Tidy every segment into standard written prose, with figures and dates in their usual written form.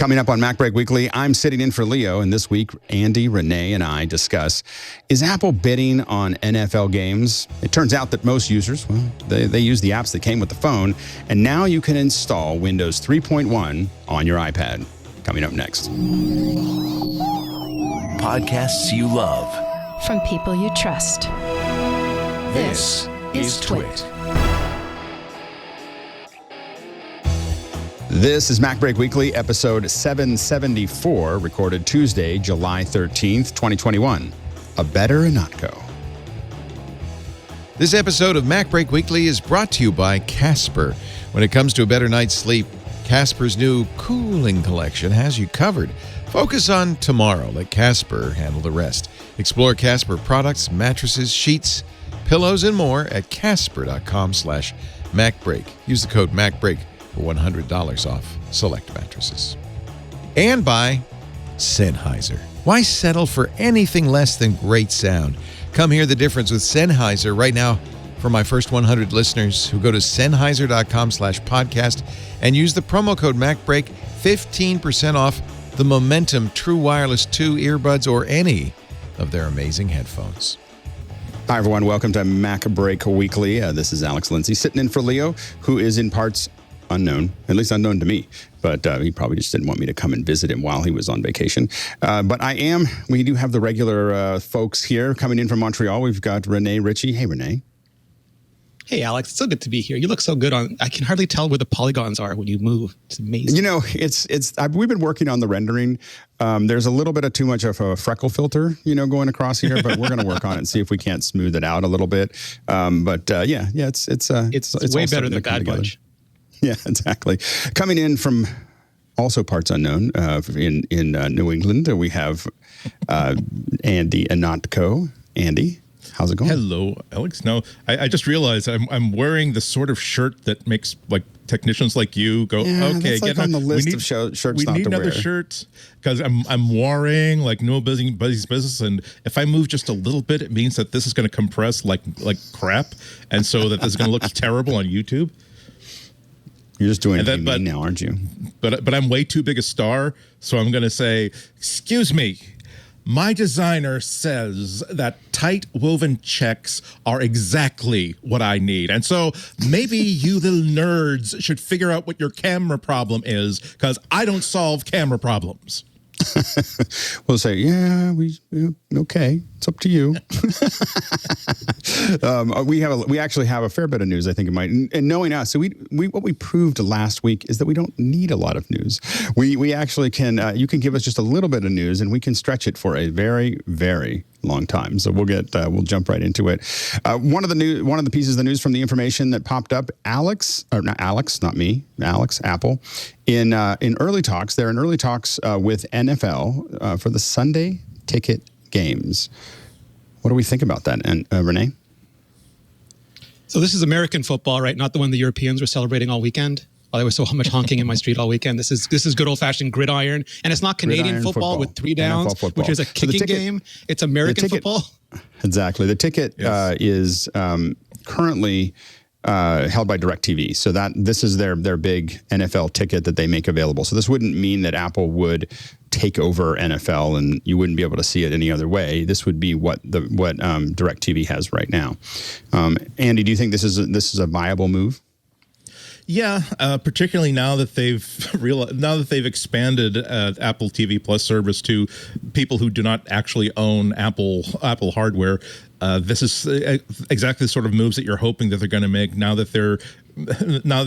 Coming up on MacBreak Weekly, I'm sitting in for Leo, and this week, Andy, Renee, and I discuss, is Apple bidding on NFL games? It turns out that most users, well, they use the apps that came with the phone, and now you can install Windows 3.1 on your iPad. Coming up next. Podcasts you love. From people you trust. This is Twit. This is MacBreak Weekly, episode 774, recorded Tuesday, July 13th, 2021. A Better Ihnatko. This episode of MacBreak Weekly is brought to you by Casper. When it comes to a better night's sleep, Casper's new cooling collection has you covered. Focus on tomorrow. Let Casper handle the rest. Explore Casper products, mattresses, sheets, pillows, and more at casper.com/MacBreak. Use the code MacBreak for $100 off select mattresses. And by Sennheiser. Why settle for anything less than great sound? Come hear the difference with Sennheiser right now. For my first 100 listeners who go to Sennheiser.com/podcast and use the promo code MacBreak, 15% off the Momentum True Wireless 2 earbuds or any of their amazing headphones. Hi, everyone. Welcome to MacBreak Weekly. This is Alex Lindsay sitting in for Leo, who is in parts unknown, at least unknown to me. But he probably just didn't want me to come and visit him while he was on vacation. But we do have the regular folks here coming in from Montreal. We've got Renee Ritchie. Hey, Renee. Hey, Alex. It's so good to be here. You look so good I can hardly tell where the polygons are when you move. It's amazing. You know, we've been working on the rendering. There's a little bit of too much of a freckle filter, going across here, but we're going to work on it and see if we can't smooth it out a little bit. It's way better than Bad Bunch. Yeah, exactly. Coming in from also parts unknown in New England, we have Andy Ihnatko. Andy, how's it going? Hello, Alex. No, I just realized I'm wearing the sort of shirt that makes like technicians like you go, okay, that's like on the list of shirts not to wear. We need another shirt because I'm wearing like no buddy's business, and if I move just a little bit, it means that this is going to compress like crap, and so that this is going to look terrible on YouTube. You're just doing it now, aren't you? But I'm way too big a star, so I'm going to say, excuse me, my designer says that tight woven checks are exactly what I need. And so maybe you little nerds should figure out what your camera problem is, because I don't solve camera problems. We'll say, okay, it's up to you. We actually have a fair bit of news, I think it might. And knowing us, so what we proved last week is that we don't need a lot of news. We actually can. You can give us just a little bit of news, and we can stretch it for a very, very long time. So we'll jump right into it. One of the pieces of the news from the information that popped up, Alex, Apple, in early talks. They're in early talks with NFL for the Sunday ticket games. What do we think about that? And Renee? So this is American football, right? Not the one the Europeans were celebrating all weekend. While there was so much honking in my street all weekend. This is good old-fashioned gridiron. And it's not Canadian football with 3 downs, which is a kicking game. It's American football. Exactly. The ticket is currently held by DirecTV. So this is their big NFL ticket that they make available. So this wouldn't mean that Apple would take over NFL and you wouldn't be able to see it any other way. This would be what DirecTV has right now. Andy, do you think this is a viable move? Yeah, particularly now that they've expanded Apple TV Plus service to people who do not actually own Apple hardware. This is exactly the sort of moves that you're hoping that they're going to make now that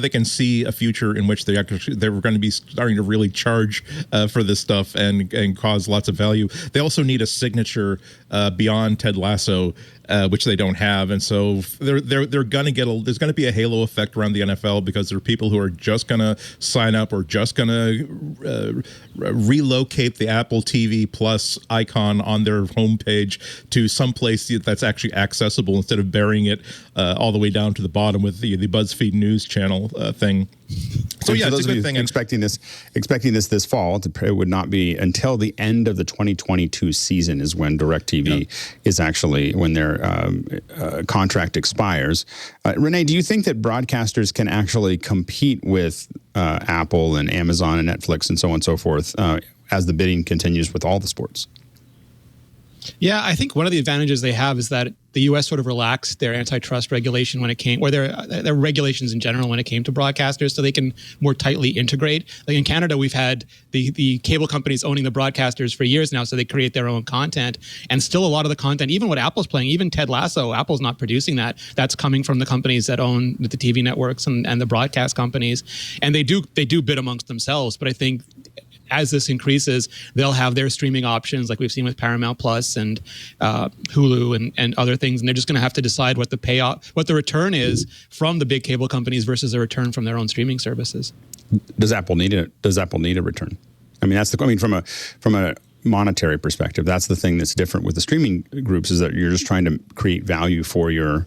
they can see a future in which they're going to be starting to really charge for this stuff and cause lots of value. They also need a signature beyond Ted Lasso, which they don't have, and so they're going to get there's going to be a halo effect around the NFL because there are people who are just going to sign up or just going to relocate the Apple TV Plus icon on their homepage to some place that's actually accessible instead of burying it all the way down to the bottom with the BuzzFeed News channel thing. So yeah, for it's those a good of thing. you expecting this fall, it would not be until the end of the 2022 season is when DirecTV is actually when their contract expires. Renee, do you think that broadcasters can actually compete with Apple and Amazon and Netflix and so on and so forth as the bidding continues with all the sports? Yeah, I think one of the advantages they have is that the U.S. sort of relaxed their antitrust regulation when it came, or their regulations in general when it came to broadcasters, so they can more tightly integrate. Like in Canada, we've had the cable companies owning the broadcasters for years now, so they create their own content. And still a lot of the content, even what Apple's playing, even Ted Lasso, Apple's not producing that. That's coming from the companies that own the TV networks and the broadcast companies. And they do bid amongst themselves, but I think as this increases, they'll have their streaming options like we've seen with Paramount Plus and Hulu and other things. And they're just going to have to decide what the return is from the big cable companies versus a return from their own streaming services. Does Apple need it? Does Apple need a return? I mean, from a monetary perspective, that's the thing that's different with the streaming groups is that you're just trying to create value for your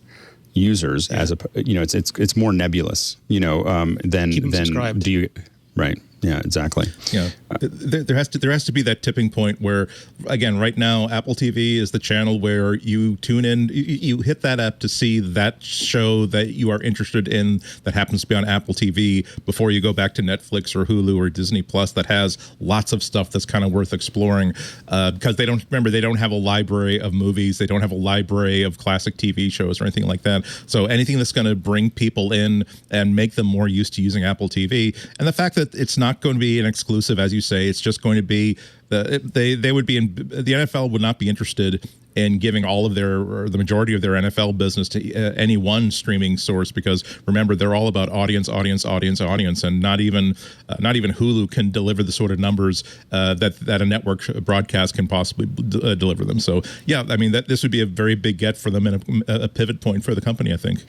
users as it's more nebulous, than subscribed. Do you right. Yeah, exactly. Yeah, there has to be that tipping point where, again, right now, Apple TV is the channel where you tune in, you hit that app to see that show that you are interested in that happens to be on Apple TV before you go back to Netflix or Hulu or Disney Plus that has lots of stuff that's kind of worth exploring because they don't have a library of movies, they don't have a library of classic TV shows or anything like that. So anything that's going to bring people in and make them more used to using Apple TV, and the fact that it's not going to be an exclusive, as you say, it's just going to be the NFL would not be interested in giving all of or the majority of their NFL business to any one streaming source because remember they're all about audience, and not even Hulu can deliver the sort of numbers that a network broadcast can possibly deliver them. So yeah, I mean this would be a very big get for them and a pivot point for the company, I think.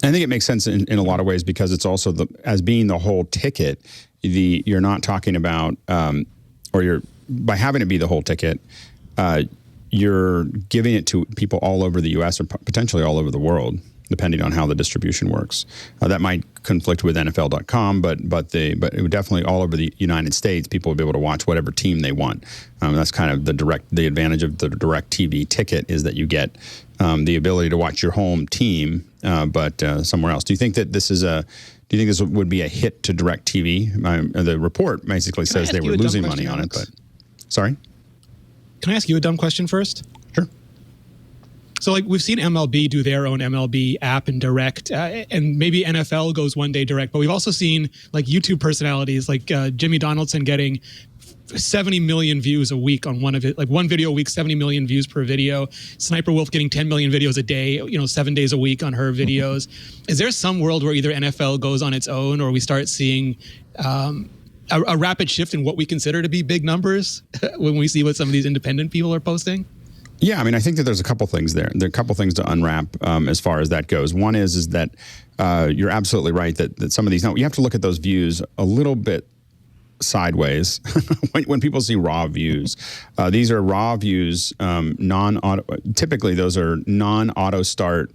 I think it makes sense in a lot of ways because it's also as being the whole ticket. You're not talking about, by having it be the whole ticket, you're giving it to people all over the U.S. or potentially all over the world, depending on how the distribution works. That might conflict with NFL.com, but it would definitely all over the United States, people would be able to watch whatever team they want. That's kind of the advantage of the DirecTV ticket is that you get the ability to watch your home team, but somewhere else. Do you think that this would be a hit to DirecTV? The report basically says they were losing money on it, but sorry. Can I ask you a dumb question first? Sure. So like we've seen MLB do their own MLB app and direct, and maybe NFL goes one day direct, but we've also seen like YouTube personalities like Jimmy Donaldson getting 70 million views a week on one of it, like one video a week, 70 million views per video. Sniper Wolf getting 10 million videos a day, 7 days a week on her videos. Is there some world where either NFL goes on its own or we start seeing a rapid shift in what we consider to be big numbers when we see what some of these independent people are posting? Yeah, I mean, I think that there's a couple things there. There are a couple things to unwrap as far as that goes. One is that you're absolutely right that some of these, now you have to look at those views a little bit sideways when people see raw views. These are raw views, typically those are non-auto start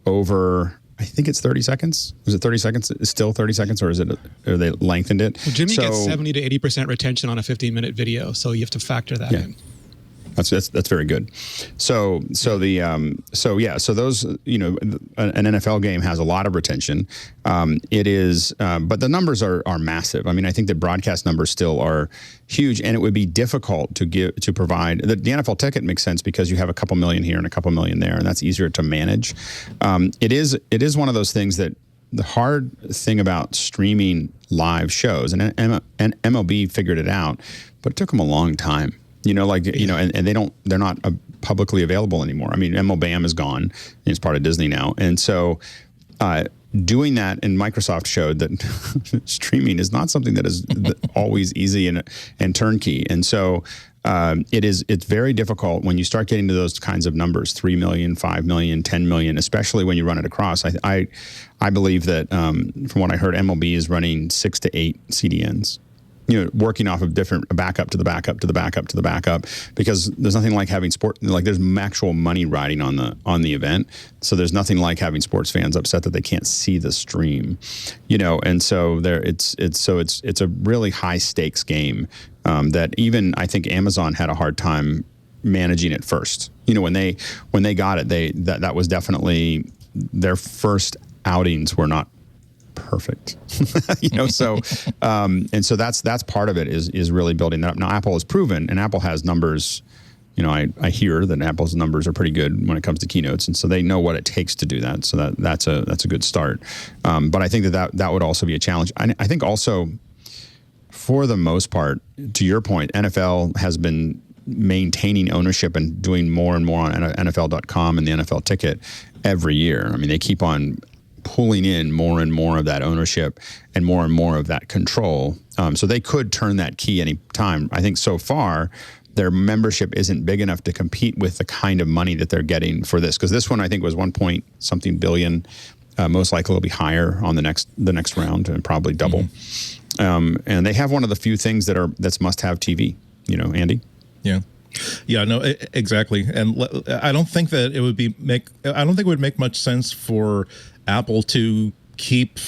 over, I think it's 30 seconds. Was it 30 seconds? It's still 30 seconds, or are they lengthened it? Well, Jimmy gets 70 to 80% retention on a 15-minute video, so you have to factor that in. That's very good. So those, an NFL game has a lot of retention. It is, but the numbers are massive. I mean, I think the broadcast numbers still are huge, and it would be difficult to provide. The NFL ticket makes sense because you have a couple million here and a couple million there, and that's easier to manage. It is one of those things that the hard thing about streaming live shows, and MLB figured it out, but it took them a long time. And they're not publicly available anymore. I mean, MLBAM is gone. It's part of Disney now. And so doing that, and Microsoft showed that streaming is not something that is always easy and turnkey. And so it's very difficult when you start getting to those kinds of numbers, 3 million, 5 million, 10 million, especially when you run it across. I believe that from what I heard, MLB is running 6 to 8 CDNs. working off of a backup to the backup to the backup to the backup, because there's nothing like having there's actual money riding on the event. So there's nothing like having sports fans upset that they can't see the stream, and so it's a really high stakes game that even I think Amazon had a hard time managing it first. When they got it, that was definitely their first outings were not perfect. So and so that's part of it is really building that up. Now Apple has proven, and Apple has numbers. I hear that Apple's numbers are pretty good when it comes to keynotes, and so they know what it takes to do that. So that's a good start. But I think that would also be a challenge. I think also, for the most part, to your point, NFL has been maintaining ownership and doing more and more on NFL.com and the NFL ticket every year. I mean, they keep on pulling in more and more of that ownership and more of that control. So they could turn that key any time. I think so far, their membership isn't big enough to compete with the kind of money that they're getting for this. Because this one, I think, was 1-point-something billion. Most likely it'll be higher on the next round, and probably double. And they have one of the few things that's must-have TV, Andy? Yeah, no, exactly. And I don't think that it would make much sense for Apple to keep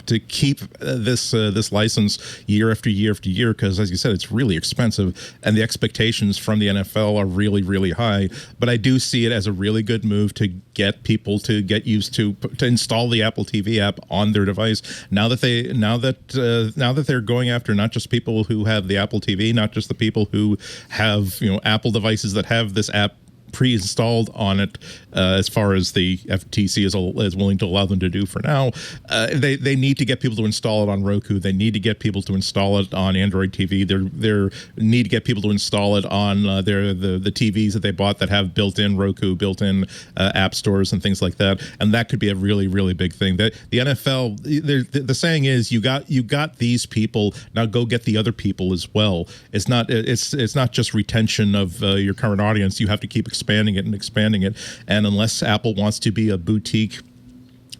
this license year after year after year, because, as you said, it's really expensive, and the expectations from the NFL are really, really high. But I do see it as a really good move to get people to get used to install the Apple TV app on their device. Now that they're going after not just people who have the Apple TV, not just the people who have Apple devices that have this app pre-installed on it, as far as the FTC is willing to allow them to do for now. They need to get people to install it on Roku. They need to get people to install it on Android TV. They need to get people to install it on the TVs that they bought that have built-in Roku, built-in app stores and things like that. And that could be a really, really big thing. The NFL, the saying is, you got these people, now go get the other people as well. It's not just retention of your current audience. You have to keep expanding it. And unless Apple wants to be a boutique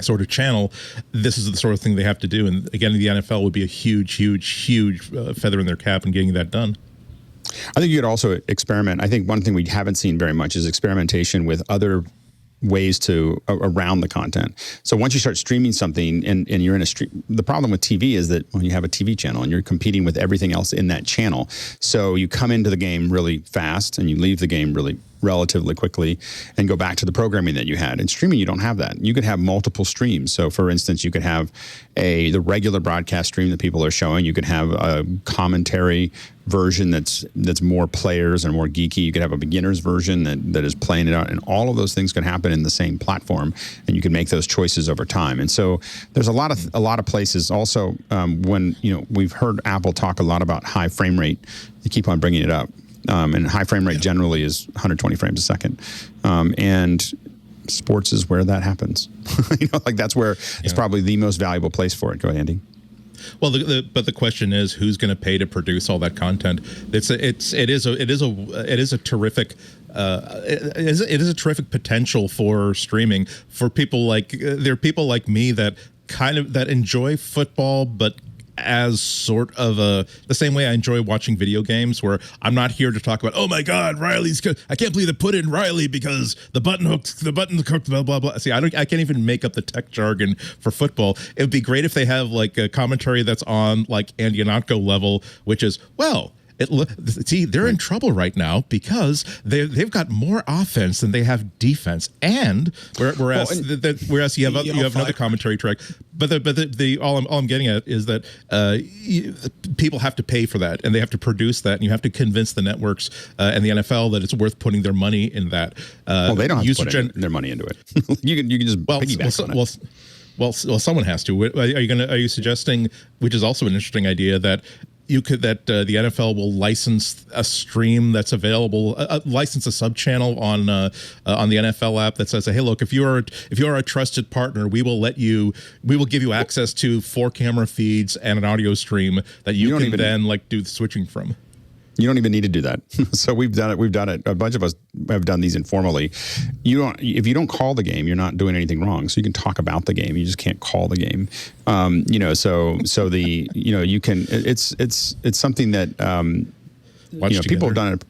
sort of channel, this is the sort of thing they have to do. And again, the NFL would be a huge feather in their cap in getting that done. I think you could also experiment. I think one thing we haven't seen very much is experimentation with other ways to around the content. So once you start streaming something and you're in a stream, the problem with TV is that when you have a TV channel and you're competing with everything else in that channel, so you come into the game really fast and you leave the game relatively quickly and go back to the programming that you had. In streaming, you don't have that. You could have multiple streams. So for instance, you could have the regular broadcast stream that people are showing. You could have a commentary version that's more players and more geeky. You could have a beginner's version that is playing it out, and all of those things can happen in the same platform, and you can make those choices over time. And so there's a lot of places. Also, when we've heard Apple talk a lot about high frame rate, they keep on bringing it up. And high frame rate generally is 120 frames a second. And sports is where that happens. That's where it's probably the most valuable place for it. Go ahead, Andy. Well, but the question is, who's going to pay to produce all that content? It is a terrific potential for streaming for people there are people like me that enjoy football, but as sort of the same way I enjoy watching video games, where I'm not here to talk about, oh my God, Riley's good. I can't believe they put in Riley because the button hooked, blah, blah, blah. See, I can't even make up the tech jargon for football. It would be great if they have a commentary that's on Andy Ihnatko level, which is, they're in trouble right now because they've got more offense than they have defense, and whereas you have another commentary track. But all I'm getting at is that people have to pay for that, and they have to produce that, and you have to convince the networks and the NFL that it's worth putting their money in that. They don't have to put their money into it. you can just piggyback on it. Well, someone has to. Are you suggesting, which is also an interesting idea, that the NFL will license a stream that's available, license a sub channel on the NFL app that says, hey, look, if you are a trusted partner, we will give you access to 4 camera feeds and an audio stream that you can then do the switching from. You don't even need to do that. So we've done it. We've done it. A bunch of us have done these informally. If you don't call the game, you're not doing anything wrong. So you can talk about the game. You just can't call the game. You can. It's something that people have done it.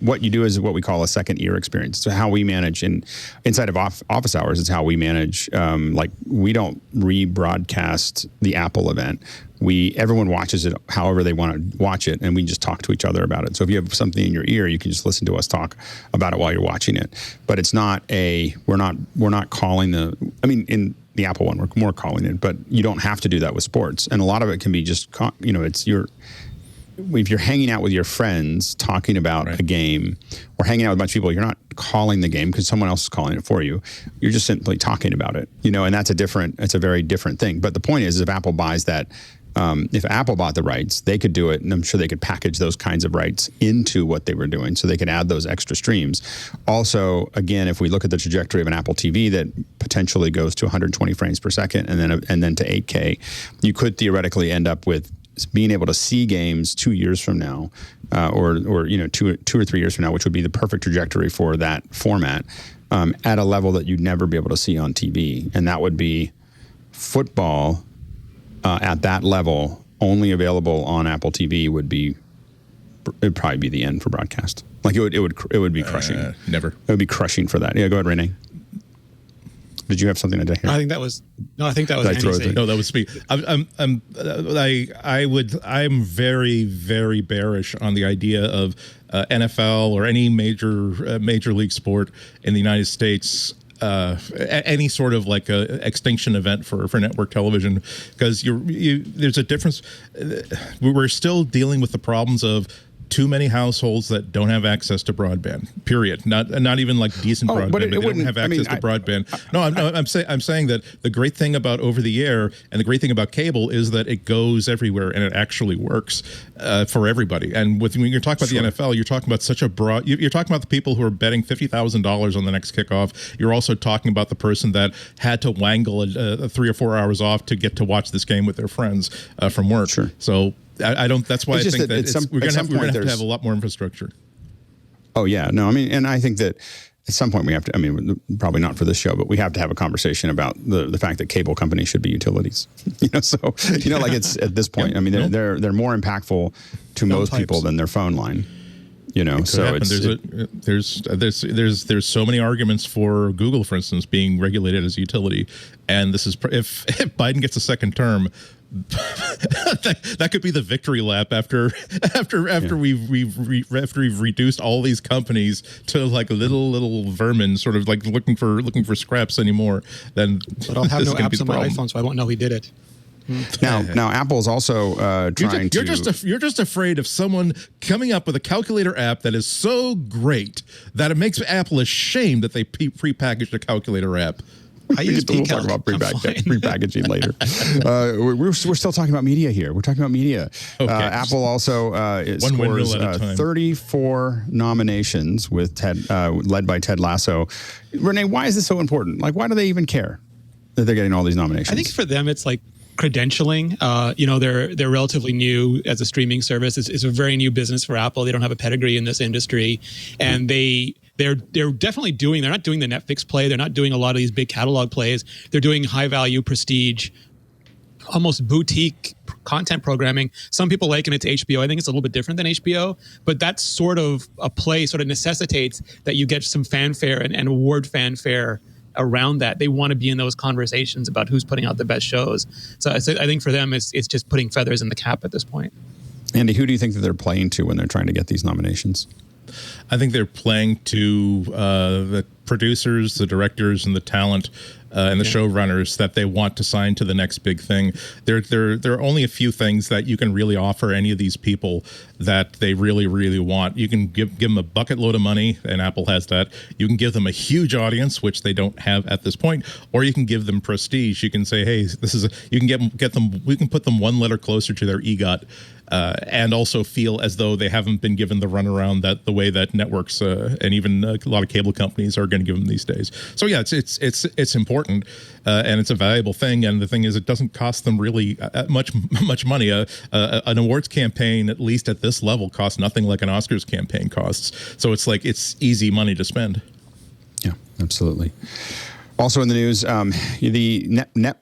What you do is what we call a second ear experience. So how we manage inside of office hours is how we manage. We don't rebroadcast the Apple event. Everyone watches it however they want to watch it, and we just talk to each other about it. So if you have something in your ear, you can just listen to us talk about it while you're watching it. But it's not we're not calling in the Apple one, we're more calling it, but you don't have to do that with sports. And a lot of it can be just if you're hanging out with your friends talking about a game or hanging out with a bunch of people, you're not calling the game because someone else is calling it for you. You're just simply talking about it, and that's a very different thing. But the point is, if Apple buys that, if Apple bought the rights, they could do it, and I'm sure they could package those kinds of rights into what they were doing, so they could add those extra streams. Also, again, if we look at the trajectory of an Apple TV that potentially goes to 120 frames per second and then to 8K, you could theoretically end up with being able to see games 2 years from now, or 2 or 3 years from now, which would be the perfect trajectory for that format, at a level that you'd never be able to see on TV, and that would be football at that level, only available on Apple TV. It'd probably be the end for broadcast. Like it would be crushing. Never. It would be crushing for that. Yeah, go ahead, Renee. Did you have something to hear? I think that was Andy. No, that was me. I'm very, very bearish on the idea of NFL or any major league sport in the United States. Any sort of like a extinction event for network television, because there's a difference. We're still dealing with the problems of too many households that don't have access to broadband. Period. Not even like decent broadband. But they don't have access to broadband. I'm saying that the great thing about over the air and the great thing about cable is that it goes everywhere and it actually works for everybody. And when you're talking about the NFL, you're talking about such a broad. You're talking about the people who are betting $50,000 on the next kickoff. You're also talking about the person that had to wangle a 3 or 4 hours off to get to watch this game with their friends from work. Sure. So. I don't. That's why I think that we're going to have a lot more infrastructure. Oh yeah, no. And I think that at some point we have to. Probably not for this show, but we have to have a conversation about the fact that cable companies should be utilities. Like it's at this point. They're more impactful to most people than their phone line. So there's so many arguments for Google, for instance, being regulated as a utility, and this is if Biden gets a second term. that could be the victory lap after we've reduced all these companies to like little vermin, sort of like looking for scraps anymore. Then, but I'll have no apps on my iPhone, so I won't know he did it. Now Apple's also trying to. You're just afraid of someone coming up with a calculator app that is so great that it makes Apple ashamed that they prepackaged a calculator app. We'll talk about prepackaging later. We're still talking about media here. We're talking about media. Okay. Apple also scores 34 nominations with led by Ted Lasso. Renee, why is this so important? Like, why do they even care that they're getting all these nominations? I think for them, it's like credentialing. They're relatively new as a streaming service. It's a very new business for Apple. They don't have a pedigree in this industry, and they're definitely they're not doing the Netflix play. They're not doing a lot of these big catalog plays. They're doing high value, prestige, almost boutique content programming. Some people liken it to HBO. I think it's a little bit different than HBO, but that sort of a play sort of necessitates that you get some fanfare and award fanfare around that. They want to be in those conversations about who's putting out the best shows. So I think for them, it's just putting feathers in the cap at this point. Andy, who do you think that they're playing to when they're trying to get these nominations? I think they're playing to the producers, the directors, and the talent and the showrunners that they want to sign to the next big thing. There are only a few things that you can really offer any of these people that they really, really want. You can give them a bucket load of money, and Apple has that. You can give them a huge audience, which they don't have at this point, or you can give them prestige. You can say, hey, you can get them. We can put them one letter closer to their EGOT. And also feel as though they haven't been given the runaround that the way that networks and even a lot of cable companies are going to give them these days. So yeah, it's important. important, and it's a valuable thing. And the thing is, it doesn't cost them really much money. An awards campaign, at least at this level, costs nothing like an Oscars campaign costs. So it's like it's easy money to spend. Yeah, absolutely. Also in the news, the net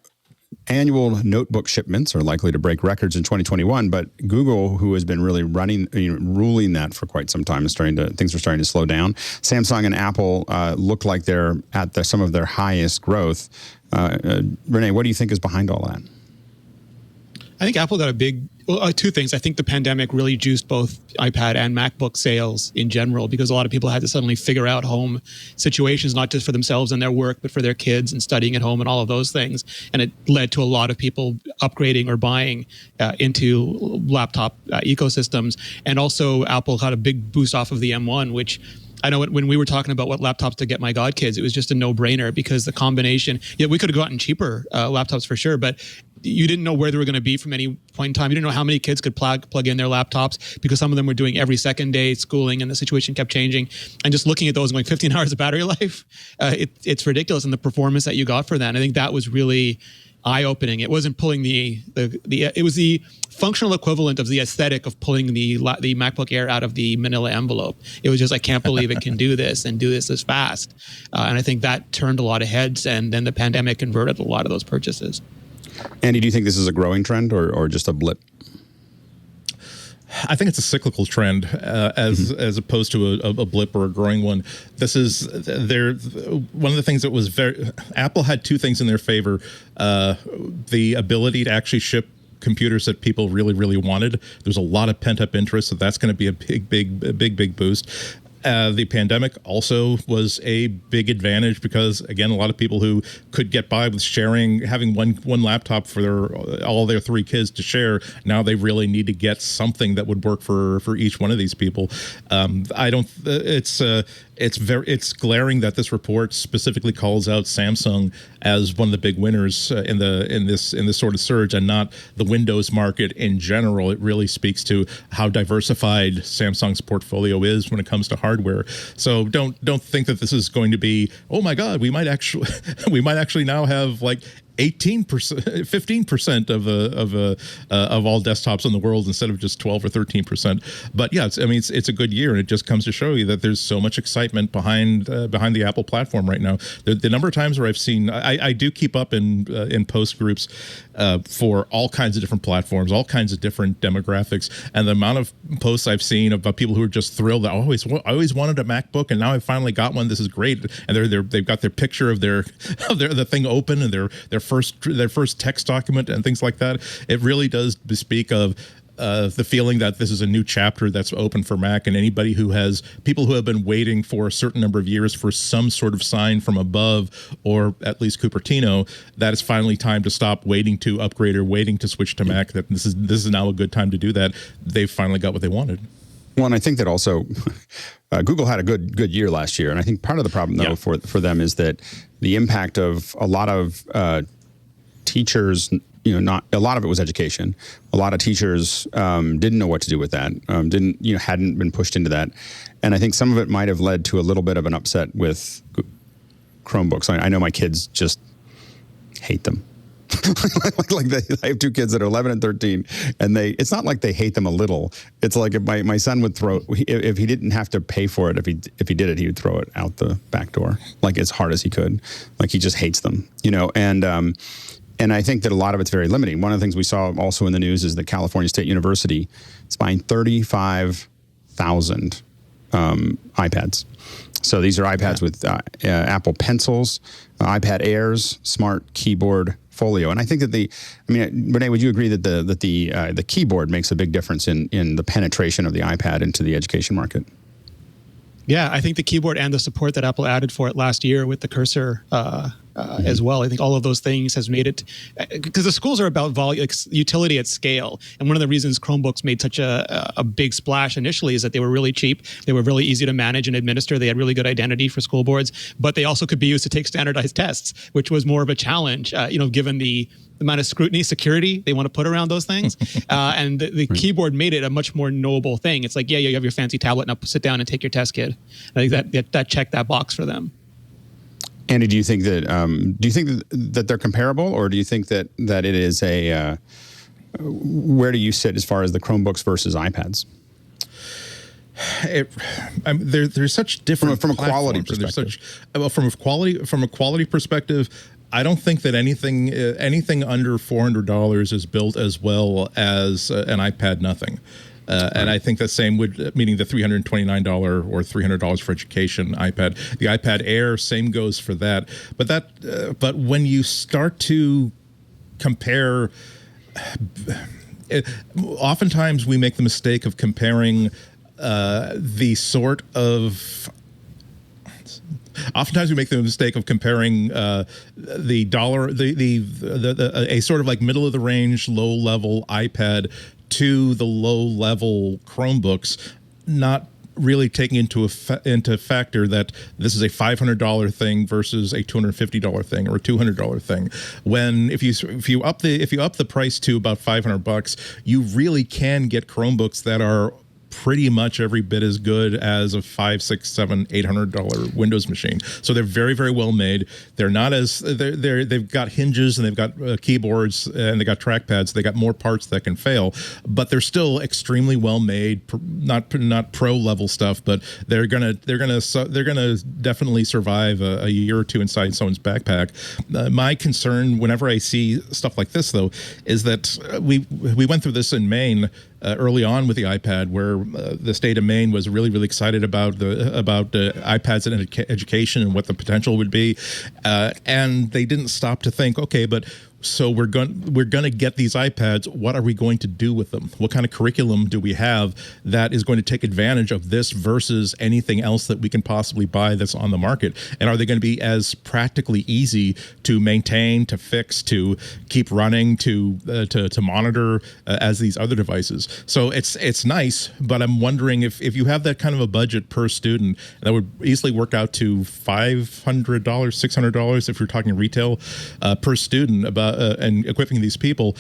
annual notebook shipments are likely to break records in 2021, but Google, who has been really ruling that for quite some time, things are starting to slow down. Samsung and Apple look like they're at some of their highest growth. Renee, what do you think is behind all that? I think Apple got two things. I think the pandemic really juiced both iPad and MacBook sales in general, because a lot of people had to suddenly figure out home situations, not just for themselves and their work, but for their kids and studying at home and all of those things. And it led to a lot of people upgrading or buying into laptop ecosystems. And also Apple had a big boost off of the M1, which I know when we were talking about what laptops to get my godkids, it was just a no-brainer, because the combination, we could have gotten cheaper laptops for sure, but you didn't know where they were going to be from any point in time. You didn't know how many kids could plug in their laptops, because some of them were doing every second day schooling and the situation kept changing. And just looking at those and going 15 hours of battery life, it's ridiculous. And the performance that you got for that, and I think that was really eye-opening. It wasn't pulling it was the functional equivalent of the aesthetic of pulling the MacBook Air out of the manila envelope. It was just, I can't believe it can do this and do this fast. And I think that turned a lot of heads, and then the pandemic converted a lot of those purchases. Andy, do you think this is a growing trend or just a blip? I think it's a cyclical trend as opposed to a blip or a growing one. This is one of the things that was Apple had two things in their favor: the ability to actually ship computers that people really, really wanted. There's a lot of pent up interest, so that's going to be a big boost. The pandemic also was a big advantage, because again, a lot of people who could get by with having one laptop for all their three kids to share, now they really need to get something that would work for each one of these people. It's glaring that this report specifically calls out Samsung as one of the big winners in this sort of surge, and not the Windows market in general. It really speaks to how diversified Samsung's portfolio is when it comes to hardware. So don't think that this is going to be, oh my God, we might actually now have like 18%, 15% of all desktops in the world instead of just 12 or 13%. But yeah, it's a good year, and it just comes to show you that there's so much excitement behind the Apple platform right now. The number of times where I've seen, I do keep up in post groups for all kinds of different platforms, all kinds of different demographics, and the amount of posts I've seen about people who are just thrilled that I always wanted a MacBook and now I finally got one. This is great, and they've got their picture of the thing open and their first text document and things like that. It really does bespeak of the feeling that this is a new chapter that's open for Mac, and people who have been waiting for a certain number of years for some sort of sign from above, or at least Cupertino, that it's finally time to stop waiting to upgrade or waiting to switch to Mac, that this is now a good time to do that. They've finally got what they wanted. Well, and I think that also Google had a good year last year, and I think part of the problem though for them is that the impact of a lot of teachers, not a lot of it was education. A lot of teachers didn't know what to do with that, hadn't been pushed into that, and I think some of it might have led to a little bit of an upset with Chromebooks. I know my kids just hate them. I have two kids that are 11 and 13, and it's not like they hate them a little. It's like if my son would if he didn't have to pay for it, if he did it, he would throw it out the back door, like as hard as he could. Like he just hates them, and I think that a lot of it's very limiting. One of the things we saw also in the news is that California State University is buying 35,000 iPads. So these are iPads with Apple Pencils, iPad Airs, Smart Keyboard, Folio, and I think that Renee, would you agree that the keyboard makes a big difference in the penetration of the iPad into the education market? Yeah, I think the keyboard and the support that Apple added for it last year with the cursor as well. I think all of those things has made it, because the schools are about utility at scale. And one of the reasons Chromebooks made such a big splash initially is that they were really cheap. They were really easy to manage and administer. They had really good identity for school boards, but they also could be used to take standardized tests, which was more of a challenge, given the amount of scrutiny, security they want to put around those things. And the keyboard made it a much more knowable thing. It's like, you have your fancy tablet, now sit down and take your test, kid. I think that checked that box for them. Andy, do you think that they're comparable, or do you think that it is a where do you sit as far as the Chromebooks versus iPads? There's such different from a quality perspective. From a quality perspective, I don't think that anything under $400 is built as well as an iPad Nothing. And I think the same would, meaning the $329 or $300 for education iPad. The iPad Air, same goes for that. But when you start to compare, oftentimes we make the mistake of comparing the sort of. Oftentimes we make the mistake of comparing a sort of like middle of the range, low level iPad to the low level Chromebooks, not really taking into factor that this is a $500 thing versus a $250 thing or a $200 thing. When if you up the price to about $500, you really can get Chromebooks that are pretty much every bit as good as a $500, $600, $700, $800 Windows machine. So they're very, very well made. They're not as they've got hinges and they've got keyboards and they got trackpads. They got more parts that can fail, but they're still extremely well made. Not pro level stuff, but they're gonna definitely survive a year or two inside someone's backpack. My concern whenever I see stuff like this, though, is that we went through this in Maine. Early on with the iPad, where the state of Maine was really, really excited about iPads and education and what the potential would be, and they didn't stop to think, okay, but so we're going to get these iPads. What are we going to do with them? What kind of curriculum do we have that is going to take advantage of this versus anything else that we can possibly buy that's on the market? And are they going to be as practically easy to maintain, to fix, to keep running, to monitor as these other devices? So it's nice, but I'm wondering if you have that kind of a budget per student, that would easily work out to $500, $600 if you're talking retail per student and equipping these people.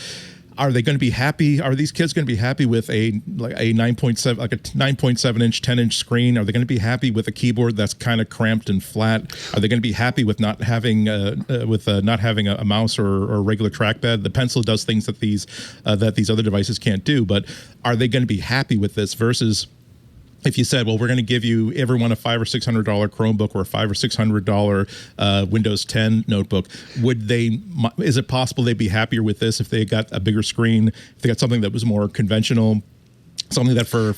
Are they going to be happy? Are these kids going to be happy with a 9.7 like a 9.7 inch, 10 inch screen? Are they going to be happy with a keyboard that's kind of cramped and flat? Are they going to be happy with not having a mouse or a regular trackpad? The pencil does things that these other devices can't do. But are they going to be happy with this versus if you said, well, we're going to give you everyone a $500 or $600 Chromebook or a $500 or $600 Windows 10 notebook, is it possible they'd be happier with this if they got a bigger screen, if they got something that was more conventional, something that for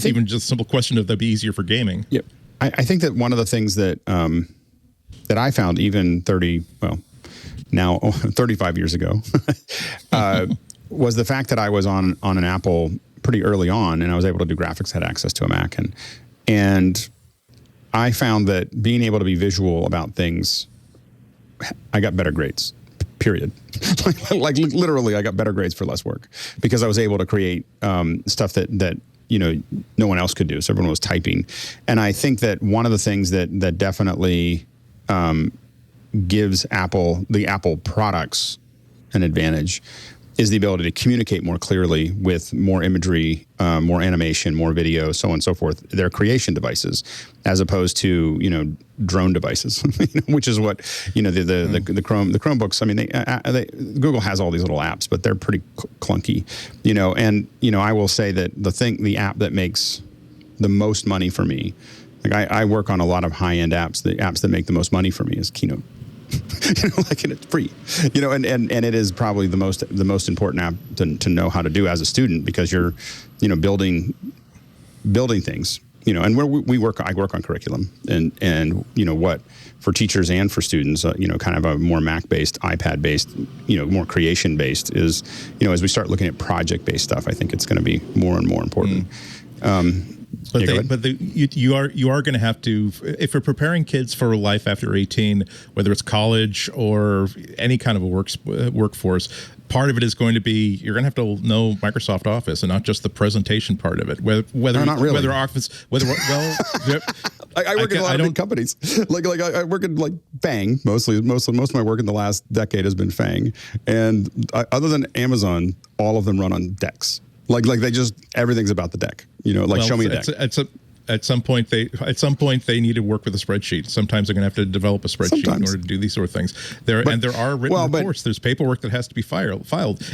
even just a simple question of that'd be easier for gaming? Yep. I think that one of the things that that I found even 35 years ago was the fact that I was on an Apple pretty early on, and I was able to do graphics, had access to a Mac, and I found that being able to be visual about things, I got better grades, period. like literally, I got better grades for less work because I was able to create stuff that no one else could do. So everyone was typing, and I think that one of the things that definitely gives the Apple products an advantage is the ability to communicate more clearly with more imagery, more animation, more video, so on and so forth. They're creation devices, as opposed to drone devices, which is what the Chromebooks. I mean, Google has all these little apps, but they're pretty clunky, And I will say that the app that makes the most money for me, like I work on a lot of high end apps. The apps that make the most money for me is Keynote. And it's free, and it is probably the most important app to know how to do as a student, because you're, building things, and where I work on curriculum and what for teachers and for students, kind of a more Mac-based, iPad-based, more creation-based is, as we start looking at project-based stuff, I think it's going to be more and more important. You are going to have to, if you're preparing kids for life after 18, whether it's college or any kind of a workforce, part of it is going to be you're going to have to know Microsoft Office and not just the presentation part of it. Whether Office, I work in a lot of big companies. I work in Fang mostly. Most of my work in the last decade has been Fang, and other than Amazon, all of them run on decks. Like they just everything's about the deck. Show me a deck. At some point they need to work with a spreadsheet. Sometimes they're going to have to develop a spreadsheet in order to do these sort of things. There are written reports. There's paperwork that has to be filed.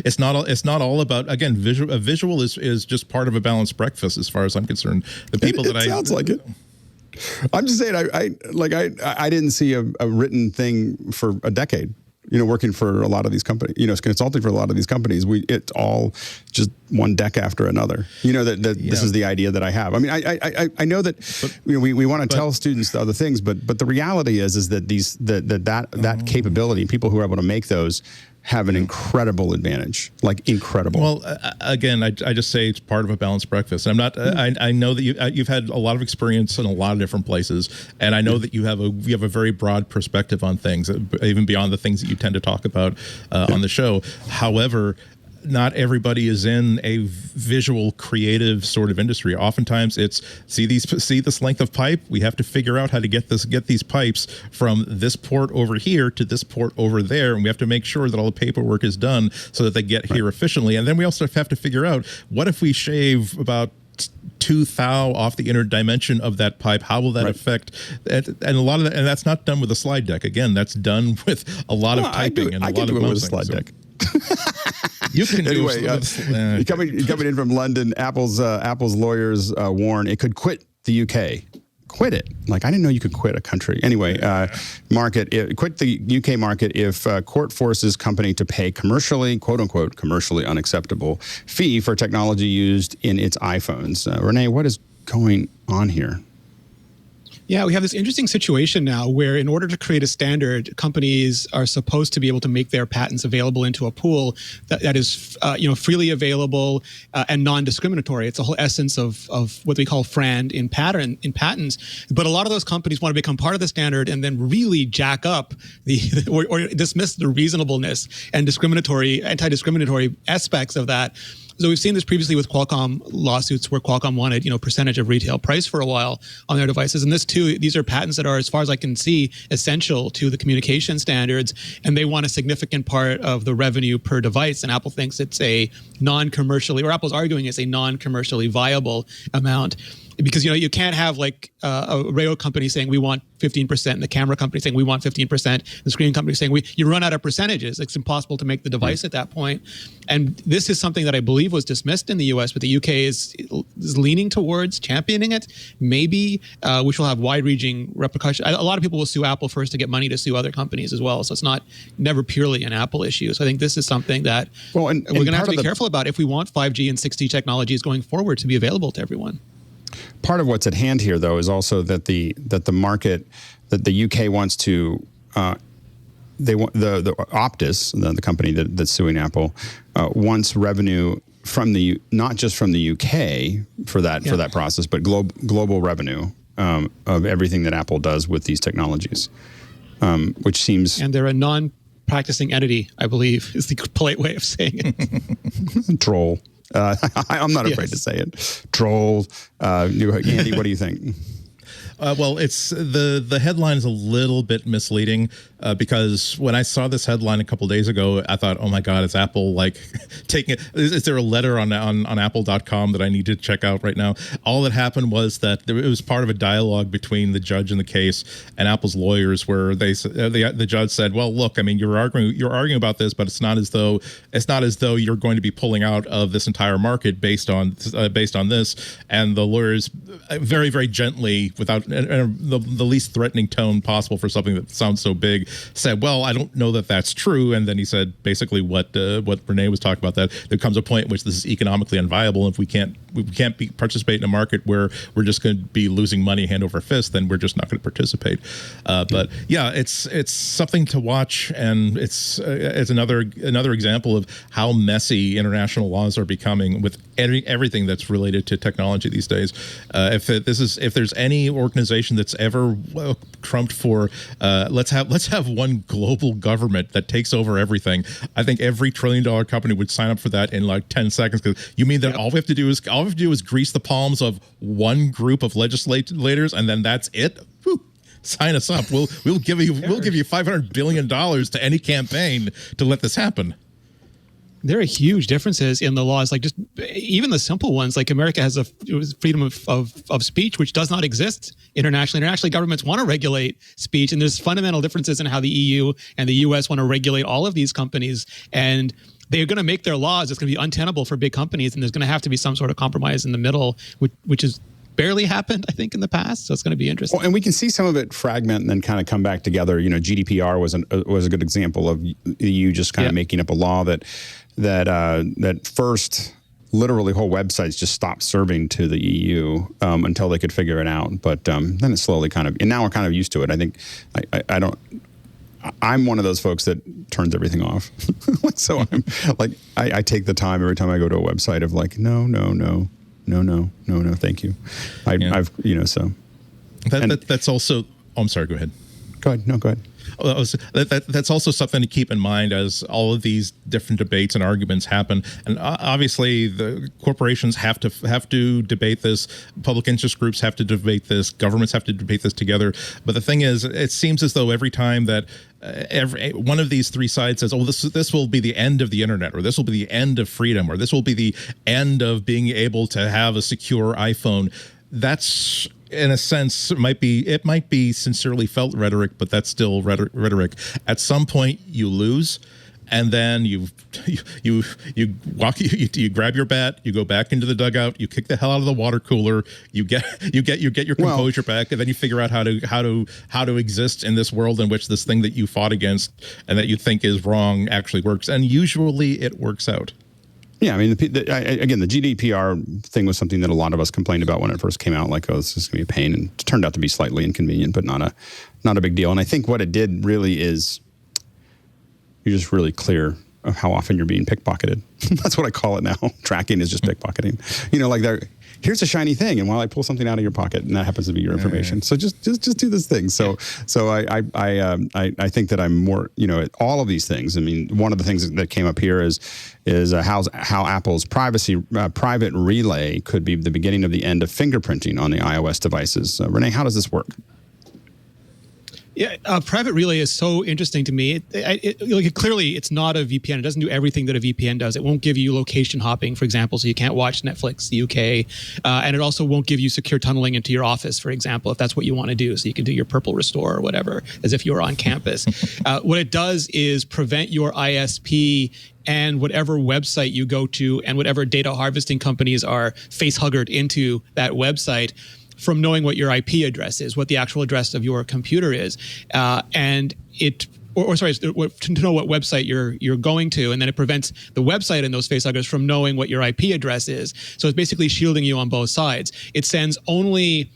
It's not all about, again, visual. A visual is just part of a balanced breakfast as far as I'm concerned. The people it sounds like it. I'm just saying, I didn't see a written thing for a decade. Working for a lot of these companies, consulting for a lot of these companies, it's all just one deck after another. This is the idea that I have. I mean, I know that we want to tell students the other things, but the reality is that that capability, people who are able to make those, have an incredible advantage, like incredible. Well, again, I just say it's part of a balanced breakfast. I'm not. I know that you've had a lot of experience in a lot of different places, and I know that you have a very broad perspective on things, even beyond the things that you tend to talk about on the show. However, not everybody is in a visual creative sort of industry. Oftentimes it's see this length of pipe, we have to figure out how to get these pipes from this port over here to this port over there, and we have to make sure that all the paperwork is done so that they get here efficiently. And then we also have to figure out, what if we shave about 2 thou off the inner dimension of that pipe? How will that affect? And a lot of that, and that's not done with a slide deck. Again, that's done with a lot of typing and a lot of mousing. With a slide deck. You can anyway, coming in from London, Apple's lawyers warn it could quit the UK. Quit it. Like, I didn't know you could quit a country. Anyway, quit the UK market if court forces company to pay commercially, quote unquote, commercially unacceptable fee for technology used in its iPhones. Renee, what is going on here? Yeah, we have this interesting situation now where, in order to create a standard, companies are supposed to be able to make their patents available into a pool that is, freely available and non-discriminatory. It's the whole essence of what we call FRAND in patents. But a lot of those companies want to become part of the standard and then really jack up or dismiss the reasonableness and anti-discriminatory aspects of that. So we've seen this previously with Qualcomm lawsuits where Qualcomm wanted, percentage of retail price for a while on their devices. And these are patents that are, as far as I can see, essential to the communication standards. And they want a significant part of the revenue per device. And Apple thinks it's a non-commercially, or Apple's arguing it's a non-commercially viable amount. Because, you can't have like a radio company saying we want 15%, and the camera company saying we want 15%, the screen company saying you run out of percentages. It's impossible to make the device at that point. And this is something that I believe was dismissed in the US, but the UK is leaning towards championing it. Maybe, which will have wide-reaching repercussions. A lot of people will sue Apple first to get money to sue other companies as well. So it's never purely an Apple issue. So I think this is something that we're going to have to be careful about if we want 5G and 6G technologies going forward to be available to everyone. Part of what's at hand here, though, is also that the market, that the UK wants to, they want the Optus, the company that's suing Apple, wants revenue from not just from the UK for that process, but global revenue of everything that Apple does with these technologies, which seems. And they're a non-practicing entity, I believe, is the polite way of saying it. Troll. I'm not afraid to say it. Troll. Andy, what do you think? Well, it's the headline is a little bit misleading because when I saw this headline a couple days ago, I thought, oh my God, is Apple like taking it? Is there a letter on Apple.com that I need to check out right now? All that happened was that it was part of a dialogue between the judge in the case and Apple's lawyers, where the judge said, well, look, I mean, you're arguing about this, but it's not as though you're going to be pulling out of this entire market based on this. And the lawyers very, very gently, without the least threatening tone possible for something that sounds so big, said, well, I don't know that that's true. And then he said basically what Renee was talking about, that there comes a point in which this is economically unviable. If we can't participate in a market where we're just going to be losing money hand over fist, then we're just not going to participate. But yeah, it's something to watch, and it's another example of how messy international laws are becoming with everything that's related to technology these days. If there's any organization that's ever trumped for let's have one global government that takes over everything, I think every $1 trillion company would sign up for that in like 10 seconds. Because you mean that all we have to do is grease the palms of one group of legislators, and then that's it? Whew. Sign us up. We'll give you $500 billion to any campaign to let this happen. There are huge differences in the laws, like just even the simple ones. Like America has freedom of speech, which does not exist internationally. Internationally, governments want to regulate speech, and there's fundamental differences in how the EU and the US want to regulate all of these companies. And they're going to make their laws. It's going to be untenable for big companies, and there's going to have to be some sort of compromise in the middle, which is barely happened, I think, in the past. So it's going to be interesting. Well, and we can see some of it fragment and then kind of come back together. You know, GDPR was a good example of you just kind of making up a law that first literally whole websites just stopped serving to the EU until they could figure it out. But then it slowly and now we're kind of used to it. I think I'm one of those folks that turns everything off. So I'm like, I take the time every time I go to a website of like, no, thank you. I've so. That's also. Oh, I'm sorry. Go ahead. Go ahead. No, go ahead. That's also something to keep in mind as all of these different debates and arguments happen. And obviously, the corporations have to debate this. Public interest groups have to debate this. Governments have to debate this together. But the thing is, it seems as though every time that every one of these three sides says, "Oh, this will be the end of the internet," or "This will be the end of freedom," or "This will be the end of being able to have a secure iPhone," that's, in a sense, it might be sincerely felt rhetoric, but that's still rhetoric. At some point, you lose, and then you grab your bat, you go back into the dugout, you kick the hell out of the water cooler, you get your composure back, and then you figure out how to exist in this world in which this thing that you fought against and that you think is wrong actually works, and usually it works out. Yeah, I mean, again, the GDPR thing was something that a lot of us complained about when it first came out. Like, oh, this is going to be a pain, and it turned out to be slightly inconvenient, but not a big deal. And I think what it did really is you're just really clear of how often you're being pickpocketed. That's what I call it now. Tracking is just pickpocketing. You know, like here's a shiny thing, and while I pull something out of your pocket, and that happens to be your information. So just do this thing. So I think that I'm more, all of these things. I mean, one of the things that came up here is how Apple's private relay could be the beginning of the end of fingerprinting on the iOS devices. Renee, how does this work? Yeah, private relay is so interesting to me. Clearly, it's not a VPN. It doesn't do everything that a VPN does. It won't give you location hopping, for example, so you can't watch Netflix UK. And it also won't give you secure tunneling into your office, for example, if that's what you want to do. So you can do your purple restore or whatever, as if you were on campus. What it does is prevent your ISP and whatever website you go to and whatever data harvesting companies are face-huggered into that website from knowing what your IP address is, what the actual address of your computer is, to know what website you're going to, and then it prevents the website and those facehuggers from knowing what your IP address is. So it's basically shielding you on both sides. It sends only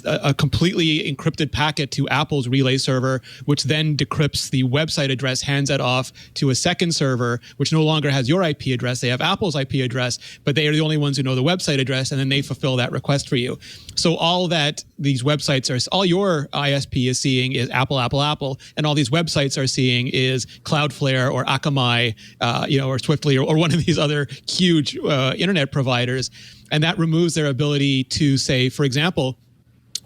a completely encrypted packet to Apple's relay server, which then decrypts the website address, hands it off to a second server, which no longer has your IP address. They have Apple's IP address, but they are the only ones who know the website address, and then they fulfill that request for you. So all that these websites all your ISP is seeing is Apple, and all these websites are seeing is Cloudflare or Akamai, or Swiftly or one of these other huge internet providers, and that removes their ability to say, for example,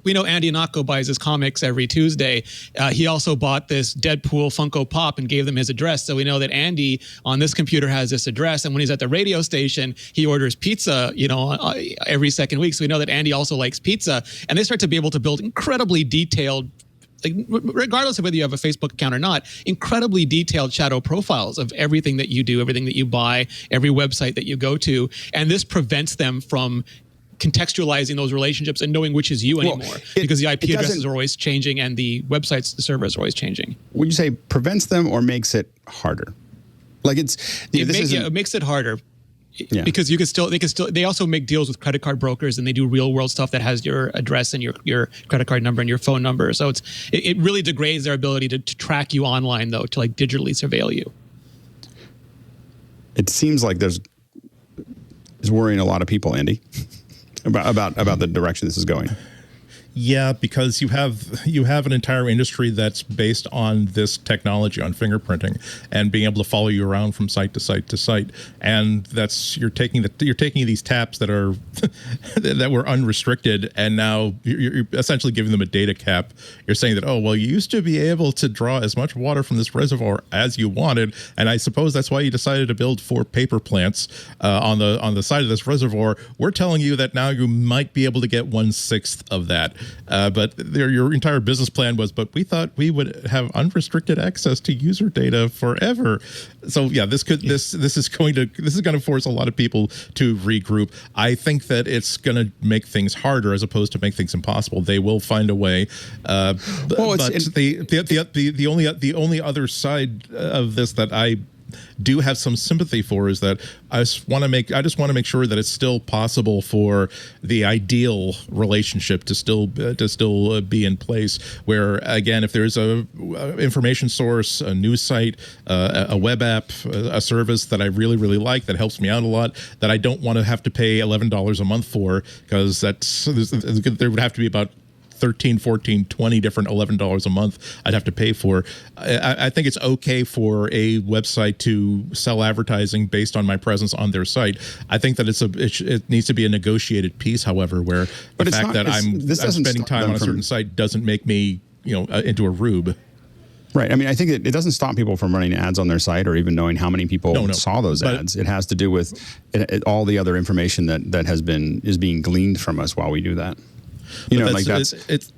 we know Andy Ihnatko buys his comics every Tuesday. He also bought this Deadpool Funko Pop and gave them his address. So we know that Andy on this computer has this address. And when he's at the radio station, he orders pizza, every second week. So we know that Andy also likes pizza. And they start to be able to build incredibly detailed, regardless of whether you have a Facebook account or not, incredibly detailed shadow profiles of everything that you do, everything that you buy, every website that you go to. And this prevents them from contextualizing those relationships and knowing which is you anymore, because the IP addresses are always changing and the websites, the servers are always changing. Would you say prevents them or makes it harder? Like it makes it harder. Yeah. Because they also make deals with credit card brokers, and they do real world stuff that has your address and your credit card number and your phone number. So it really degrades their ability to track you online, though, to like digitally surveil you. It seems like is worrying a lot of people, Andy. About the direction this is going. Yeah, because you have an entire industry that's based on this technology, on fingerprinting, and being able to follow you around from site to site to site. And that's you're taking these taps that are that were unrestricted, and now you're essentially giving them a data cap. You're saying that, oh well, you used to be able to draw as much water from this reservoir as you wanted, and I suppose that's why you decided to build 4 paper plants on the side of this reservoir. We're telling you that now you might be able to get 1/6 of that. But your entire business plan was, but we thought we would have unrestricted access to user data forever. So yeah, this is going to force a lot of people to regroup. I think that it's going to make things harder as opposed to make things impossible. They will find a way. The only other side of this that I do have some sympathy for is that I just want to make sure that it's still possible for the ideal relationship to still be in place, where again, if there's a information source, a news site, a web app, a service that I really like that helps me out a lot, that I don't want to have to pay $11 a month for, because there would have to be about 13, 14, 20 different $11 a month I'd have to pay for. I think it's okay for a website to sell advertising based on my presence on their site. I think that it needs to be a negotiated piece, however, where the fact that I'm spending time on a certain site doesn't make me, into a rube. Right. I mean, I think it doesn't stop people from running ads on their site or even knowing how many people saw those ads. It has to do with all the other information that is being gleaned from us while we do that. It's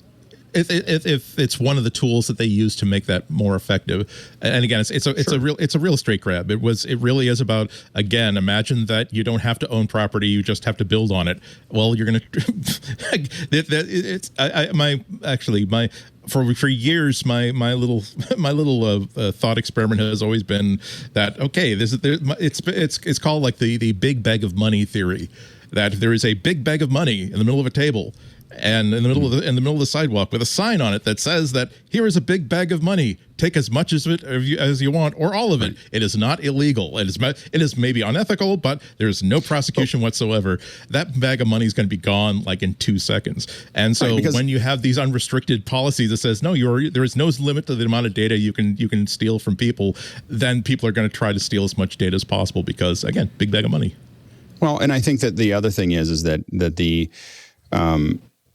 one of the tools that they use to make that more effective. And again, it's a real estate grab. It really is about, again, imagine that you don't have to own property, you just have to build on it. Well, you're going to for years, my little thought experiment has always been that, okay, it's called like the big bag of money theory, that there is a big bag of money in the middle of a table and in the middle of the sidewalk with a sign on it that says that here is a big bag of money. Take as much of it as you want, or all of it. It is not illegal. It is maybe unethical, but there is no prosecution whatsoever. That bag of money is going to be gone like in 2 seconds. And so when you have these unrestricted policies that says no, there is no limit to the amount of data you can steal from people, then people are going to try to steal as much data as possible because, again, big bag of money. Well, and I think that the other thing is that the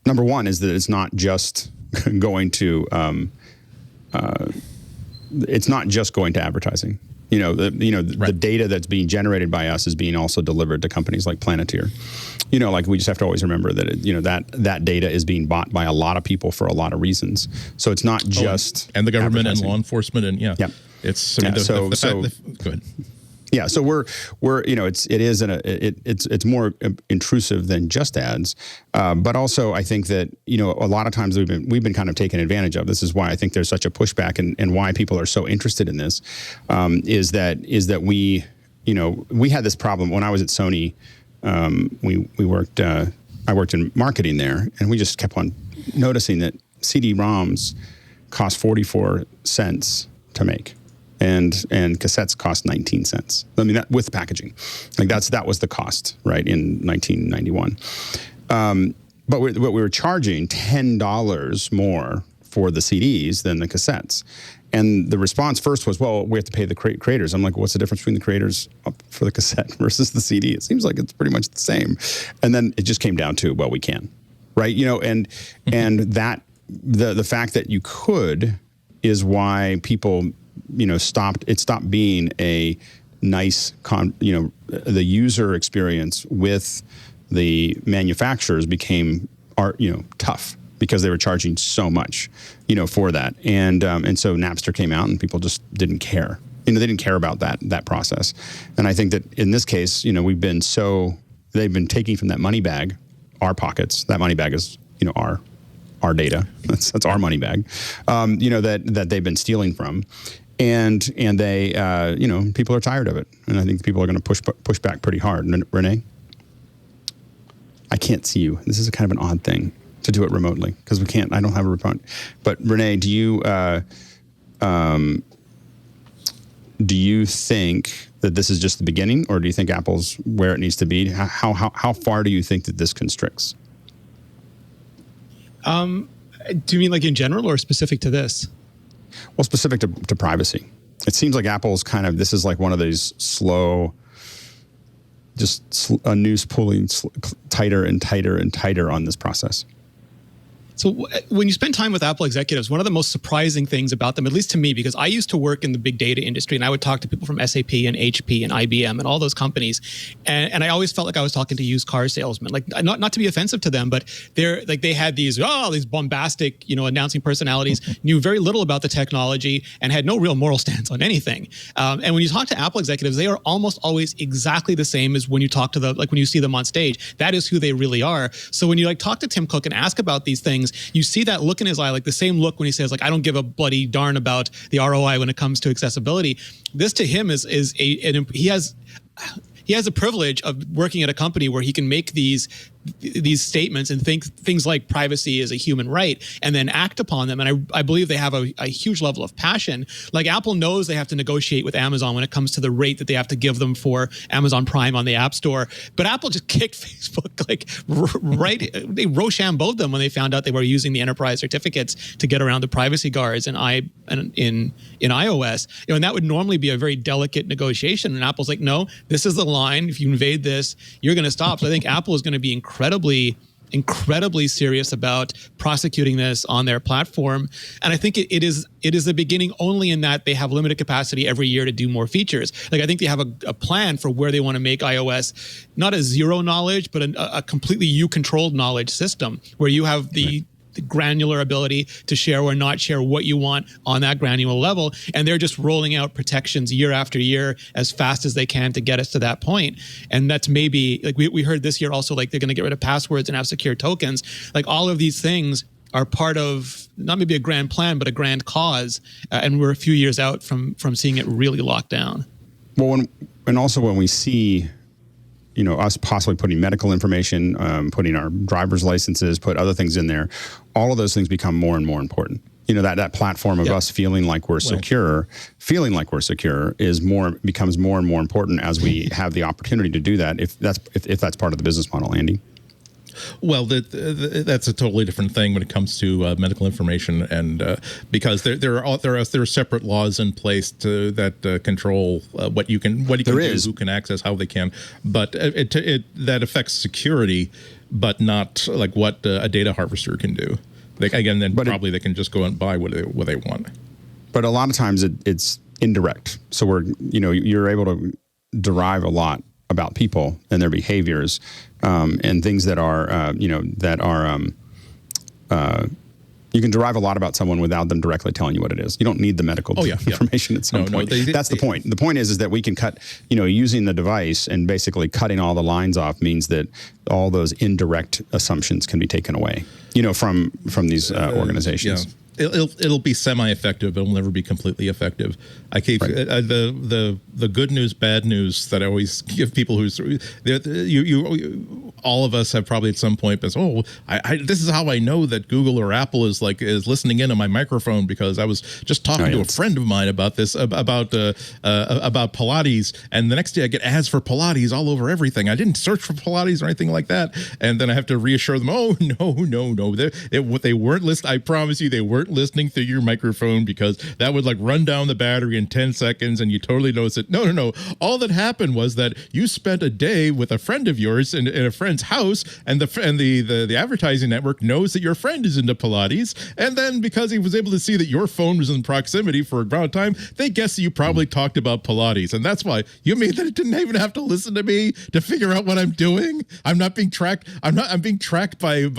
number one is that it's not just going to advertising. The data that's being generated by us is being also delivered to companies like Planeteer. Like we just have to always remember that that data is being bought by a lot of people for a lot of reasons. So it's not just and the government and law enforcement and it's go ahead. Yeah, so we're it's more intrusive than just ads, but also I think that a lot of times we've been kind of taken advantage of. This is why I think there's such a pushback and why people are so interested in this, is that we had this problem when I was at Sony. We worked I worked in marketing there, and we just kept on noticing that CD-ROMs cost 44 cents to make. And cassettes cost 19 cents. I mean, that with packaging, like that was the cost, right, in 1991. But we were charging $10 more for the CDs than the cassettes. And the response first was, well, we have to pay the creators. I'm like, what's the difference between the creators for the cassette versus the CD? It seems like it's pretty much the same. And then it just came down to, well, we can, right? And that the fact that you could is why people stopped being a nice the user experience with the manufacturers became tough because they were charging so much for that, and so Napster came out and people just didn't care. They didn't care about that process. And I think that in this case, they've been taking from that money bag, our pockets. That money bag is our data. That's our money bag. That they've been stealing from. And they, people are tired of it. And I think people are going to push back pretty hard. And Renee? I can't see you. This is kind of an odd thing to do it remotely because I don't have a remote. But Renee, do you think that this is just the beginning, or do you think Apple's where it needs to be? How far do you think that this constricts? Do you mean like in general or specific to this? Well, specific to privacy. It seems like Apple's this is like one of these slow, just a noose pulling tighter and tighter and tighter on this process. So when you spend time with Apple executives, one of the most surprising things about them, at least to me, because I used to work in the big data industry and I would talk to people from SAP and HP and IBM and all those companies. And I always felt like I was talking to used car salesmen, like not to be offensive to them, but they had these bombastic, announcing personalities, knew very little about the technology and had no real moral stance on anything. And when you talk to Apple executives, they are almost always exactly the same as when you talk to when you see them on stage. That is who they really are. So when you talk to Tim Cook and ask about these things, you see that look in his eye, like the same look when he says, I don't give a bloody darn about the ROI when it comes to accessibility. This to him he has a privilege of working at a company where he can make these statements and think things like privacy is a human right and then act upon them. And I believe they have a huge level of passion. Like Apple knows they have to negotiate with Amazon when it comes to the rate that they have to give them for Amazon Prime on the App Store. But Apple just kicked Facebook they Rochambeaued them when they found out they were using the enterprise certificates to get around the privacy guards in iOS. And that would normally be a very delicate negotiation. And Apple's like, no, this is the line. If you invade this, you're going to stop. So I think Apple is going to be incredibly serious about prosecuting this on their platform. And I think it is the beginning only in that they have limited capacity every year to do more features. I think they have a plan for where they want to make iOS not a zero knowledge, but a completely you-controlled knowledge system where you have the granular ability to share or not share what you want on that granular level. And they're just rolling out protections year after year as fast as they can to get us to that point. And that's maybe, we heard this year also, they're going to get rid of passwords and have secure tokens. All of these things are part of not maybe a grand plan, but a grand cause. And we're a few years out from seeing it really locked down. Well, and also when we see us possibly putting medical information, putting our driver's licenses, put other things in there, all of those things become more and more important. That platform of us feeling like we're secure becomes more and more important as we have the opportunity to do that. If that's part of the business model, Andy. Well, that's a totally different thing when it comes to medical information, and because there are separate laws in place that control what you can do, who can access, how they can. But that affects security, but not what a data harvester can do. They can just go and buy what they want. But a lot of times it's indirect. So you're able to derive a lot about people and their behaviors, and things that are, you can derive a lot about someone without them directly telling you what it is. You don't need the medical information at some point. That's the point. The point is that we can cut, using the device and basically cutting all the lines off means that all those indirect assumptions can be taken away, from these organizations. Yeah. It'll be semi-effective, but it'll never be completely effective. I keep the good news, bad news that I always give people all of us have probably at some point been, this is how I know that Google or Apple is listening in on my microphone, because I was just talking to a friend of mine about this, about Pilates, and the next day I get ads for Pilates all over everything. I didn't search for Pilates or anything like that, and then I have to reassure them, no, they weren't listening. I promise you, they weren't listening through your microphone, because that would run down the battery in 10 seconds and you totally notice it. No. All that happened was that you spent a day with a friend of yours in a friend's house, and the advertising network knows that your friend is into Pilates, and then because he was able to see that your phone was in proximity for a amount of time, they guess that you probably talked about Pilates, and that's why you mean that it didn't even have to listen to me to figure out what I'm doing. I'm not being tracked. I'm being tracked by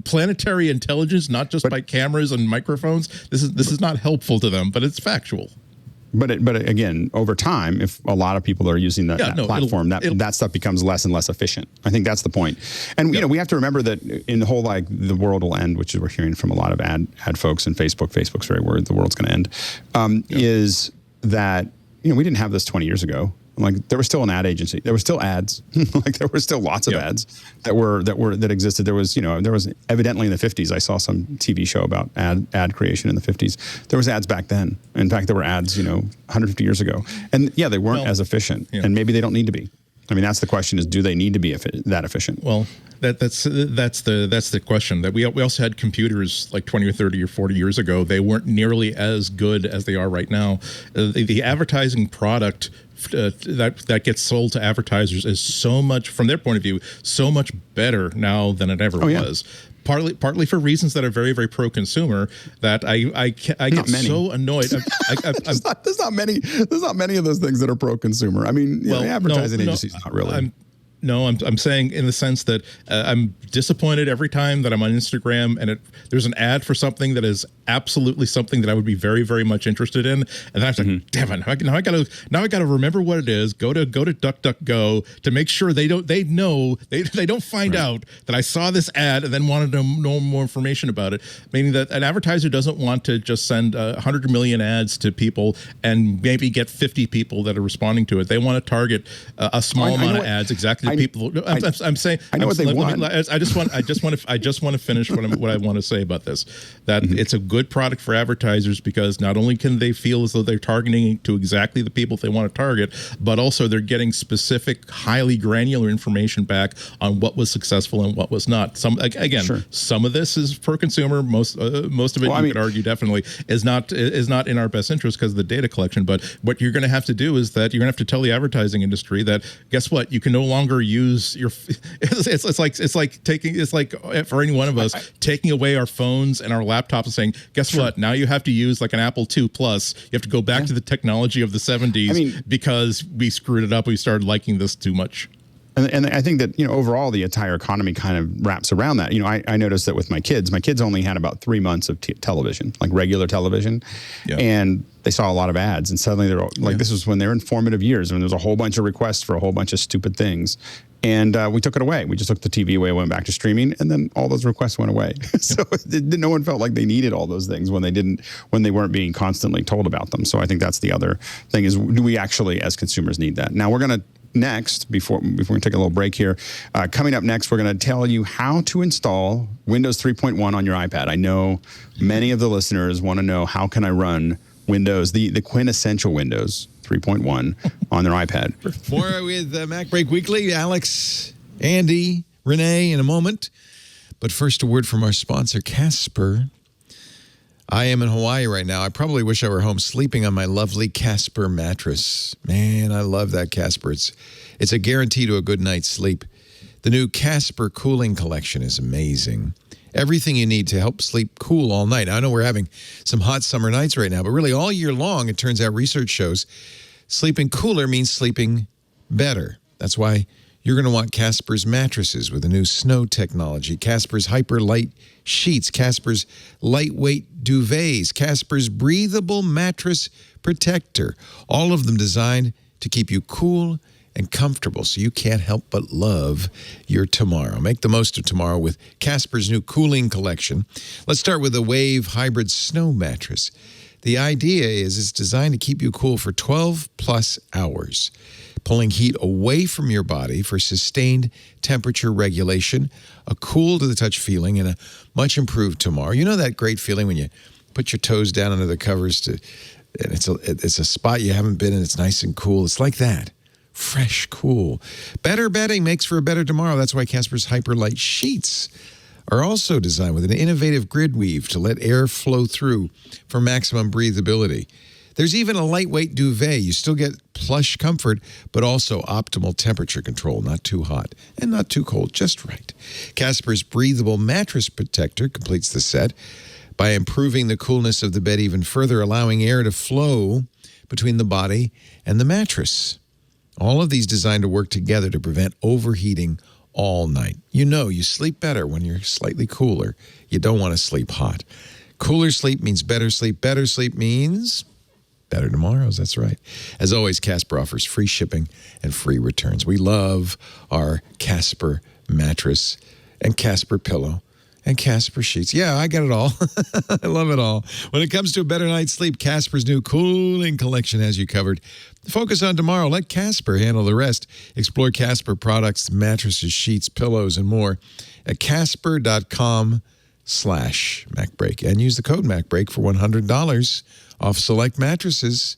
planetary intelligence, not just by cameras and microphones. This is not helpful to them, but it's factual. But again, over time, if a lot of people are using that platform, that stuff becomes less and less efficient. I think that's the point. And we have to remember that in the whole the world will end, which is we're hearing from a lot of ad folks, and Facebook's very worried the world's going to end. Is that we didn't have this 20 years ago. There was still an ad agency. There were still ads. There were still lots of ads that existed. There was evidently in the 50s. I saw some TV show about ad creation in the 50s. There was ads back then. In fact, there were ads 150 years ago, and they weren't as efficient, and maybe they don't need to be. I mean, that's the question: is do they need to be that efficient? Well, that's the question. That we also had computers like 20 or 30 or 40 years ago. They weren't nearly as good as they are right now. The advertising product that gets sold to advertisers is so much, from their point of view, so much better now than it ever was. Partly for reasons that are very, very pro-consumer, that I get so annoyed. There's not many of those things that are pro-consumer. I mean, the advertising agencies not really. I'm saying in the sense that I'm disappointed every time that I'm on Instagram and there's an ad for something that is absolutely something that I would be very, very much interested in, and then I have to, damn it, now I gotta remember what it is. Go to DuckDuckGo to make sure they don't find out that I saw this ad and then wanted to know more information about it. Meaning that an advertiser doesn't want to just send 100 million ads to people and maybe get 50 people that are responding to it. They want to target a small amount of ads exactly. People, I'm saying. I know what they want. I just want to finish what I want to say about this. That it's a good product for advertisers because not only can they feel as though they're targeting to exactly the people they want to target, but also they're getting specific, highly granular information back on what was successful and what was not. Some of this is for consumer. Most of it, you could argue, definitely is not in our best interest because of the data collection. But what you're going to have to do is that you're going to have to tell the advertising industry that guess what, you can no longer use your. It's like for any one of us taking away our phones and our laptops and saying, guess what? Now you have to use like an Apple II Plus. You have to go back to the technology of the 70s because we screwed it up. We started liking this too much. And I think that, overall the entire economy kind of wraps around that. I noticed that with my kids only had about 3 months of television, like regular television. Yeah. And they saw a lot of ads and suddenly they're like, this was when they're in formative years and there's a whole bunch of requests for a whole bunch of stupid things. And we took it away. We just took the TV away, went back to streaming, and then all those requests went away. So no one felt like they needed all those things when they weren't being constantly told about them. So I think that's the other thing is, do we actually as consumers need that? Now we're going to next, before we take a little break here, coming up next, we're going to tell you how to install Windows 3.1 on your iPad. I know many of the listeners want to know, how can I run Windows, the quintessential Windows 3.1 on their iPad. More with Mac Break Weekly. Alex, Andy, Renee in a moment. But first, a word from our sponsor, Casper. I am in Hawaii right now. I probably wish I were home sleeping on my lovely Casper mattress. Man, I love that Casper. It's a guarantee to a good night's sleep. The new Casper Cooling Collection is amazing. Everything you need to help sleep cool all night. I know we're having some hot summer nights right now, but really all year long, it turns out research shows sleeping cooler means sleeping better. That's why you're going to want Casper's mattresses with the new snow technology, Casper's hyper light sheets, Casper's lightweight duvets, Casper's breathable mattress protector, all of them designed to keep you cool and comfortable so you can't help but love your tomorrow. Make the most of tomorrow with Casper's new cooling collection. Let's start with the Wave Hybrid Snow Mattress. The idea is it's designed to keep you cool for 12 plus hours, pulling heat away from your body for sustained temperature regulation, a cool to the touch feeling, and a much improved tomorrow. You know that great feeling when you put your toes down under the covers and it's a spot you haven't been in, it's nice and cool. It's like that. Fresh, cool. Better bedding makes for a better tomorrow. That's why Casper's Hyperlight Sheets are also designed with an innovative grid weave to let air flow through for maximum breathability. There's even a lightweight duvet. You still get plush comfort, but also optimal temperature control. Not too hot and not too cold, just right. Casper's breathable mattress protector completes the set by improving the coolness of the bed even further, allowing air to flow between the body and the mattress. All of these designed to work together to prevent overheating all night. You know, you sleep better when you're slightly cooler. You don't want to sleep hot. Cooler sleep means better sleep. Better sleep means better tomorrows. That's right. As always, Casper offers free shipping and free returns. We love our Casper mattress and Casper pillow and Casper sheets. Yeah, I got it all. I love it all. When it comes to a better night's sleep, Casper's new cooling collection has you covered. Focus on tomorrow. Let Casper handle the rest. Explore Casper products, mattresses, sheets, pillows, and more at casper.com/MacBreak. And use the code MacBreak for $100 off select mattresses.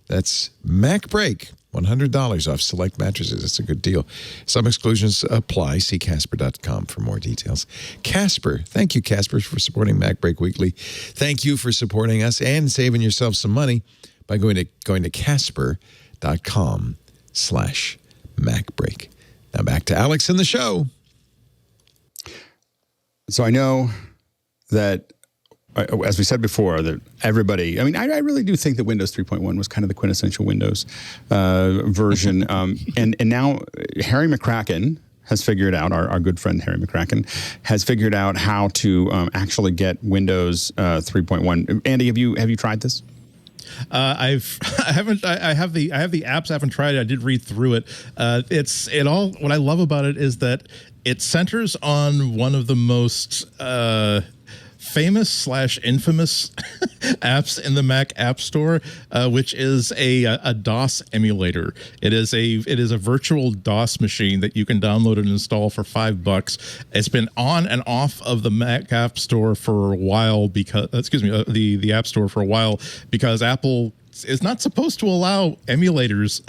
That's MacBreak $100 off select mattresses. It's a good deal. Some exclusions apply. See Casper.com for more details. Casper. Thank you, Casper, for supporting MacBreak Weekly. Thank you for supporting us and saving yourself some money by going to Casper.com/MacBreak. Now back to Alex and the show. So I know that, as we said before, that everybody, I mean, I really do think that Windows 3.1 was kind of the quintessential Windows version. And now Harry McCracken has figured out, our good friend Harry McCracken, has figured out how to actually get Windows 3.1. Andy, have you tried this? I have the apps. I haven't tried it. I did read through it. What I love about it is that it centers on one of the most famous/infamous apps in the Mac App Store, which is a DOS emulator. It is a virtual DOS machine that you can download and install for $5. It's been on and off of the Mac App Store for a while because the App Store for a while because Apple is not supposed to allow emulators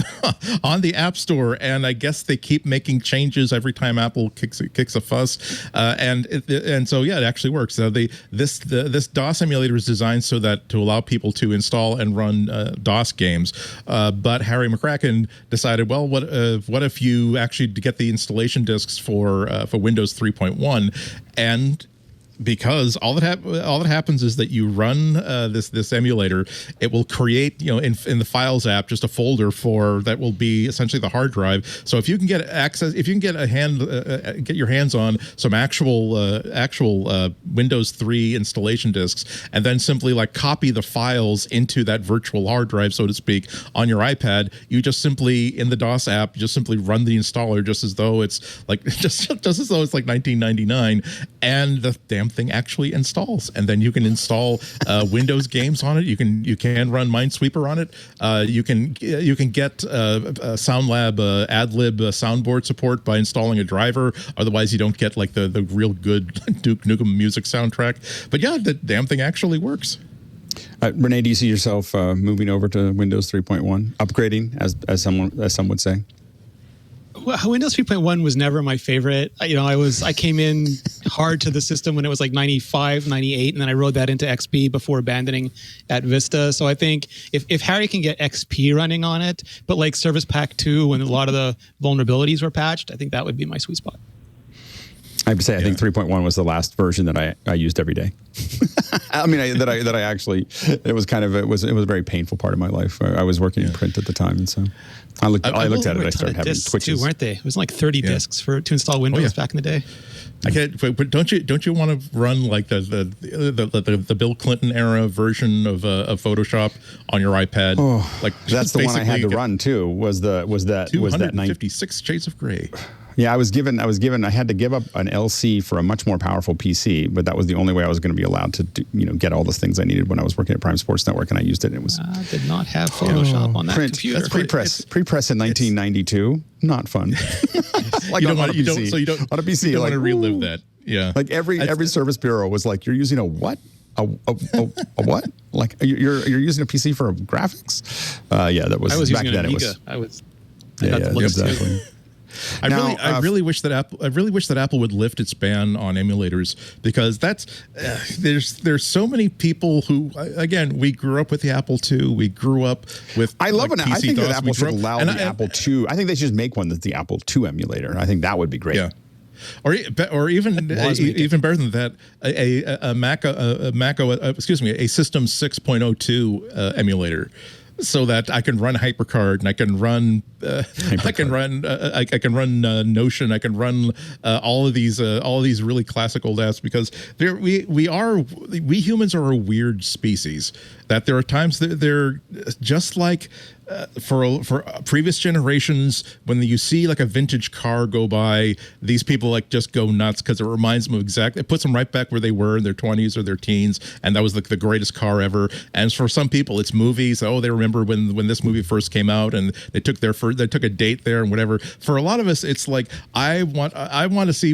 on the App Store, and I guess they keep making changes every time Apple kicks a fuss, and so yeah, it actually works. So this DOS emulator is designed so that to allow people to install and run DOS games, but Harry McCracken decided, well, what if you actually get the installation disks for Windows 3.1, and because all that happens is that you run this emulator, it will create, in the Files app, just a folder that will be essentially the hard drive. So if you can get access, if you can get get your hands on some actual Windows 3 installation disks, and then simply like copy the files into that virtual hard drive, so to speak, on your iPad, you just simply in the DOS app just simply run the installer just as though it's like just as though it's like 1999, and the damn thing actually installs, and then you can install Windows games on it. You can run Minesweeper on it. You can get SoundLab AdLib soundboard support by installing a driver. Otherwise, you don't get like the real good Duke Nukem music soundtrack. But yeah, the damn thing actually works. Renee, do you see yourself moving over to Windows 3.1, upgrading, as some would say? Well, Windows 3.1 was never my favorite. I came in hard to the system when it was like 95, 98, and then I rode that into XP before abandoning at Vista. So I think if Harry can get XP running on it, but like Service Pack 2, when a lot of the vulnerabilities were patched, I think that would be my sweet spot. I have to say, I think 3.1 was the last version that I used every day. I mean, it was a very painful part of my life. I was working in print at the time, and so I looked at it. I started having twitches, too, weren't they? It was like 30 disks to install Windows back in the day. But don't you want to run like the Bill Clinton era version of Photoshop on your iPad? Oh, like that's the one I had to run too. Was that 256 Shades of Grey? Yeah, I had to give up an LC for a much more powerful PC, but that was the only way I was going to be allowed to get all those things I needed when I was working at Prime Sports Network, and I used it. And it was did not have Photoshop on that computer. That's pre-press in 1992. Not fun. Like on a PC. You don't want to relive that. Yeah. Like every service bureau was like, you're using a what? A what? Like you're using a PC for graphics? Yeah, that was. I was back using then. Amiga. It was. Yeah, exactly. I really wish that Apple would lift its ban on emulators, because there's so many people who, again, we grew up with the Apple II. We grew up with. I love it. I think that Apple should allow the Apple II. I think they should just make one that's the Apple II emulator. I think that would be great. Yeah. Or even better than that, a System 6.02 emulator. So that I can run HyperCard, and I can run Notion, I can run all of these really classic old apps, because we humans are a weird species. That there are times that they're just like. For previous generations, when you see like a vintage car go by, these people like just go nuts because it reminds them of it puts them right back where they were in their 20s or their teens, and that was like the greatest car ever. And for some people, it's movies. Oh, they remember when this movie first came out, and they took a date there and whatever. For a lot of us, it's like I want to see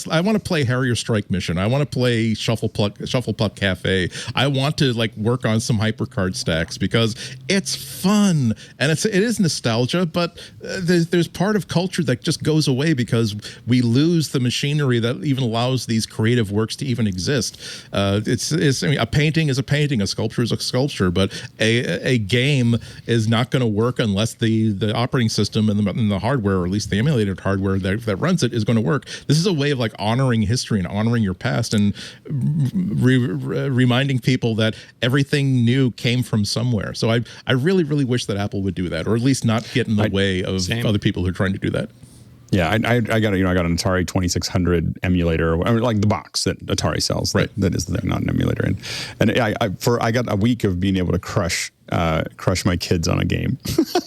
I want to play Harrier Strike Mission. I want to play Shuffle Puck Cafe. I want to like work on some HyperCard stacks because it's fun. and it is nostalgia, but there's part of culture that just goes away because we lose the machinery that even allows these creative works to even exist. I mean, a painting is a painting, a sculpture is a sculpture, but a game is not going to work unless the operating system and the hardware, or at least the emulated hardware that runs it, is going to work. This is a way of like honoring history and honoring your past, and reminding people that everything new came from somewhere. So I really, really wish that Apple would do that, or at least not get in the way of other people who are trying to do that. Yeah, I got an Atari 2600 emulator, or like the box that Atari sells. Right, that is the thing, not an emulator. And I got a week of being able to crush my kids on a game.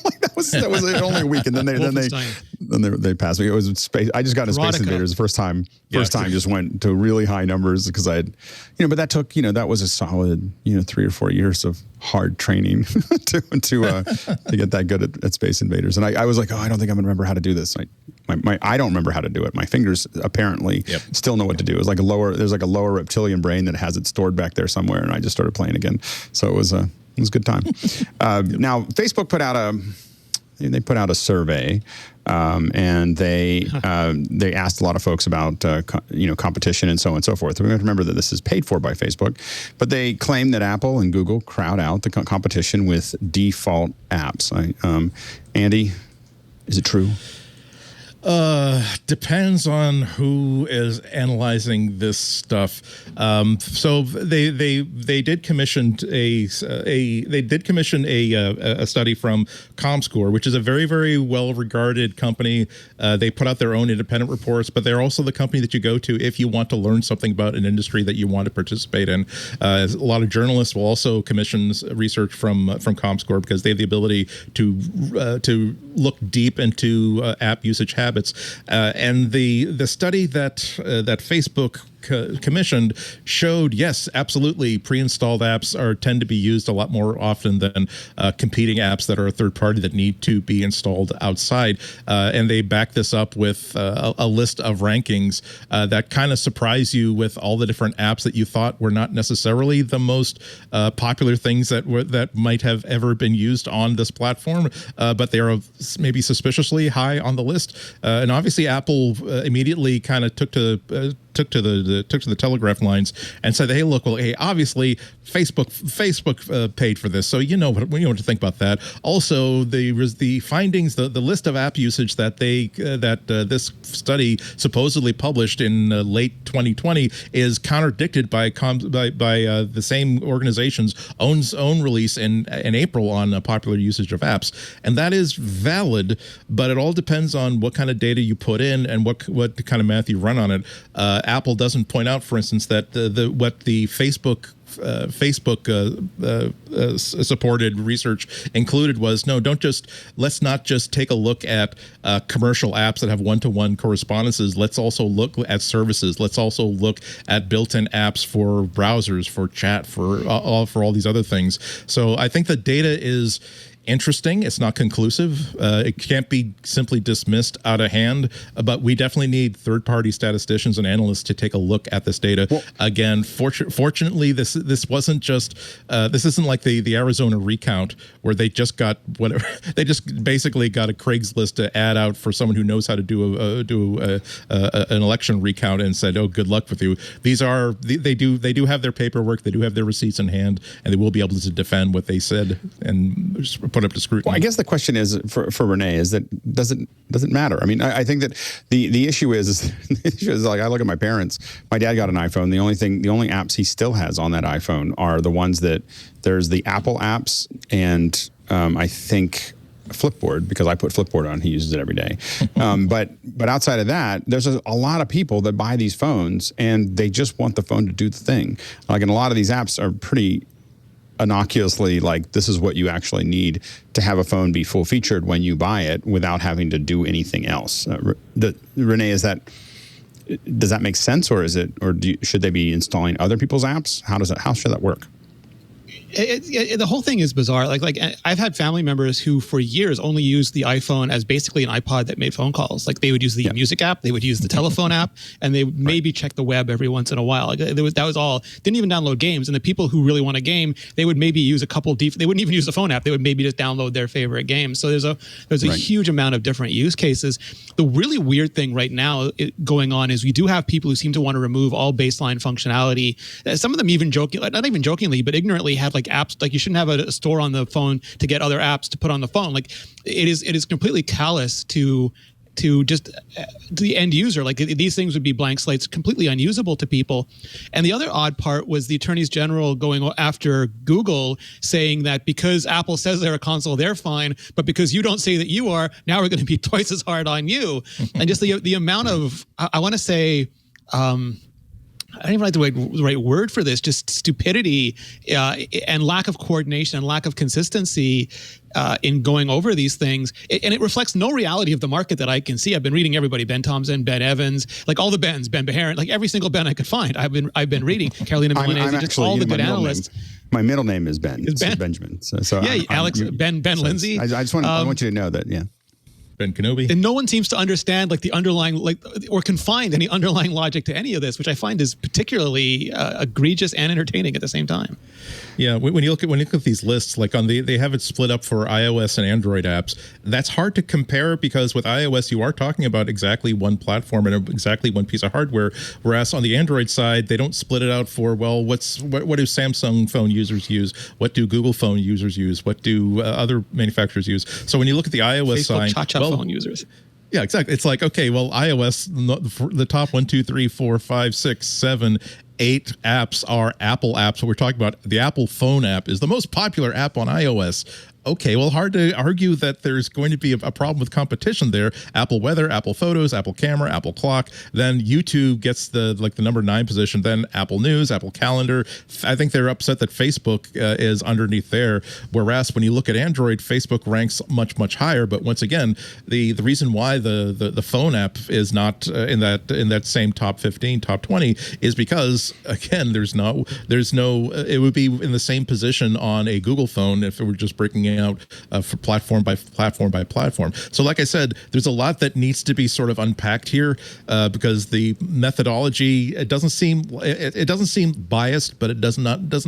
Like that was only a week, and then they passed me. It was space. I just got into Space Invaders the first time. Just went to really high numbers because I'd, but that took, that was a solid 3 or 4 years of hard training to get that good at Space Invaders. And I was like, I don't think I'm gonna remember how to do this. I don't remember how to do it. My fingers apparently still know what to do. It's like there's like a lower reptilian brain that has it stored back there somewhere, and I just started playing again. So it was a good time. Now Facebook put out a survey, and they asked a lot of folks about competition and so on and so forth. We have to remember that this is paid for by Facebook, but they claim that Apple and Google crowd out the competition with default apps. Andy, is it true? Depends on who is analyzing this stuff. So they did commission a study from ComScore, which is a very, very well regarded company. They put out their own independent reports, but they're also the company that you go to if you want to learn something about an industry that you want to participate in. A lot of journalists will also commission research from ComScore because they have the ability to look deep into app usage habits. And the study that Facebook commissioned showed, yes, absolutely, pre-installed apps tend to be used a lot more often than competing apps that are a third party that need to be installed outside. And they back this up with a list of rankings that kind of surprise you with all the different apps that you thought were not necessarily the most popular things that might have ever been used on this platform, but they are maybe suspiciously high on the list. And obviously, Apple immediately kind of took to the telegraph lines and said, "Hey, look, well, hey, obviously Facebook paid for this, so you know what to think about that." Also, the findings, the list of app usage that this study supposedly published in late 2020 is contradicted by the same organization's own release in April on popular usage of apps, and that is valid, but it all depends on what kind of data you put in and what kind of math you run on it. Apple doesn't point out, for instance, that what the Facebook supported research included was, let's not just take a look at commercial apps that have one-to-one correspondences. Let's also look at services. Let's also look at built-in apps for browsers, for chat, for all these other things. So I think the data is interesting. It's not conclusive. It can't be simply dismissed out of hand, but we definitely need third-party statisticians and analysts to take a look at this data. Well, again, fortunately, this wasn't just this isn't like the Arizona recount where they just got whatever. They just basically got a Craigslist ad out for someone who knows how to do an election recount and said, "Oh, good luck with you." These are they do have their paperwork, they do have their receipts in hand, and they will be able to defend what they said and just put up to scrutiny. Well, I guess the question is for Renee is that does it matter? I mean, I think that the issue is like, I look at my parents. My dad got an iPhone. The only apps he still has on that iPhone are the ones that there's the Apple apps and I think Flipboard, because I put Flipboard on. He uses it every day. But outside of that, there's a lot of people that buy these phones and they just want the phone to do the thing. Like, and a lot of these apps are pretty innocuously like, this is what you actually need to have a phone be full featured when you buy it without having to do anything else. Renee, does that make sense, or should they be installing other people's apps? How should that work? The whole thing is bizarre. Like I've had family members who for years only used the iPhone as basically an iPod that made phone calls. Like they would use the music app, they would use the telephone app, and they would maybe check the web every once in a while. Like that was all. Didn't even download games. And the people who really want a game, they would maybe use a couple they wouldn't even use the phone app. They would maybe just download their favorite games. So there's a huge amount of different use cases. The really weird thing right now going on is we do have people who seem to want to remove all baseline functionality. Some of them even not even jokingly, but ignorantly have like apps. Like you shouldn't have a store on the phone to get other apps to put on the phone. Like it is completely callous to just the end user. Like these things would be blank slates, completely unusable to people. And the other odd part was the attorneys general going after Google, saying that because Apple says they're a console, they're fine, but because you don't say that you are, now we're going to be twice as hard on you. And just the amount of, I want to say, I don't even like the right word for this, just stupidity and lack of coordination and lack of consistency in going over these things. And it reflects no reality of the market that I can see. I've been reading everybody, Ben Thompson, Ben Evans, like all the Bens, Ben Beharan, like every single Ben I could find. I've been reading Carolina Milanese, just all the good analysts. My middle name is Ben. It's Benjamin. So yeah, Alex, Ben Lindsay. I just I want you to know that, yeah. Ben Kenobi. And no one seems to understand like the underlying, or can find any underlying logic to any of this, which I find is particularly egregious and entertaining at the same time. Yeah, when you look at these lists, like they have it split up for iOS and Android apps. That's hard to compare because with iOS you are talking about exactly one platform and exactly one piece of hardware, whereas on the Android side they don't split it out for what do Samsung phone users use, what do Google phone users use, what do other manufacturers use. So when you look at the iOS side, phone users. Yeah, exactly. It's like, okay, well, iOS, the top 1, 2, 3, 4, 5, 6, 7, 8 apps are Apple apps. So we're talking about the Apple phone app is the most popular app on iOS. Okay, well, hard to argue that there's going to be a problem with competition there. Apple Weather, Apple Photos, Apple Camera, Apple Clock. Then YouTube gets the number 9 position. Then Apple News, Apple Calendar. I think they're upset that Facebook is underneath there. Whereas when you look at Android, Facebook ranks much, much higher. But once again, the reason why the phone app is not in that same top 15, top 20 is because again, there's no. It would be in the same position on a Google phone if it were just breaking out for platform by platform by platform. So like I said, there's a lot that needs to be sort of unpacked here because the methodology, it doesn't seem biased, but it doesn't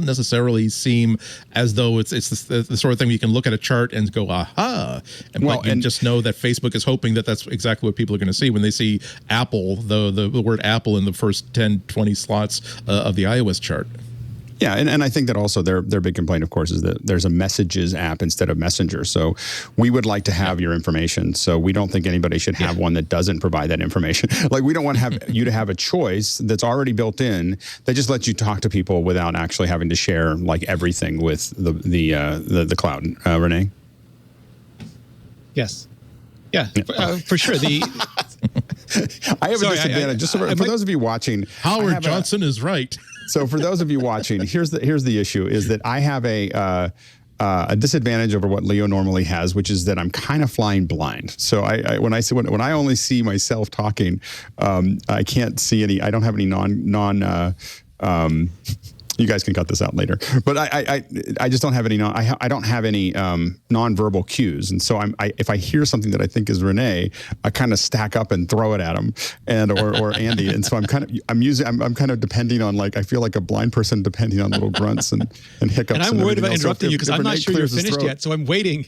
necessarily seem as though it's the sort of thing where you can look at a chart and go, aha, and just know that Facebook is hoping that that's exactly what people are going to see when they see Apple, the word Apple in the first 10, 20 slots of the iOS chart. Yeah, and I think that also their big complaint, of course, is that there's a messages app instead of Messenger. So we would like to have your information. So we don't think anybody should have one that doesn't provide that information. Like we don't want to have you to have a choice that's already built in that just lets you talk to people without actually having to share like everything with the cloud. Renee? Yes. Yeah, for sure. I have a disadvantage. Just for those of you watching, Howard Johnson is right. So for those of you watching, here's the issue: is that I have a disadvantage over what Leo normally has, which is that I'm kind of flying blind. So when I only see myself talking, I can't see any. I don't have any non. You guys can cut this out later, but I just don't have any. I don't have any nonverbal cues, and so if I hear something that I think is Renee, I kind of stack up and throw it at him, or Andy, and so I'm kind of depending on I feel like a blind person depending on little grunts and hiccups. And I'm worried about interrupting you because I'm not sure you're finished yet, so I'm waiting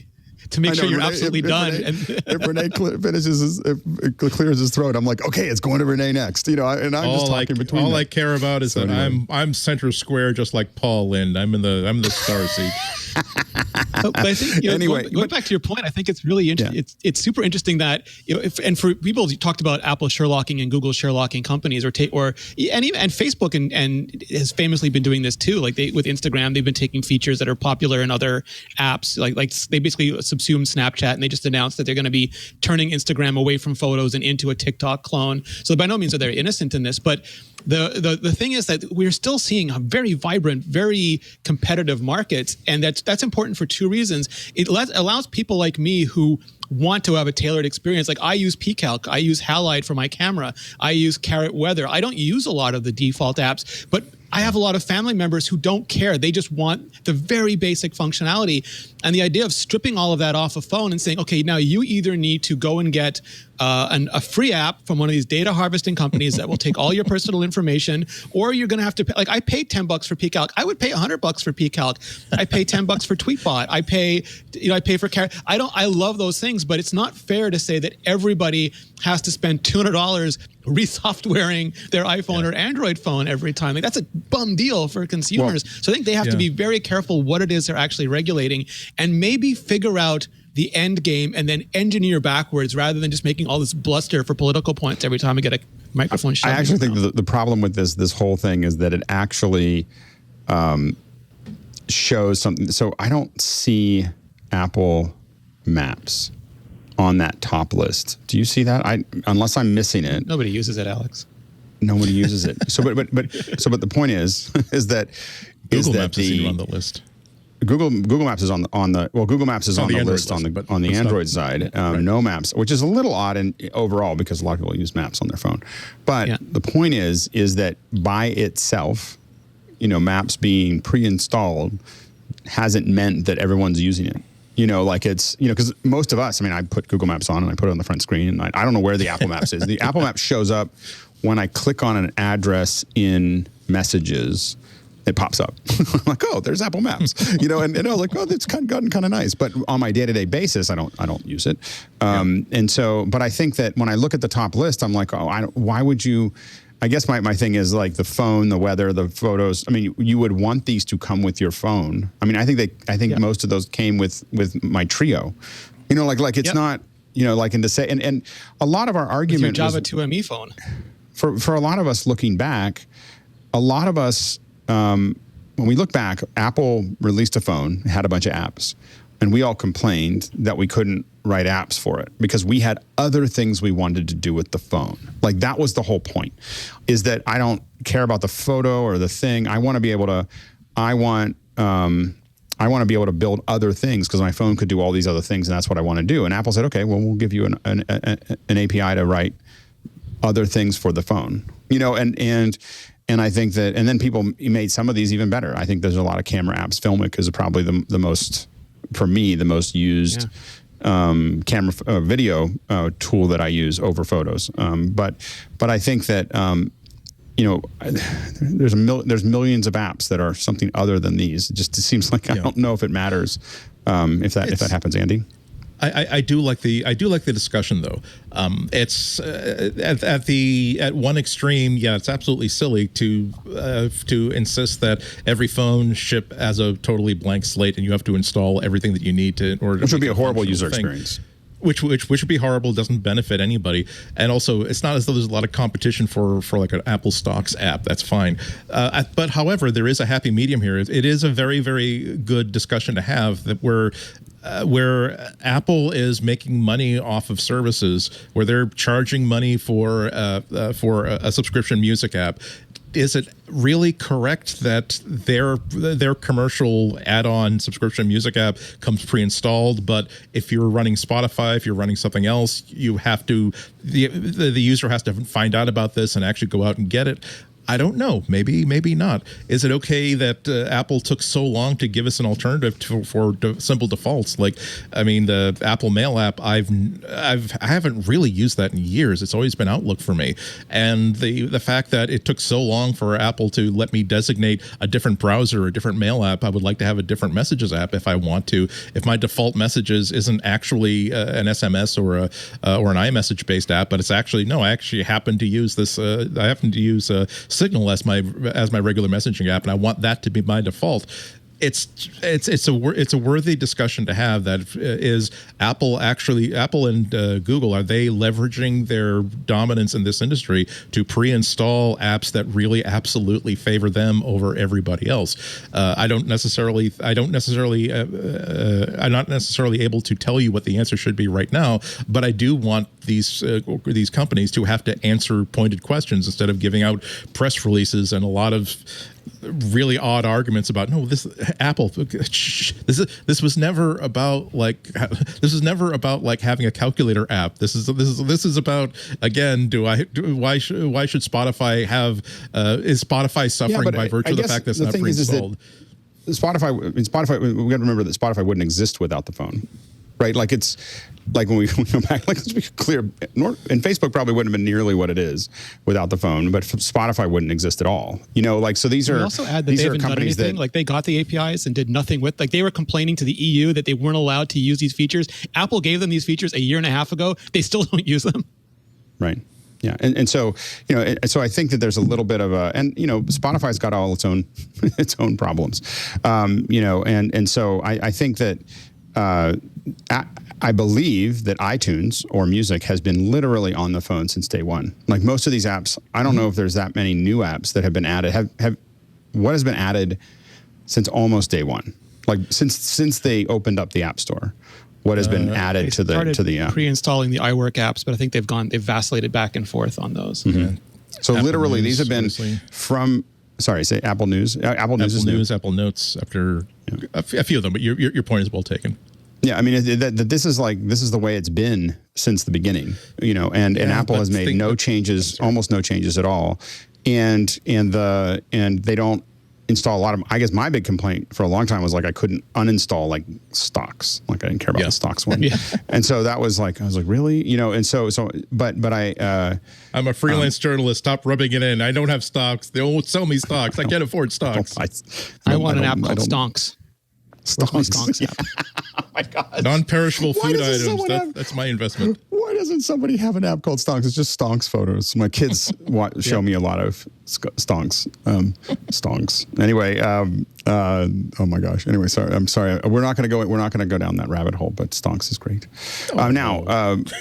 to make sure you're absolutely done. If Renee clears his throat, I'm like, okay, it's going to Renee next. And I'm just talking between. All I care about is that I'm center square, just like Paul Lind. I'm in the star seat. But I think anyway, going back to your point, I think it's really interesting. Yeah. It's super interesting that and for people, you talked about Apple Sherlocking and Google Sherlocking companies, and Facebook and has famously been doing this too. Like with Instagram, they've been taking features that are popular in other apps. Like they basically subsumed Snapchat, and they just announced that they're going to be turning Instagram away from photos and into a TikTok clone. So by no means are they innocent in this, but the thing is that we're still seeing a very vibrant, very competitive market, and that's important for two reasons. It allows people like me who want to have a tailored experience. Like I use pCalc, I use Halide for my camera, I use Carrot Weather. I don't use a lot of the default apps, but I have a lot of family members who don't care. They just want the very basic functionality. And the idea of stripping all of that off a phone and saying, okay, now you either need to go and get a free app from one of these data harvesting companies that will take all your personal information, or you're going to have to pay. Like, I paid $10 for PCalc. I would pay $100 for PCalc. I pay $10 for Tweetbot. I pay for I love those things, but it's not fair to say that everybody has to spend $200 re-softwaring their iPhone or Android phone every time. Like, that's a bum deal for consumers. So I think they have to be very careful what it is they're actually regulating, and maybe figure out the end game and then engineer backwards rather than just making all this bluster for political points every time I get a microphone shoved. I actually think the problem with this whole thing is that it actually shows something. So I don't see Apple Maps on that top list. Do you see that? Unless I'm missing it. Nobody uses it, Alex. Nobody uses it. So, but the point is that Google Maps isn't even on the list. Google Maps is on the Google Maps is on the list on the Android side. No Maps, which is a little odd overall because a lot of people use Maps on their phone. But the point is that by itself, Maps being pre-installed hasn't meant that everyone's using it. Because most of us, I put Google Maps on and I put it on the front screen, and I don't know where the Apple Maps is. The Apple Maps shows up when I click on an address in Messages. It pops up. I'm like, oh, there's Apple Maps, and I was like, oh, that's gotten kind of nice. But on my day-to-day basis, I don't use it. And so, but I think that when I look at the top list, I'm like, oh, why would you? I guess my thing is like the phone, the weather, the photos. You would want these to come with your phone. I think most of those came with my Trio. It's not, and to say, and a lot of our argument with your Java 2ME phone. For a lot of us looking back, a lot of us. When we look back, Apple released a phone, had a bunch of apps, and we all complained that we couldn't write apps for it because we had other things we wanted to do with the phone. Like, that was the whole point, is that I don't care about the photo or the thing. I want to be able to, build other things because my phone could do all these other things, and that's what I want to do. And Apple said, okay, well, we'll give you an API to write other things for the phone, and I think that, and then people made some of these even better. I think there's a lot of camera apps. Filmic is probably the most, for me, the most used camera video tool that I use over photos. But I think that there's millions of apps that are something other than these. It seems like I don't know if it matters if that happens, Andy. I do like the discussion though. It's at one extreme, it's absolutely silly to insist that every phone ship as a totally blank slate and you have to install everything that you need to in order. Which would be a horrible user experience. Which would be horrible, doesn't benefit anybody, and also it's not as though there's a lot of competition for like an Apple Stocks app. That's fine, but however, there is a happy medium here. It is a very, very good discussion to have that where Apple is making money off of services, where they're charging money for a subscription music app. Is it really correct that their commercial add-on subscription music app comes pre-installed, but if you're running Spotify, if you're running something else, you have to the user has to find out about this and actually go out and get it? I don't know. Maybe not. Is it okay that Apple took so long to give us an alternative for simple defaults? Like, the Apple Mail app, I haven't really used that in years. It's always been Outlook for me. And the fact that it took so long for Apple to let me designate a different browser or a different mail app, I would like to have a different messages app if I want to. If my default messages isn't actually an SMS or an iMessage based app, but it's actually, no, I actually happen to use this. I happen to use Signal as my regular messaging app, and I want that to be my default. It's a worthy discussion to have. That is Apple and Google, are they leveraging their dominance in this industry to pre-install apps that really absolutely favor them over everybody else? I'm not necessarily able to tell you what the answer should be right now, but I do want these companies to have to answer pointed questions instead of giving out press releases and a lot of really odd arguments about this Apple. This was never about like having a calculator app. This is about, again, why should Spotify have is Spotify suffering by virtue of the fact that it's not pre-installed? Spotify, we got to remember that Spotify wouldn't exist without the phone, right? Like it's like when we go back, like let's be clear, and Facebook probably wouldn't have been nearly what it is without the phone, but Spotify wouldn't exist at all. Like so these are. We also add that they haven't done anything. Like they got the APIs and did nothing with. Like they were complaining to the EU that they weren't allowed to use these features. Apple gave them these features a year and a half ago. They still don't use them. Right. Yeah, and so so I think that there's a little bit of a, and Spotify's got all its own problems, and so I think that I believe that iTunes or music has been literally on the phone since day one. Like most of these apps, I don't know if there's that many new apps that have been added. What has been added since almost day one? Like since they opened up the App Store. What has been added to the pre-installing the iWork apps, but I think they've vacillated back and forth on those. Mm-hmm. So Apple literally, News, these have been from. Sorry, say Apple News. Apple News is new. Apple Notes after a few of them, but your point is well taken. Yeah, I mean this is the way it's been since the beginning, and Apple has made no changes, almost no changes at all, and they don't install a lot of. I guess my big complaint for a long time was like I couldn't uninstall like stocks, like I didn't care about the stocks one, and so that was like I was like really, and so but I'm a freelance journalist. Stop rubbing it in. I don't have stocks. They won't sell me stocks. I can't afford stocks. I want an app called Stonks. Stonks. Yeah. Oh my God. Non-perishable food items. That's my investment. Why doesn't somebody have an app called Stonks? It's just Stonks photos. My kids show me a lot of Stonks. Stonks. Anyway, oh my gosh. Anyway, sorry. I'm sorry. We're not going to go down that rabbit hole, but Stonks is great.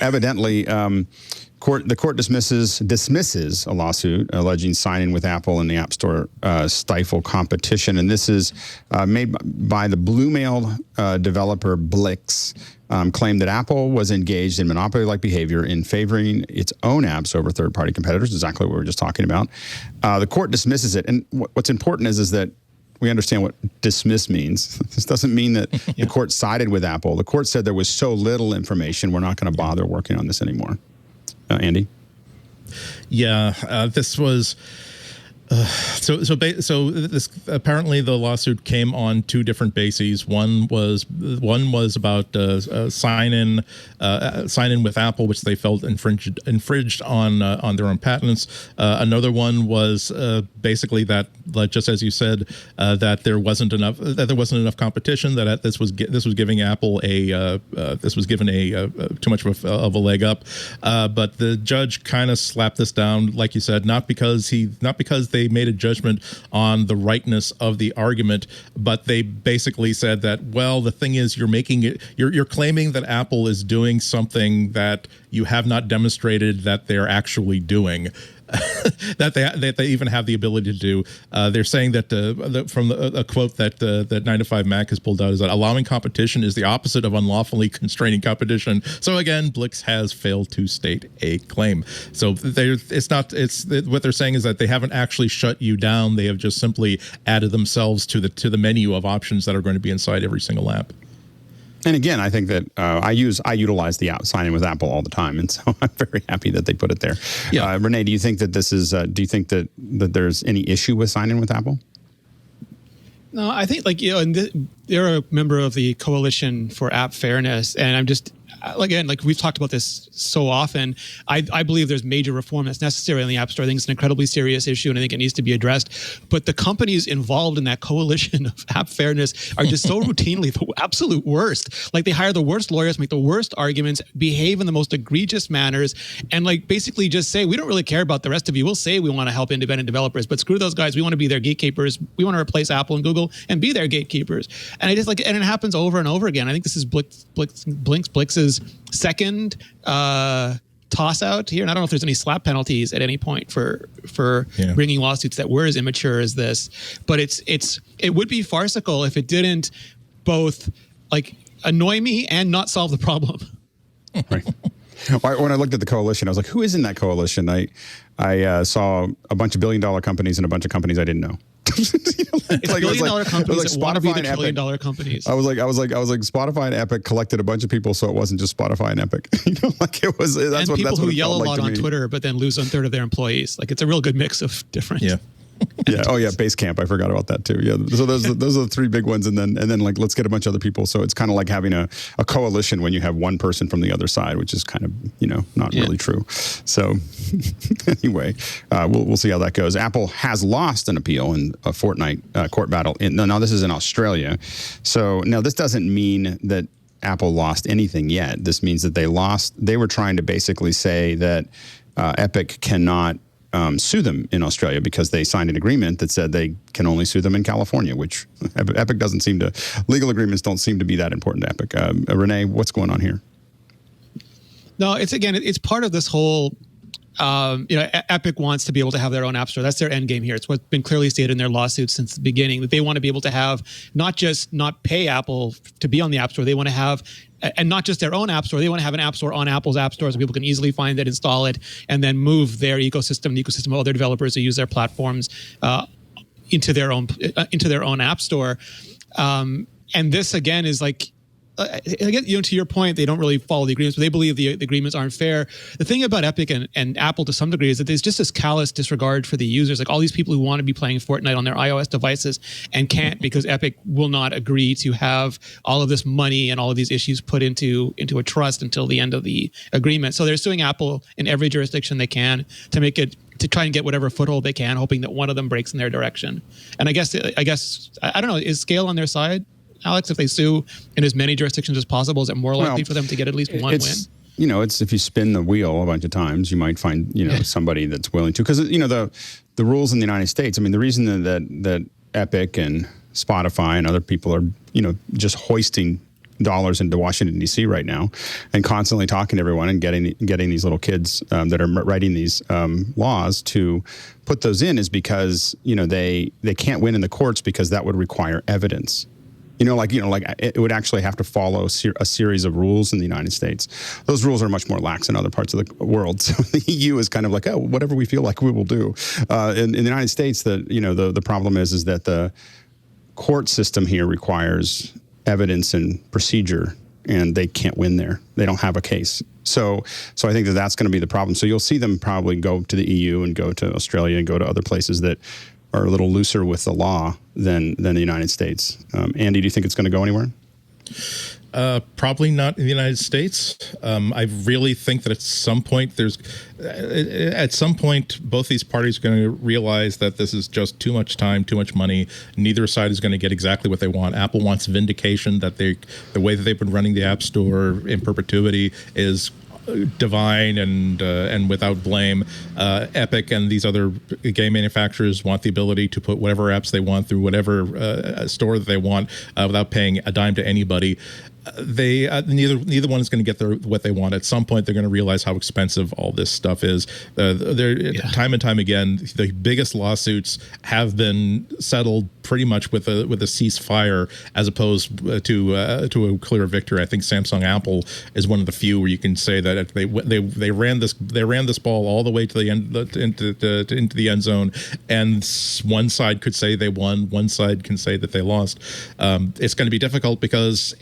Evidently, the court dismisses a lawsuit alleging signing with Apple in the App Store stifle competition, and this is made by the Bluemail developer Blix. Claimed that Apple was engaged in monopoly-like behavior in favoring its own apps over third-party competitors. Exactly what we were just talking about. The court dismisses it, and what's important is that we understand what dismiss means. This doesn't mean that the court sided with Apple. The court said there was so little information, we're not going to bother working on this anymore. Andy? Yeah, this was so this apparently the lawsuit came on two different bases. One was about sign in with Apple, which they felt infringed on their own patents. Another one was basically that, like, just as you said, that there wasn't enough competition. That this was giving Apple too much of a leg up. But the judge kind of slapped this down, like you said, not because they made a judgment on the rightness of the argument, but they basically said that, well, the thing is, you're claiming that Apple is doing something that you have not demonstrated that they're actually doing. that they even have the ability to do. They're saying that from a quote that 9 to 5 Mac has pulled out is that allowing competition is the opposite of unlawfully constraining competition. So again, Blix has failed to state a claim. So what they're saying is that they haven't actually shut you down. They have just simply added themselves to the menu of options that are going to be inside every single app. And again, I think that I utilize the app sign in with Apple all the time, and so I'm very happy that they put it there. Yeah. Renee, do you think that this is? Do you think that there's any issue with sign in with Apple? No, I think they're a member of the Coalition for App Fairness, and I'm just. Again, like we've talked about this so often, I believe there's major reform that's necessary in the App Store. I think it's an incredibly serious issue, and I think it needs to be addressed. But the companies involved in that coalition of app fairness are just so routinely the absolute worst. Like they hire the worst lawyers, make the worst arguments, behave in the most egregious manners, and like basically just say, we don't really care about the rest of you. We'll say we want to help independent developers, but screw those guys. We want to be their gatekeepers. We want to replace Apple and Google and be their gatekeepers. And and it happens over and over again. I think this is Blix's second toss out here, and I don't know if there's any slap penalties at any point for bringing lawsuits that were as immature as this. But it would be farcical if it didn't both like annoy me and not solve the problem. Right. When I looked at the coalition, I was like, who is in that coalition? I saw a bunch of billion-dollar companies and a bunch of companies I didn't know. It's billion-dollar companies that want to be the trillion-dollar companies. I was like, Spotify and Epic collected a bunch of people, so it wasn't just Spotify and Epic. Like it was. That's and people who yell a lot on me. Twitter, but then lose 1/3 of their employees. Like it's a real good mix of different. Yeah. Yeah. Oh, yeah. Basecamp. I forgot about that too. Yeah. So those are the three big ones, and then like let's get a bunch of other people. So it's kind of like having a coalition when you have one person from the other side, which is kind of not really true. So anyway, we'll see how that goes. Apple has lost an appeal in a Fortnite court battle. Now this is in Australia. So now this doesn't mean that Apple lost anything yet. This means that they lost. They were trying to basically say that Epic cannot sue them in Australia because they signed an agreement that said they can only sue them in California, which Epic doesn't seem to, legal agreements don't seem to be that important to Epic. Renee, what's going on here? No, it's part of this whole, Epic wants to be able to have their own app store. That's their end game here. It's what's been clearly stated in their lawsuits since the beginning, that they want to be able to have not pay Apple to be on the app store. They want to have, and not just their own app store, they want to have an app store on Apple's app store so people can easily find it, install it, and then move their ecosystem, the ecosystem of other developers who use their platforms into their own app store. And this again is like, again, to your point, they don't really follow the agreements, but they believe the agreements aren't fair. The thing about Epic and Apple to some degree is that there's just this callous disregard for the users. Like all these people who want to be playing Fortnite on their iOS devices and can't because Epic will not agree to have all of this money and all of these issues put into a trust until the end of the agreement. So they're suing Apple in every jurisdiction they can to try and get whatever foothold they can, hoping that one of them breaks in their direction. And I guess I don't know, is scale on their side? Alex, if they sue in as many jurisdictions as possible, is it more likely for them to get at least one win? It's if you spin the wheel a bunch of times, you might find somebody that's willing to. Because the rules in the United States. I mean, the reason that Epic and Spotify and other people are just hoisting dollars into Washington D.C. right now, and constantly talking to everyone and getting these little kids that are writing these laws to put those in is because they can't win in the courts because that would require evidence. It would actually have to follow a series of rules in the United States. Those rules are much more lax in other parts of the world. So the EU is kind of like, oh, whatever we feel like we will do. In the United States, the problem is that the court system here requires evidence and procedure, and they can't win there. They don't have a case. So I think that's going to be the problem. So you'll see them probably go to the EU and go to Australia and go to other places that are a little looser with the law than the United States. Andy, do you think it's going to go anywhere? Probably not in the United States. I really think that at some point both these parties are going to realize that this is just too much time, too much money. Neither side is going to get exactly what they want. Apple wants vindication that the way that they've been running the App Store in perpetuity is divine and without blame. Epic and these other game manufacturers want the ability to put whatever apps they want through whatever store that they want without paying a dime to anybody. They neither one is going to get what they want. At some point, they're going to realize how expensive all this stuff is. Time and time again, the biggest lawsuits have been settled pretty much with a ceasefire, as opposed to a clear victory. I think Samsung Apple is one of the few where you can say that they ran this ball all the way to the end into the end zone, and one side could say they won, one side can say that they lost. It's going to be difficult because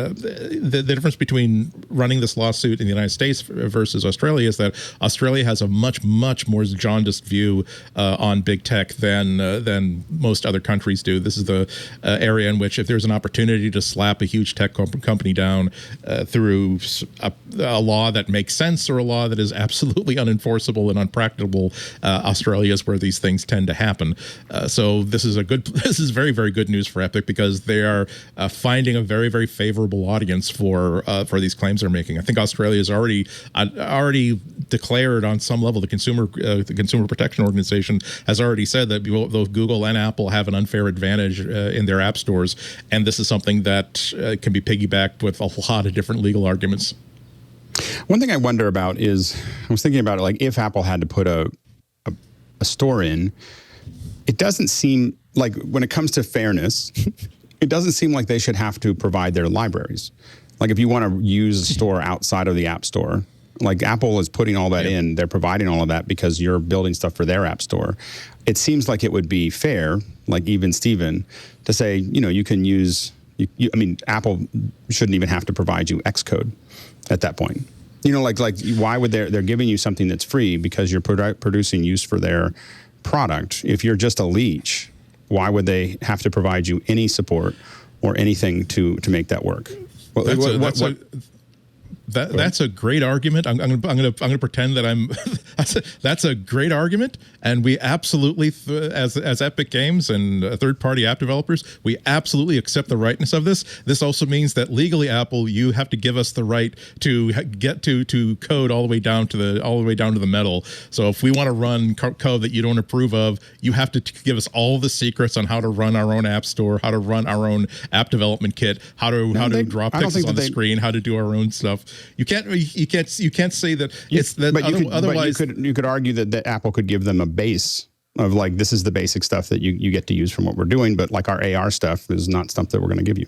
the difference between running this lawsuit in the United States versus Australia is that Australia has a much more jaundiced view on big tech than most other countries do. This is the area in which if there's an opportunity to slap a huge tech company down through a law that makes sense or a law that is absolutely unenforceable and unpracticable, Australia is where these things tend to happen. So this is very, very good news for Epic because they are finding a very, very favorable audience for these claims they're making. I think Australia has already declared on some level, the Consumer Protection Organization has already said that both Google and Apple have an unfair advantage in their app stores, and this is something that can be piggybacked with a lot of different legal arguments. One thing I wonder about is, I was thinking about it, like if Apple had to put a store in, it doesn't seem like when it comes to fairness, it doesn't seem like they should have to provide their libraries. Like if you want to use a store outside of the App Store, Like Apple is putting all that in. They're providing all of that because you're building stuff for their app store. It seems like it would be fair, like even Steven, to say, you can use, I mean, Apple shouldn't even have to provide you Xcode at that point. Like why would they're giving you something that's free because you're producing use for their product. If you're just a leech, why would they have to provide you any support or anything to make that work? Well, that's a great argument. I'm gonna pretend that I'm. That's a great argument, and we absolutely, as Epic Games and third-party app developers, we absolutely accept the rightness of this. This also means that legally, Apple, you have to give us the right to get to code all the way down to the metal. So if we want to run code that you don't approve of, you have to give us all the secrets on how to run our own app store, how to run our own app development kit, how to drop pixels on the screen, how to do our own stuff. You can't say that it's that. But otherwise, you could argue that Apple could give them a base of like, this is the basic stuff that you get to use from what we're doing, but like our AR stuff is not stuff that we're going to give you.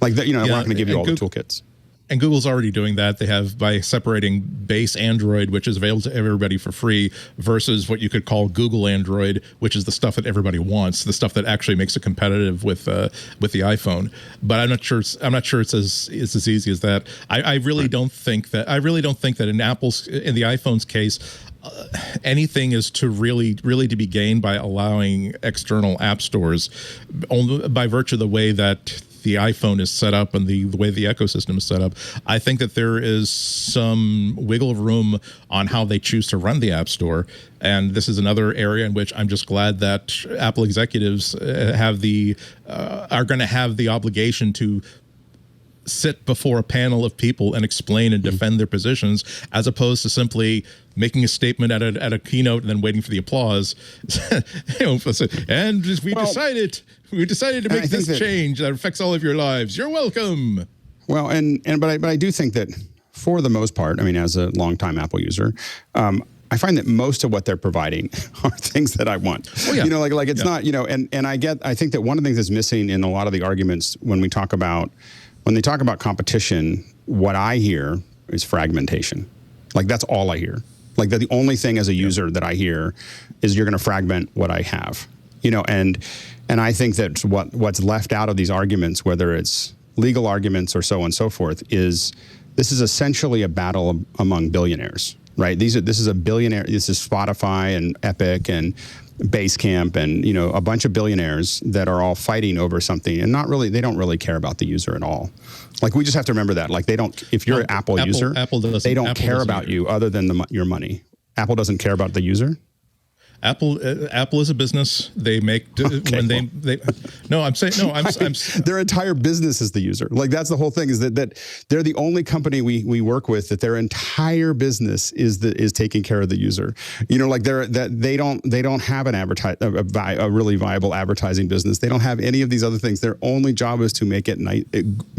Like that, we're not going to give you all the toolkits. And Google's already doing that. They have, by separating base Android, which is available to everybody for free, versus what you could call Google Android, which is the stuff that everybody wants, the stuff that actually makes it competitive with the iPhone. But I'm not sure it's as easy as that. I really don't think that in the iPhone's case, anything is to really to be gained by allowing external app stores, only by virtue of the way that the iPhone is set up and the way the ecosystem is set up. I think that there is some wiggle room on how they choose to run the App Store. And this is another area in which I'm just glad that Apple executives are going to have the obligation to sit before a panel of people and explain and defend their positions, as opposed to simply making a statement at a keynote and then waiting for the applause. And we decided to make this change that affects all of your lives. You're welcome. Well, but I do think that for the most part, I mean, as a longtime Apple user, I find that most of what they're providing are things that I want. Oh, yeah. Like it's not, and I think that one of the things that's missing in a lot of the arguments when they talk about competition, what I hear is fragmentation. Like that's all I hear. Like that the only thing as a user that I hear is you're going to fragment what I have. And I think that what's left out of these arguments, whether it's legal arguments or so on and so forth, is this is essentially a battle among billionaires, right? This is a billionaire. This is Spotify and Epic and Basecamp and a bunch of billionaires that are all fighting over something, and they don't really care about the user at all. Like we just have to remember that. Like they don't. If you're an Apple user, they don't care about you other than your money. Apple doesn't care about the user. Apple is a business. They make when they no. I'm saying no. I'm their entire business is the user. Like that's the whole thing. Is that they're the only company we work with that their entire business is taking care of the user. Like they don't have a really viable advertising business. They don't have any of these other things. Their only job is to make it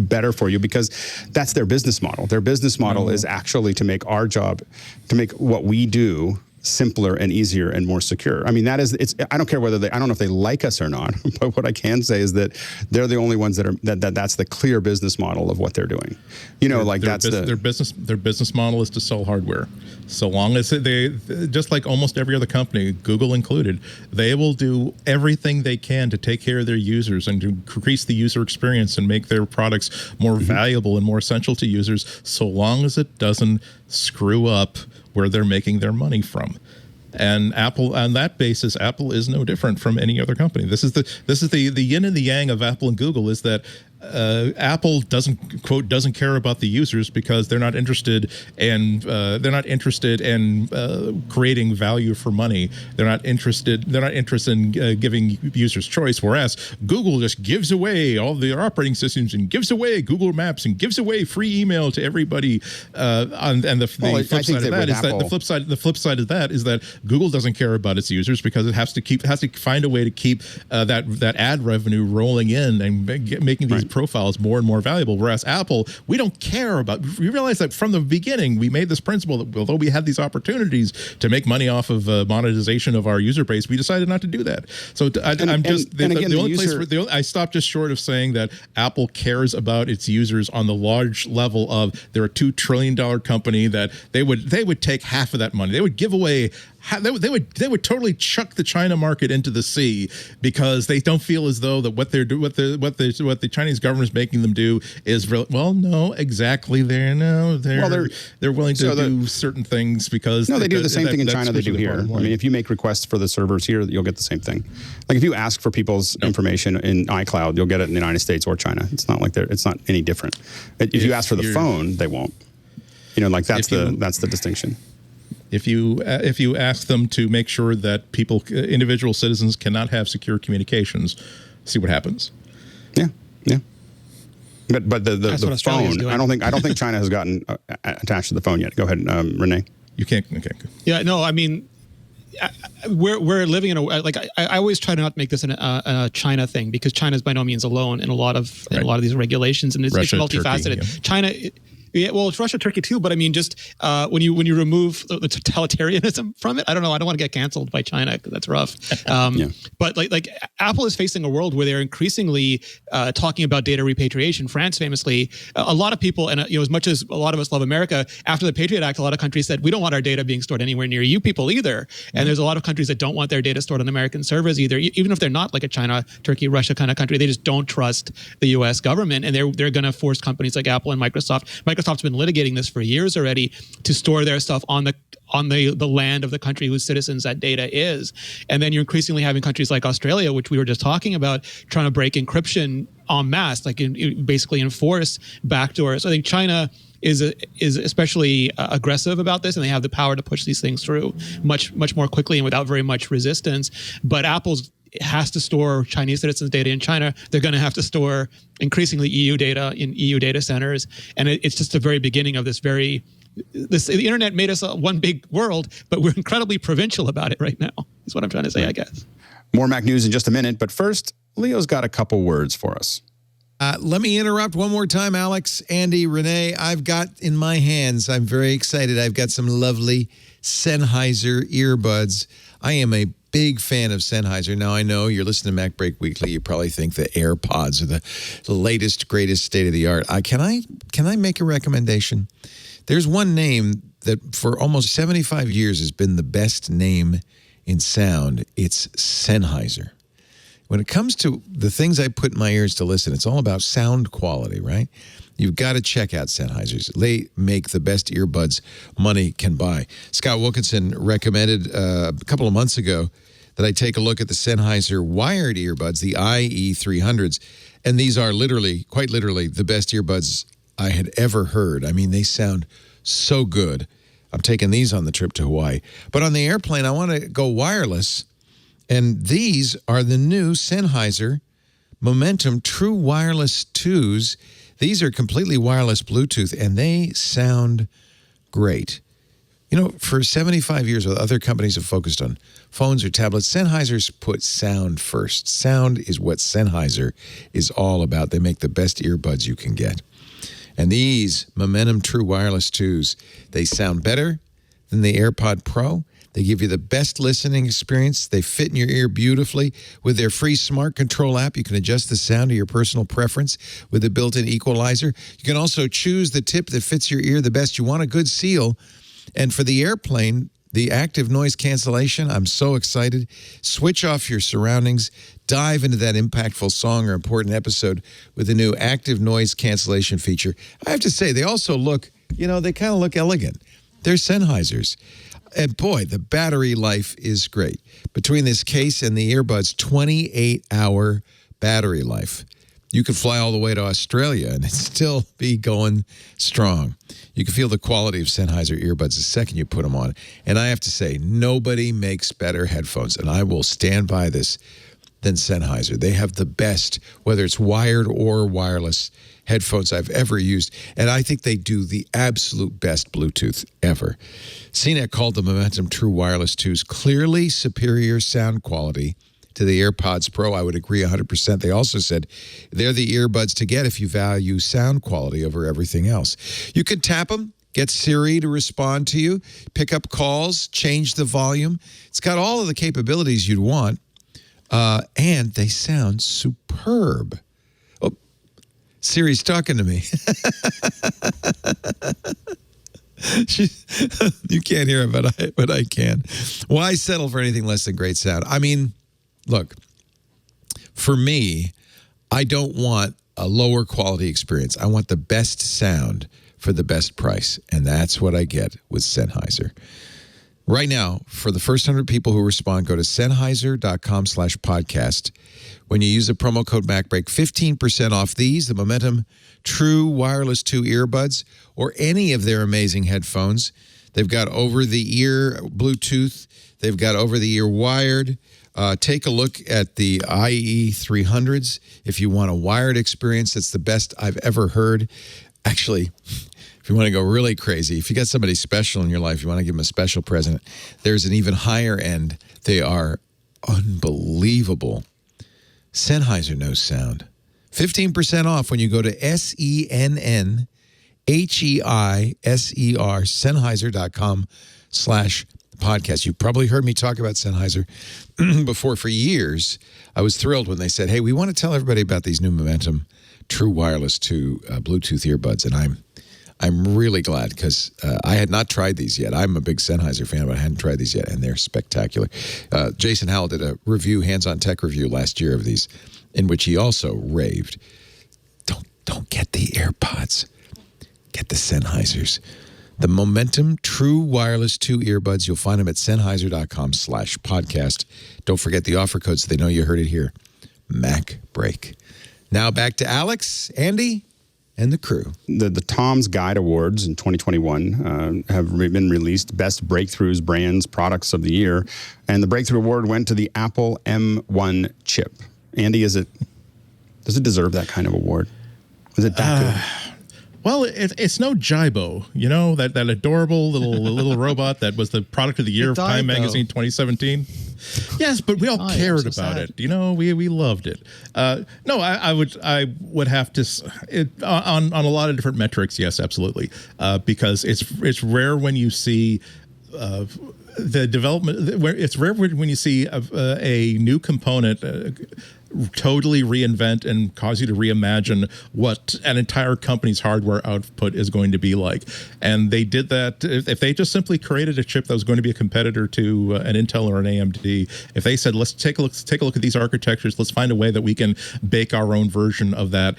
better for you because that's their business model. Their business model is actually to make our job, to make what we do simpler and easier and more secure. I mean, I don't care whether I don't know if they like us or not, but what I can say is that they're the only ones that's the clear business model of what they're doing. Their business model is to sell hardware. So long as they, just like almost every other company, Google included, they will do everything they can to take care of their users and to increase the user experience and make their products more valuable and more essential to users, so long as it doesn't screw up where they're making their money from. And Apple, on that basis, Apple is no different from any other company. This is the yin and the yang of Apple and Google, is that Apple doesn't care about the users because they're not interested in creating value for money. They're not interested in giving users choice. Whereas Google just gives away all their operating systems and gives away Google Maps and gives away free email to everybody. The flip side of that is that Google doesn't care about its users because it has to find a way to keep that ad revenue rolling in and making these profile is more and more valuable. Whereas Apple, we don't care about. We realize that from the beginning, we made this principle that although we had these opportunities to make money off of monetization of our user base, we decided not to do that. So I stopped just short of saying that Apple cares about its users on the large level of they're a $2 trillion company that they would take half of that money. They would give away. They would totally chuck the China market into the sea because they don't feel as though that what the Chinese government is making them do is real. Well, no, exactly. They're willing to do certain things because they do the same thing in China they do here. I mean, if you make requests for the servers here, you'll get the same thing. Like if you ask for people's information in iCloud, you'll get it in the United States or China. It's not like it's not any different. If you ask for the phone, they won't. Like that's the distinction. If you ask them to make sure that individual citizens cannot have secure communications, see what happens. Yeah. But the phone, I don't think China has gotten attached to the phone yet. Go ahead, Renee. You can't. Okay. Yeah. No. I mean, we're living in I always try to not make this a China thing because China is by no means alone in a lot of these regulations, and it's multifaceted. Turkey, China. Yeah, well, it's Russia, Turkey too, but I mean, just when you remove the totalitarianism from it, I don't know. I don't want to get canceled by China because that's rough. But like Apple is facing a world where they're increasingly talking about data repatriation. France, famously, a lot of people, and as much as a lot of us love America, after the Patriot Act, a lot of countries said we don't want our data being stored anywhere near you people either. And there's a lot of countries that don't want their data stored on American servers either, even if they're not like a China, Turkey, Russia kind of country. They just don't trust the U.S. government, and they're going to force companies like Apple and Microsoft. Microsoft's been litigating this for years already to store their stuff on the land of the country whose citizens that data is. And then you're increasingly having countries like Australia, which we were just talking about, trying to break encryption en masse, basically enforce backdoors. So I think China is especially aggressive about this, and they have the power to push these things through much more quickly and without very much resistance. But Apple's has to store Chinese citizens' data in China. They're going to have to store increasingly EU data in EU data centers. And it's just the very beginning of the internet made us one big world, but we're incredibly provincial about it right now, is what I'm trying to say, I guess. More Mac News in just a minute, but first, Leo's got a couple words for us. Let me interrupt one more time, Alex, Andy, Renee. I've got in my hands, I'm very excited, I've got some lovely Sennheiser earbuds. I am a big fan of Sennheiser. Now, I know you're listening to Mac Break Weekly. You probably think the AirPods are the latest, greatest state of the art. Can I make a recommendation? There's one name that for almost 75 years has been the best name in sound. It's Sennheiser. When it comes to the things I put in my ears to listen, it's all about sound quality, right? You've got to check out Sennheisers. They make the best earbuds money can buy. Scott Wilkinson recommended a couple of months ago that I take a look at the Sennheiser wired earbuds, the IE300s, and these are quite literally, the best earbuds I had ever heard. I mean, they sound so good. I'm taking these on the trip to Hawaii. But on the airplane, I want to go wireless, and these are the new Sennheiser Momentum True Wireless 2s. These are completely wireless Bluetooth, and they sound great. For 75 years, other companies have focused on phones or tablets. Sennheiser's put sound first. Sound is what Sennheiser is all about. They make the best earbuds you can get. And these Momentum True Wireless 2s, they sound better than the AirPod Pro. They give you the best listening experience. They fit in your ear beautifully. With their free smart control app, you can adjust the sound to your personal preference with a built-in equalizer. You can also choose the tip that fits your ear the best. You want a good seal. And for the airplane, the active noise cancellation, I'm so excited. Switch off your surroundings. Dive into that impactful song or important episode with the new active noise cancellation feature. I have to say, they also look, they kind of look elegant. They're Sennheisers. And boy, the battery life is great. Between this case and the earbuds, 28-hour battery life. You could fly all the way to Australia and still be going strong. You can feel the quality of Sennheiser earbuds the second you put them on. And I have to say, nobody makes better headphones, and I will stand by this, than Sennheiser. They have the best, whether it's wired or wireless, headphones I've ever used. And I think they do the absolute best Bluetooth ever. CNET called the Momentum True Wireless 2's clearly superior sound quality to the AirPods Pro. I would agree 100%. They also said they're the earbuds to get if you value sound quality over everything else. You can tap them, get Siri to respond to you, pick up calls, change the volume. It's got all of the capabilities you'd want, and they sound superb. Oh, Siri's talking to me. You can't hear it, but I can. Why settle for anything less than great sound? I mean, look, for me, I don't want a lower quality experience. I want the best sound for the best price, and that's what I get with Sennheiser. Right now, for the first 100 people who respond, go to Sennheiser.com/podcast. When you use the promo code MacBreak, 15% off these, the Momentum True Wireless 2 earbuds, or any of their amazing headphones. They've got over-the-ear Bluetooth. They've got over-the-ear wired. Take a look at the IE300s if you want a wired experience. It's the best I've ever heard. Actually, if you want to go really crazy, if you got somebody special in your life, you want to give them a special present, there's an even higher end. They are unbelievable. Sennheiser knows sound. 15% off when you go to Sennheiser, Sennheiser.com/podcast. You've probably heard me talk about Sennheiser before. For years, I was thrilled when they said, hey, we want to tell everybody about these new Momentum True Wireless 2 Bluetooth earbuds. And I'm really glad because I had not tried these yet. I'm a big Sennheiser fan, but I hadn't tried these yet, and they're spectacular. Jason Howell did a review, hands-on tech review last year of these, in which he also raved. Don't get the AirPods. Get the Sennheisers. The Momentum True Wireless 2 earbuds. You'll find them at Sennheiser.com/podcast. Don't forget the offer code so they know you heard it here. MacBreak. Now back to Alex, Andy, and the crew. The Tom's Guide Awards in 2021 have been released. Best Breakthroughs, Brands, Products of the Year. And the Breakthrough Award went to the Apple M1 chip. Andy, does it deserve that kind of award? Is it that good? Well, it's no Jibo, you know, that adorable little robot that was the product of the year of Time Magazine 2017. Yes, but we all cared about it. You know, we loved it. No, I would have to on a lot of different metrics. Yes, absolutely, because it's rare when you see. The development, it's rare when you see a new component totally reinvent and cause you to reimagine what an entire company's hardware output is going to be like. And they did that. If they just simply created a chip that was going to be a competitor to an Intel or an AMD, if they said, let's take a look at these architectures, let's find a way that we can bake our own version of that.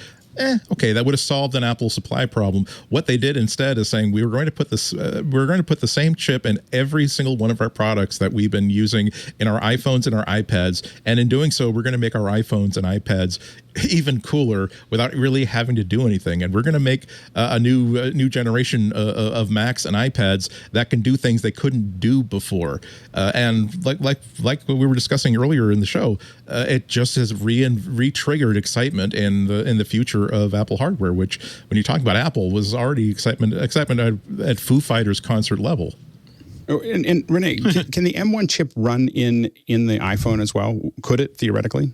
Okay, that would have solved an Apple supply problem. What they did instead is saying we're going to put the same chip in every single one of our products that we've been using in our iPhones and our iPads, and in doing so, we're going to make our iPhones and iPads even cooler without really having to do anything. And we're going to make a new generation of Macs and iPads that can do things they couldn't do before. And like what we were discussing earlier in the show, it just has re-triggered excitement in the future of Apple hardware, which, when you talk about Apple, was already excitement at Foo Fighters concert level. Oh, and Renee, can the M1 chip run in the iPhone as well? Could it theoretically?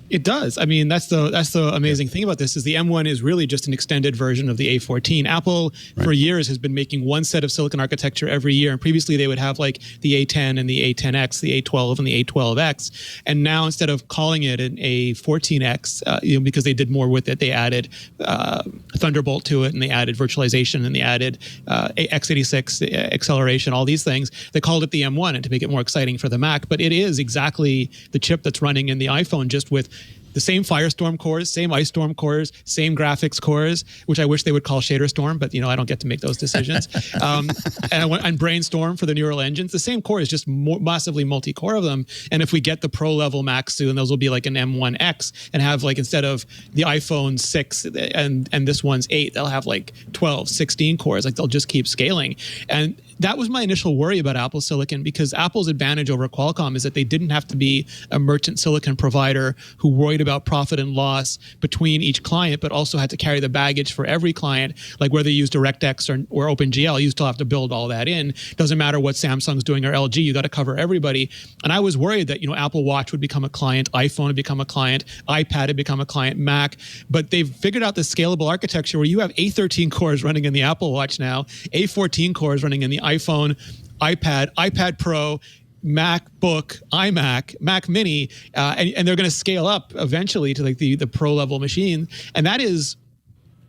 It does. I mean, that's the amazing thing about this is the M1 is really just an extended version of the A14. Apple, for years, has been making one set of silicon architecture every year. And previously, they would have like the A10 and the A10X, the A12 and the A12X. And now, instead of calling it an A14X, because they did more with it, they added Thunderbolt to it, and they added virtualization, and they added x86 acceleration, all these things. They called it the M1 and to make it more exciting for the Mac. But it is exactly the chip that's running in the iPhone, just with the same Firestorm cores, same Ice Storm cores, same graphics cores, which I wish they would call Shader Storm, but I don't get to make those decisions. And Brainstorm for the neural engines. The same core is just massively multi-core of them. And if we get the pro level Macs soon, those will be like an M1X and have like, instead of the iPhone 6 and this one's 8, they'll have like 12, 16 cores. Like they'll just keep scaling. And that was my initial worry about Apple Silicon, because Apple's advantage over Qualcomm is that they didn't have to be a merchant silicon provider who worried about profit and loss between each client, but also had to carry the baggage for every client, like whether you use DirectX or OpenGL, you still have to build all that in. Doesn't matter what Samsung's doing or LG, you got to cover everybody. And I was worried that, Apple Watch would become a client, iPhone would become a client, iPad had become a client, Mac, but they've figured out the scalable architecture where you have A13 cores running in the Apple Watch now, A14 cores running in the iPhone, iPad, iPad Pro, MacBook, iMac, Mac Mini, and they're going to scale up eventually to like the pro level machine. And that is,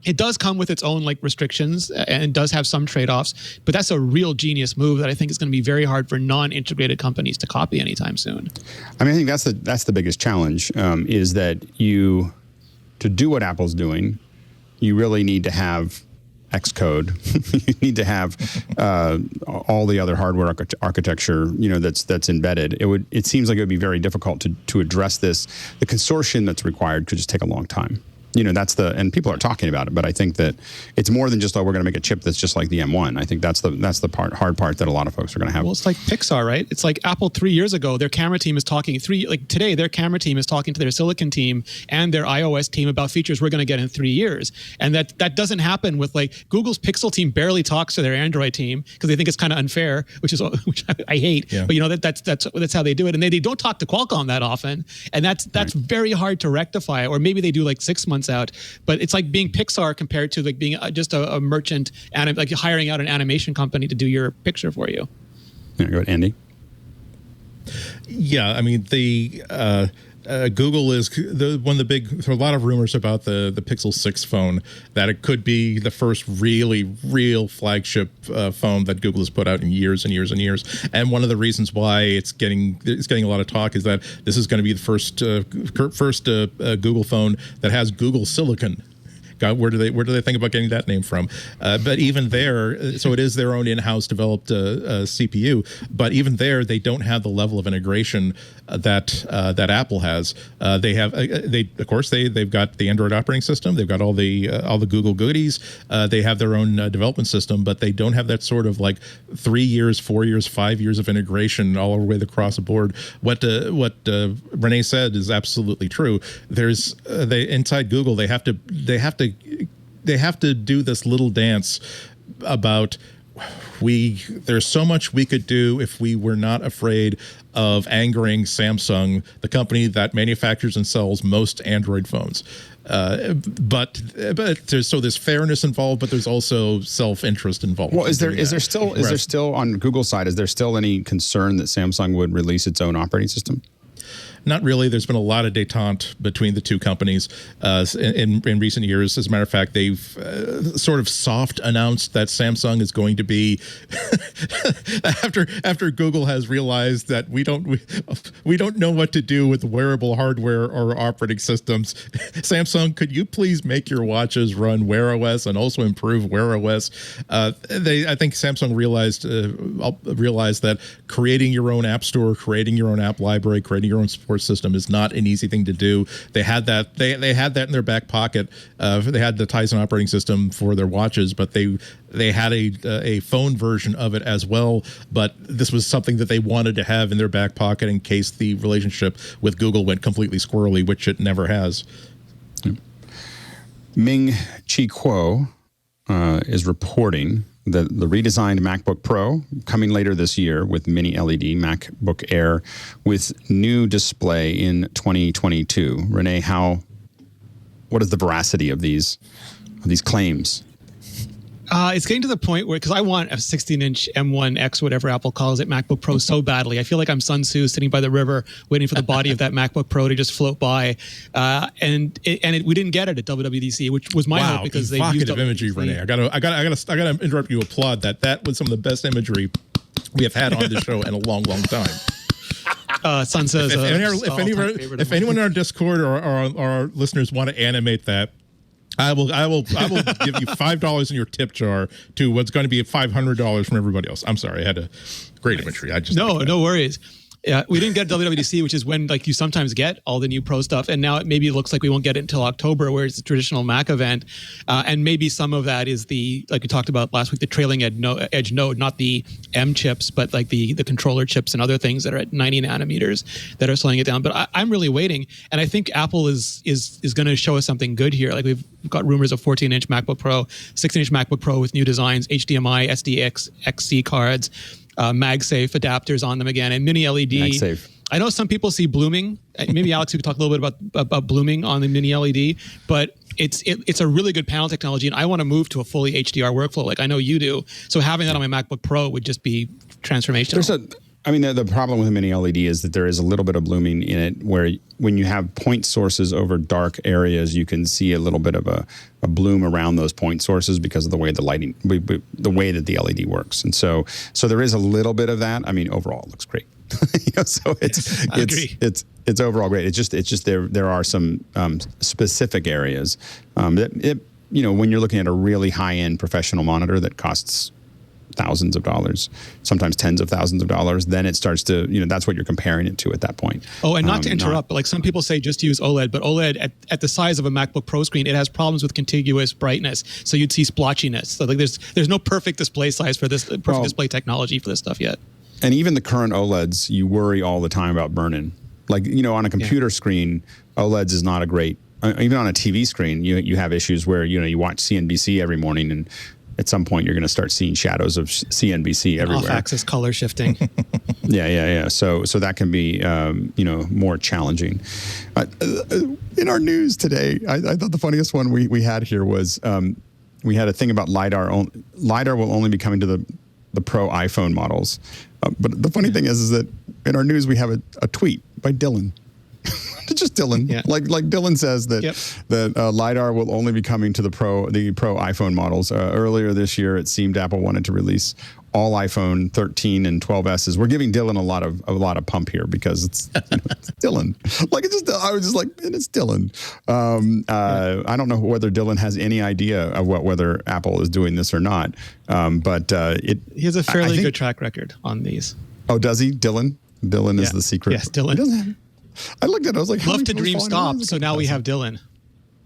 it does come with its own like restrictions and does have some trade-offs, but that's a real genius move that I think is going to be very hard for non-integrated companies to copy anytime soon. I mean, I think that's the biggest challenge, is that to do what Apple's doing, you really need to have Xcode. You need to have all the other hardware architecture, that's embedded. It seems like it would be very difficult to address this. The consortium that's required could just take a long time. And people are talking about it, but I think that it's more than just, we're going to make a chip that's just like the M1. I think that's the hard part that a lot of folks are going to have. Well, it's like Pixar, right? It's like Apple 3 years ago, their camera team is talking today, their camera team is talking to their silicon team and their iOS team about features we're going to get in 3 years. And that doesn't happen with Google's Pixel team barely talks to their Android team because they think it's kind of unfair, which I hate. Yeah. But that's how they do it. And they don't talk to Qualcomm that often. And that's right. Very hard to rectify. Or maybe they do 6 months out, but it's like being Pixar compared to being just a merchant and hiring out an animation company to do your picture for you. Yeah, go ahead, Andy. Yeah, I mean Google is one of the big. There are a lot of rumors about the Pixel 6 phone, that it could be the first real flagship phone that Google has put out in years and years and years. And one of the reasons why it's getting a lot of talk is that this is going to be the first Google phone that has Google Silicon. God, where do they think about getting that name from? But even there, so it is their own in-house developed CPU. But even there, they don't have the level of integration that Apple has. They've got the Android operating system. They've got all the Google goodies. They have their own development system, but they don't have that sort of 3 years, 4 years, 5 years of integration all the way across the board. What Renee said is absolutely true. Inside Google, they have to do this little dance about there's so much we could do if we were not afraid of angering Samsung, the company that manufactures and sells most Android phones. But there's fairness involved, but there's also self-interest involved. Well, is there still on Google's side, is there still any concern that Samsung would release its own operating system? Not really. There's been a lot of détente between the two companies in recent years. As a matter of fact, they've sort of soft announced that Samsung is going to be after Google has realized that we don't know what to do with wearable hardware or operating systems. Samsung, could you please make your watches run Wear OS and also improve Wear OS? I think Samsung realized that creating your own app store, creating your own app library, creating your own support system is not an easy thing to do. They had that. They had that in their back pocket. They had the Tizen operating system for their watches, but they had a phone version of it as well. But this was something that they wanted to have in their back pocket in case the relationship with Google went completely squirrely, which it never has. Ming Chi Kuo is reporting the redesigned MacBook Pro coming later this year with mini LED MacBook Air with new display in 2022. Renee, what is the veracity of these claims? It's getting to the point where, because I want a 16-inch M1X, whatever Apple calls it, MacBook Pro so badly. I feel like I'm Sun Tzu sitting by the river waiting for the body of that MacBook Pro to just float by. And we didn't get it at WWDC, which was my hope because they used imagery, Renee. I gotta interrupt you. Applaud that. That was some of the best imagery we have had on the show in a long time. Sun Tzu. If anyone in our Discord or our listeners want to animate that, I will give you $5 in your tip jar to what's going to be $500 from everybody else. I'm sorry, I had a great imagery. No worries. Yeah, we didn't get WWDC, which is when like you sometimes get all the new Pro stuff, and now it maybe looks like we won't get it until October, where it's the traditional Mac event, and maybe some of that is the, like we talked about last week, the trailing edge node, not the M chips, but like the controller chips and other things that are at 90 nanometers that are slowing it down. But I'm really waiting, and I think Apple is going to show us something good here. Like we've got rumors of 14-inch MacBook Pro, 16-inch MacBook Pro with new designs, HDMI, SDX, XC cards. MagSafe adapters on them again, and mini LED. MagSafe. I know some people see blooming. Maybe Alex, you could talk a little bit about blooming on the mini LED, but it's a really good panel technology, and I want to move to a fully HDR workflow, like I know you do. So having that on my MacBook Pro would just be transformational. The problem with a mini LED is that there is a little bit of blooming in it, where when you have point sources over dark areas, you can see a little bit of a bloom around those point sources because of the way the lighting, the way that the LED works. And so there is a little bit of that. I mean, overall, it looks great. So it's overall great. It's just there are some specific areas that when you're looking at a really high end professional monitor that costs thousands of dollars, sometimes tens of thousands of dollars, then it starts to, that's what you're comparing it to at that point. Oh, and not to interrupt, but like some people say just use OLED, but OLED at the size of a MacBook Pro screen, it has problems with contiguous brightness. So you'd see splotchiness. So like there's no perfect display size for this, display technology for this stuff yet. And even the current OLEDs, you worry all the time about burn-in. Like, on a computer screen, OLEDs is not a great, even on a TV screen, you have issues where, you watch CNBC every morning, and at some point you're going to start seeing shadows of CNBC everywhere. Off-axis color shifting. Yeah. So that can be, more challenging. In our news today, I thought the funniest one we had here was we had a thing about LiDAR. LiDAR will only be coming to the Pro iPhone models. But the funny thing is that in our news we have a tweet by Dylan. Just Dylan. Yeah. Like Dylan says that LiDAR will only be coming to the Pro iPhone models. Earlier this year, it seemed Apple wanted to release all iPhone 13 and 12s. We're giving Dylan a lot of pump here because it's, it's Dylan. I was just like, and it's Dylan. I don't know whether Dylan has any idea of whether Apple is doing this or not. But he has a fairly good track record on these. Oh, does he? Dylan is the secret. Yes, Dylan. I looked at it. I was like, love to dream stop. So now we have Dylan.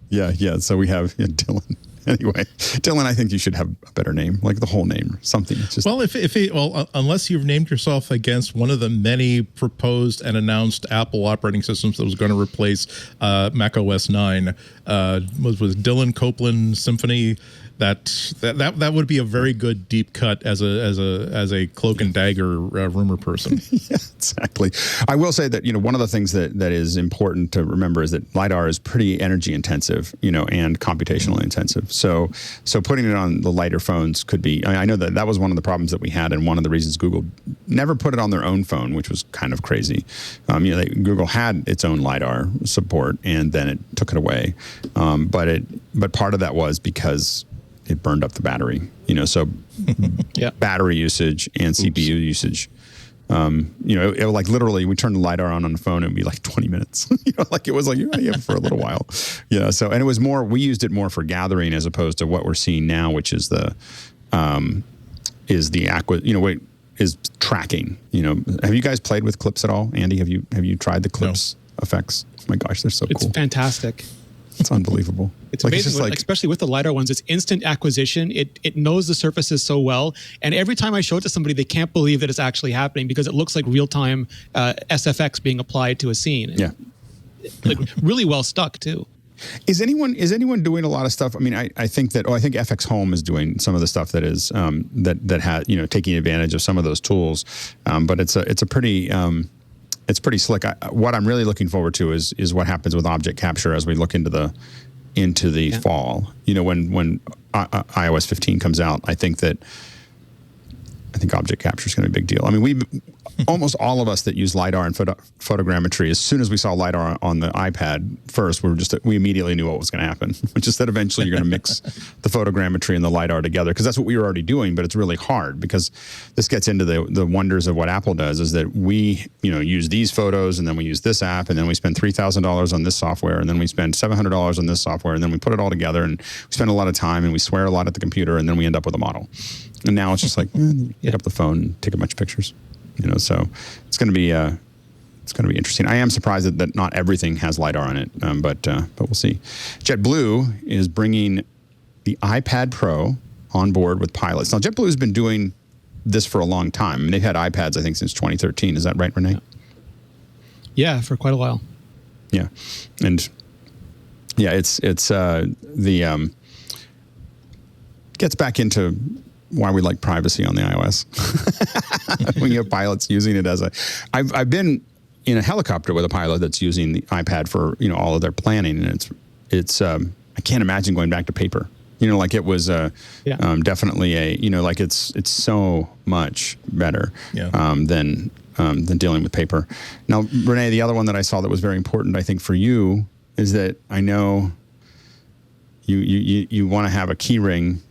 Yeah. So we have Dylan. Anyway, Dylan, I think you should have a better name, like the whole name or something. It's just, unless you've named yourself against one of the many proposed and announced Apple operating systems that was going to replace Mac OS 9, was Dylan Copeland Symphony. That would be a very good deep cut as a cloak and dagger rumor person. Yeah, exactly. I will say that one of the things that is important to remember is that LiDAR is pretty energy intensive, and computationally intensive. So putting it on the lighter phones could be. I know that was one of the problems that we had, and one of the reasons Google never put it on their own phone, which was kind of crazy. Google had its own LiDAR support, and then it took it away. But part of that was because it burned up the battery, so battery usage and CPU usage. It like literally we turned the LiDAR on the phone, it would be like 20 minutes, it was like, for a little while. So, and it was more, we used it more for gathering as opposed to what we're seeing now, which is is tracking. Have you guys played with clips at all? Andy, have you tried the clips effects? Oh my gosh, they're so cool. It's fantastic. It's unbelievable. It's amazing, especially with the LiDAR ones. It's instant acquisition. It knows the surfaces so well. And every time I show it to somebody, they can't believe that it's actually happening because it looks like real-time SFX being applied to a scene. Yeah. Really well stuck, too. Is anyone doing a lot of stuff? I mean, I think FX Home is doing some of the stuff that is that has taking advantage of some of those tools. But it's a pretty it's pretty slick. What I'm really looking forward to is what happens with object capture as we look into the fall. When iOS 15 comes out, I think object capture is going to be a big deal. I mean, almost all of us that use LiDAR and photogrammetry, as soon as we saw LiDAR on the iPad first, we immediately knew what was going to happen, which is that eventually you're going to mix the photogrammetry and the LiDAR together, because that's what we were already doing, but it's really hard because this gets into the wonders of what Apple does, is that we use these photos and then we use this app and then we spend $3,000 on this software and then we spend $700 on this software and then we put it all together and we spend a lot of time and we swear a lot at the computer and then we end up with a model. And now it's just like, pick up the phone, take a bunch of pictures. So it's going to be it's going to be interesting. I am surprised that not everything has LiDAR on it, but we'll see. JetBlue is bringing the iPad Pro on board with pilots. Now, JetBlue has been doing this for a long time. I mean, they've had iPads, I think, since 2013. Is that right, Renee? Yeah, for quite a while. Yeah, and yeah, it's the gets back into why we like privacy on the iOS. When you have pilots using it as I've been in a helicopter with a pilot that's using the iPad for all of their planning, and it's I can't imagine going back to paper. Like it was definitely like it's so much better than dealing with paper. Now, Renee, the other one that I saw that was very important, I think, for you is that I know you want to have a key ring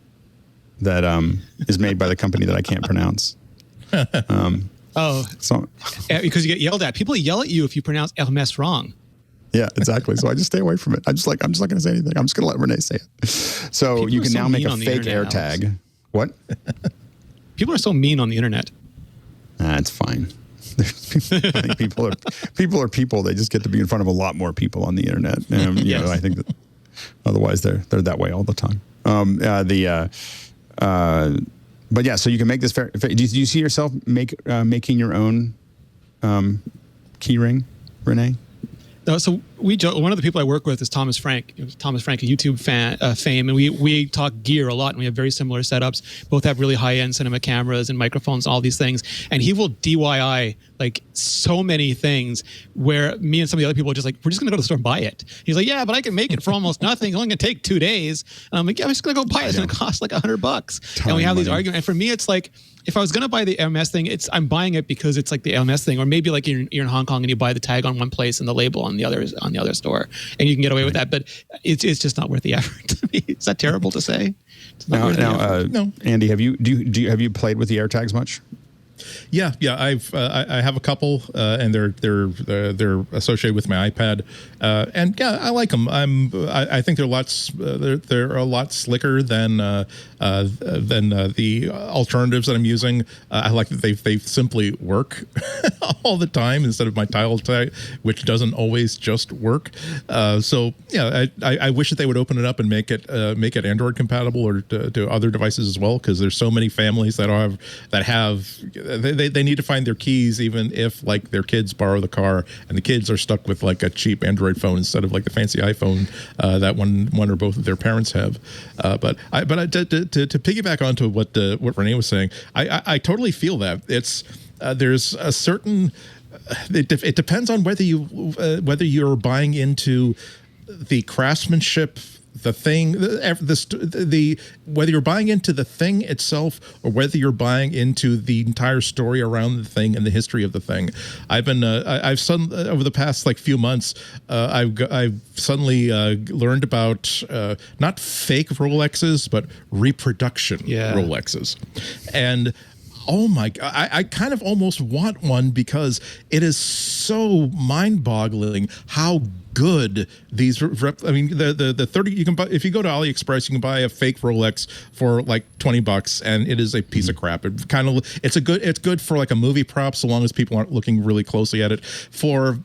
that is made by the company that I can't pronounce. Because you get yelled at. People yell at you if you pronounce Hermes wrong. Yeah, exactly. So I just stay away from it. I'm just not going to say anything. I'm just going to let Renee say it. So people you can now make a fake AirTag. What? People are so mean on the internet. It's fine. I think people are people. They just get to be in front of a lot more people on the internet. Yes. I think that otherwise they're that way all the time. But yeah, so you can make this fair. Do you see yourself making your own key ring, Renee? So one of the people I work with is Thomas Frank. Thomas Frank, a YouTube fame, and we talk gear a lot, and we have very similar setups. Both have really high-end cinema cameras and microphones, all these things. And he will DIY like so many things where me and some of the other people are just like, we're just going to go to the store and buy it. He's like, yeah, but I can make it for almost nothing. It's only going to take 2 days. And I'm like, yeah, I'm just going to go buy it. It's going to cost like $100. And we have these arguments. And for me, it's like, if I was going to buy the MS thing, I'm buying it because it's like the MS thing, or maybe like you're in Hong Kong and you buy the tag on one place and the label on the other store, and you can get away with that. But it's just not worth the effort to me. Is that terrible to say? No. Andy, have you played with the AirTags much? Yeah. I have a couple, and they're associated with my iPad, and yeah, I like them. I think they're a lot slicker than the alternatives that I'm using. I like that they simply work all the time instead of my tile tag, which doesn't always just work. So yeah, I wish that they would open it up and make it Android compatible or to other devices as well, because there's so many families that have. They need to find their keys, even if like their kids borrow the car and the kids are stuck with like a cheap Android phone instead of like the fancy iPhone that one or both of their parents have. But to piggyback onto what Renee was saying, I totally feel that it's there's a certain it depends on whether you're buying into the craftsmanship, the thing, whether you're buying into the thing itself or whether you're buying into the entire story around the thing and the history of the thing. I've suddenly over the past like few months, I've suddenly learned about not fake Rolexes but reproduction Rolexes, and oh my God, I kind of almost want one because it is so mind-boggling how good these the 30 you can buy. If you go to AliExpress, you can buy a fake Rolex for like $20 and it is a piece of crap. It's good for like a movie prop so long as people aren't looking really closely at it.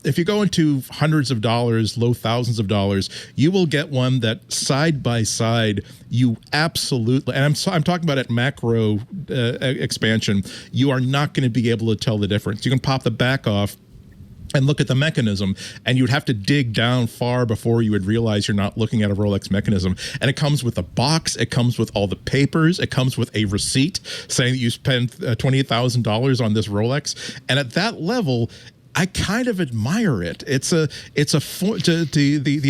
If you go into hundreds of dollars, low thousands of dollars, you will get one that side by side you absolutely, and I'm talking about at macro expansion, you are not going to be able to tell the difference. You can pop the back off and look at the mechanism, and you'd have to dig down far before you would realize you're not looking at a Rolex mechanism. And it comes with a box, it comes with all the papers, it comes with a receipt saying that you spent $28,000 on this Rolex. And at that level, I kind of admire it. The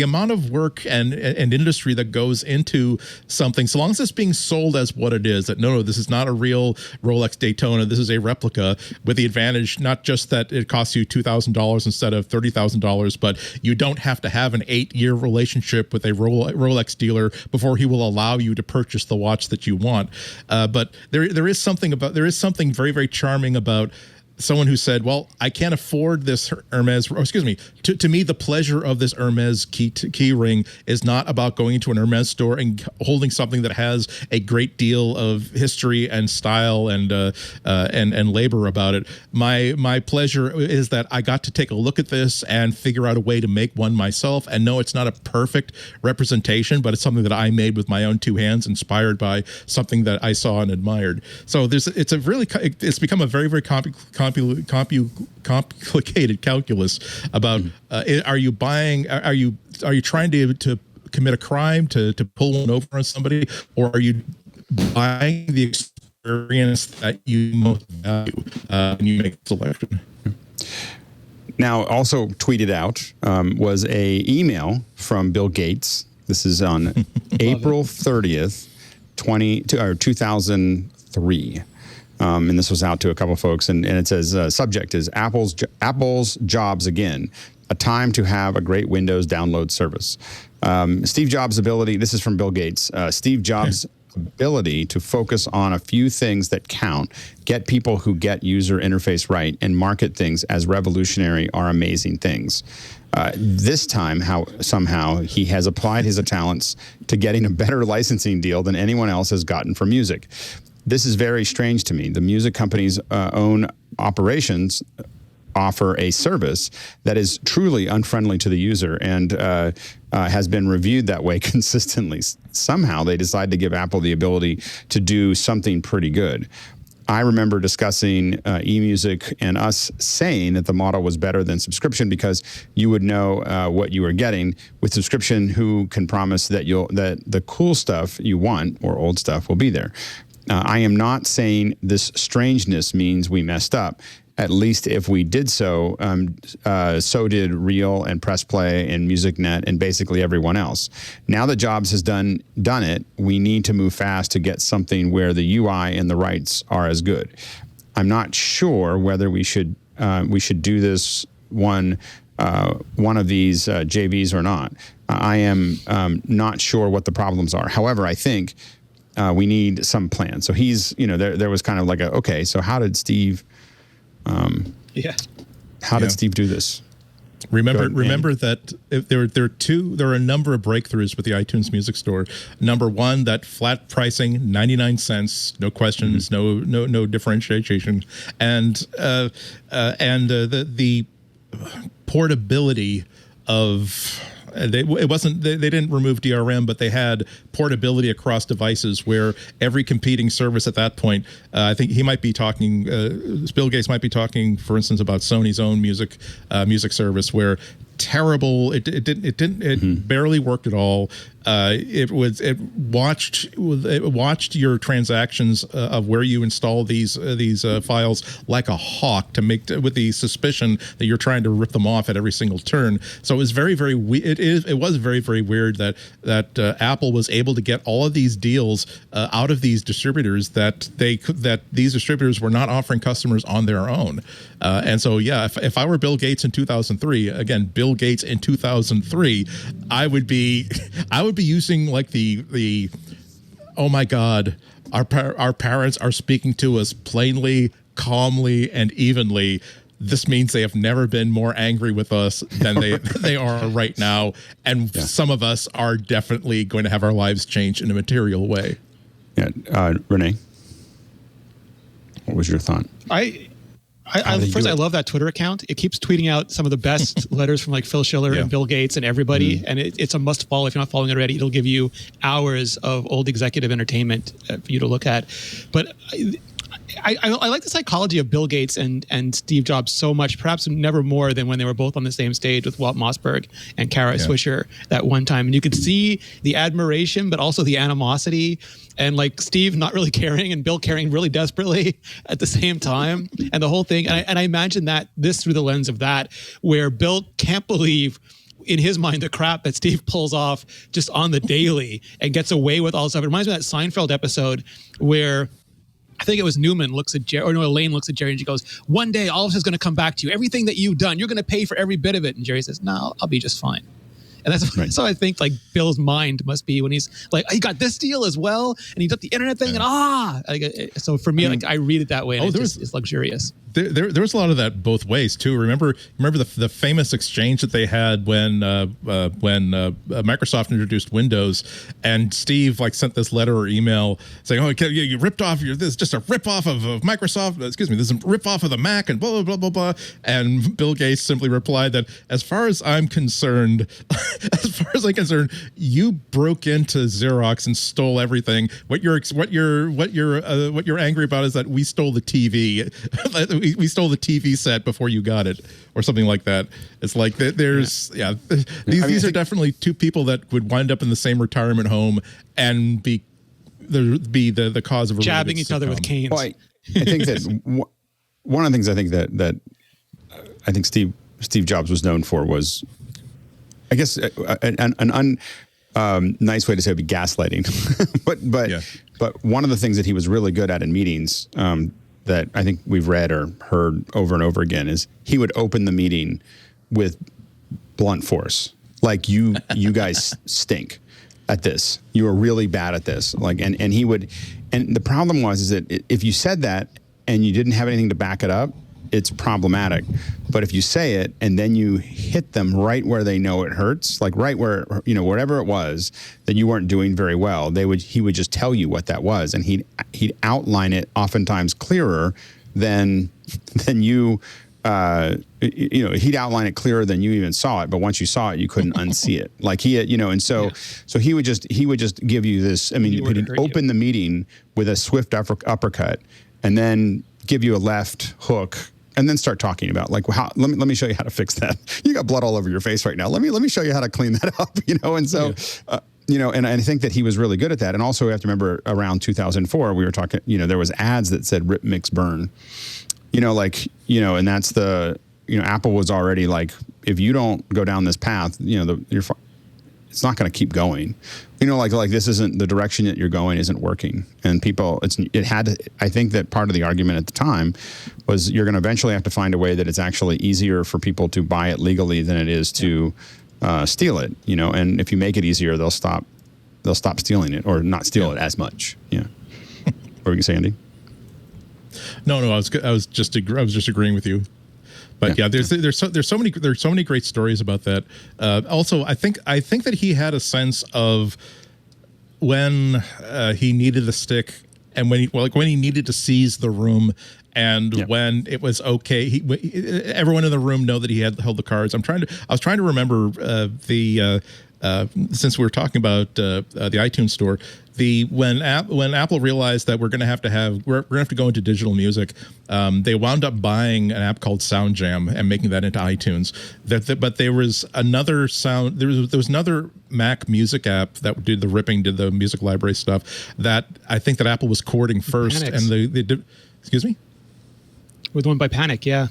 amount of work and industry that goes into something, so long as it's being sold as what it is, that no, this is not a real Rolex Daytona, this is a replica, with the advantage not just that it costs you $2,000 instead of $30,000, but you don't have to have an 8-year relationship with a Rolex dealer before he will allow you to purchase the watch that you want. But there is something very, very charming about someone who said, well, I can't afford this Hermes, to me, the pleasure of this Hermes key ring is not about going into an Hermes store and holding something that has a great deal of history and style and labor about it. My pleasure is that I got to take a look at this and figure out a way to make one myself. And no, it's not a perfect representation, but it's something that I made with my own two hands, inspired by something that I saw and admired. So it's become a very, very complicated calculus about are you trying to commit a crime to pull one over on somebody, or are you buying the experience that you most value when you make a selection? Now, also tweeted out was a email from Bill Gates. This is on April 30th, 2003. And this was out to a couple of folks, and it says, subject is Apple's jobs again, a time to have a great Windows download service. Steve Jobs' ability, this is from Bill Gates, Steve Jobs' ability to focus on a few things that count, get people who get user interface right, and market things as revolutionary are amazing things. This time, somehow he has applied his talents to getting a better licensing deal than anyone else has gotten for music. This is very strange to me. The music company's own operations offer a service that is truly unfriendly to the user and has been reviewed that way consistently. Somehow they decide to give Apple the ability to do something pretty good. I remember discussing eMusic and us saying that the model was better than subscription because you would know what you were getting. With subscription, who can promise that the cool stuff you want or old stuff will be there? I am not saying this strangeness means we messed up. At least if we did so, so did Reel and Press Play and MusicNet and basically everyone else. Now that Jobs has done it, we need to move fast to get something where the UI and the rights are as good. I'm not sure whether we should do this one of these JVs or not. I am not sure what the problems are. However, I think we need some plan. So he's, there was kind of like okay, so how did Steve... How did Steve do this? Remember that there are a number of breakthroughs with the iTunes Music Store. Number one, that flat pricing, 99 cents, no questions, no differentiation, and the portability of. They didn't remove DRM, but they had portability across devices where every competing service at that point, I think he might be talking, Bill Gates might be talking, for instance, about Sony's own music service, where terrible, it barely worked at all. It watched your transactions of where you install these files like a hawk with the suspicion that you're trying to rip them off at every single turn. So it was very, very it was very, very weird that Apple was able to get all of these deals out of these distributors that these distributors were not offering customers on their own. And so if I were Bill Gates in 2003, again, Bill Gates in 2003, I would be using like the oh my God, our parents are speaking to us plainly, calmly, and evenly. This means they have never been more angry with us than they are right now, and some of us are definitely going to have our lives changed in a material way. Yeah, Renee, what was your thought? First, I love that Twitter account. It keeps tweeting out some of the best letters from like Phil Schiller and Bill Gates and everybody. And it's a must follow. If you're not following it already, it'll give you hours of old executive entertainment for you to look at. But I like the psychology of Bill Gates and Steve Jobs so much, perhaps never more than when they were both on the same stage with Walt Mossberg and Kara Swisher that one time. And you could see the admiration, but also the animosity, and like Steve not really caring and Bill caring really desperately at the same time. And the whole thing. And I imagine that this through the lens of that, where Bill can't believe in his mind the crap that Steve pulls off just on the daily and gets away with all stuff. It reminds me of that Seinfeld episode where I think it was Elaine looks at Jerry and she goes, one day all of this is going to come back to you. Everything that you've done, you're going to pay for every bit of it. And Jerry says, no, I'll be just fine. And that's so I think like Bill's mind must be when he's like, he got this deal as well, and he got the internet thing, and so for me, like I read it that way, and it's luxurious. There was a lot of that both ways too. Remember the famous exchange that they had when Microsoft introduced Windows, and Steve like sent this letter or email saying, "Oh, you ripped off this is just a rip off of Microsoft. Excuse me, this is a rip off of the Mac and blah blah blah blah blah." And Bill Gates simply replied that, "As far as I'm concerned, you broke into Xerox and stole everything. What you're angry about is that we stole the TV." We stole the TV set before you got it, or something like that. It's like these are definitely two people that would wind up in the same retirement home and be the cause of a jabbing each other with canes. Well, I think that one of the things I think that I think Steve Jobs was known for was, I guess, an nice way to say it would be gaslighting, but one of the things that he was really good at in meetings. That I think we've read or heard over and over again is he would open the meeting with blunt force. Like you guys stink at this. You are really bad at this. Like, and he would, and the problem was that if you said that and you didn't have anything to back it up, it's problematic. But if you say it and then you hit them right where they know it hurts, like right where, whatever it was that you weren't doing very well, he would just tell you what that was, and he'd outline it oftentimes clearer than you. He'd outline it clearer than you even saw it. But once you saw it, you couldn't unsee it. Like he had, so he would just give you this. I mean, he'd open the meeting with a swift uppercut, and then give you a left hook. And then start talking about like, let me show you how to fix that. You got blood all over your face right now. Let me show you how to clean that up. And so, and I think that he was really good at that. And also we have to remember around 2004, we were talking, there was ads that said rip, mix, burn, and that's Apple was already like, if you don't go down this path, it's not going to keep going. Like this isn't the direction that you're going isn't working. And people, I think that part of the argument at the time was you're going to eventually have to find a way that it's actually easier for people to buy it legally than it is to steal it, and if you make it easier, they'll stop stealing it or not steal it as much. Yeah. What were you saying, Andy? No, I was just agreeing with you. But there's so many great stories about that. Also, I think that he had a sense of when he needed the stick and when he needed to seize the room, and when it was okay. Everyone in the room know that he held the cards. I was trying to remember since we were talking about the iTunes store. When Apple realized that we're going to have to go into digital music, they wound up buying an app called SoundJam and making that into iTunes. But there was another another Mac music app that did the music library stuff that I think that Apple was courting first, and they did. Excuse me. With one by Panic, yeah.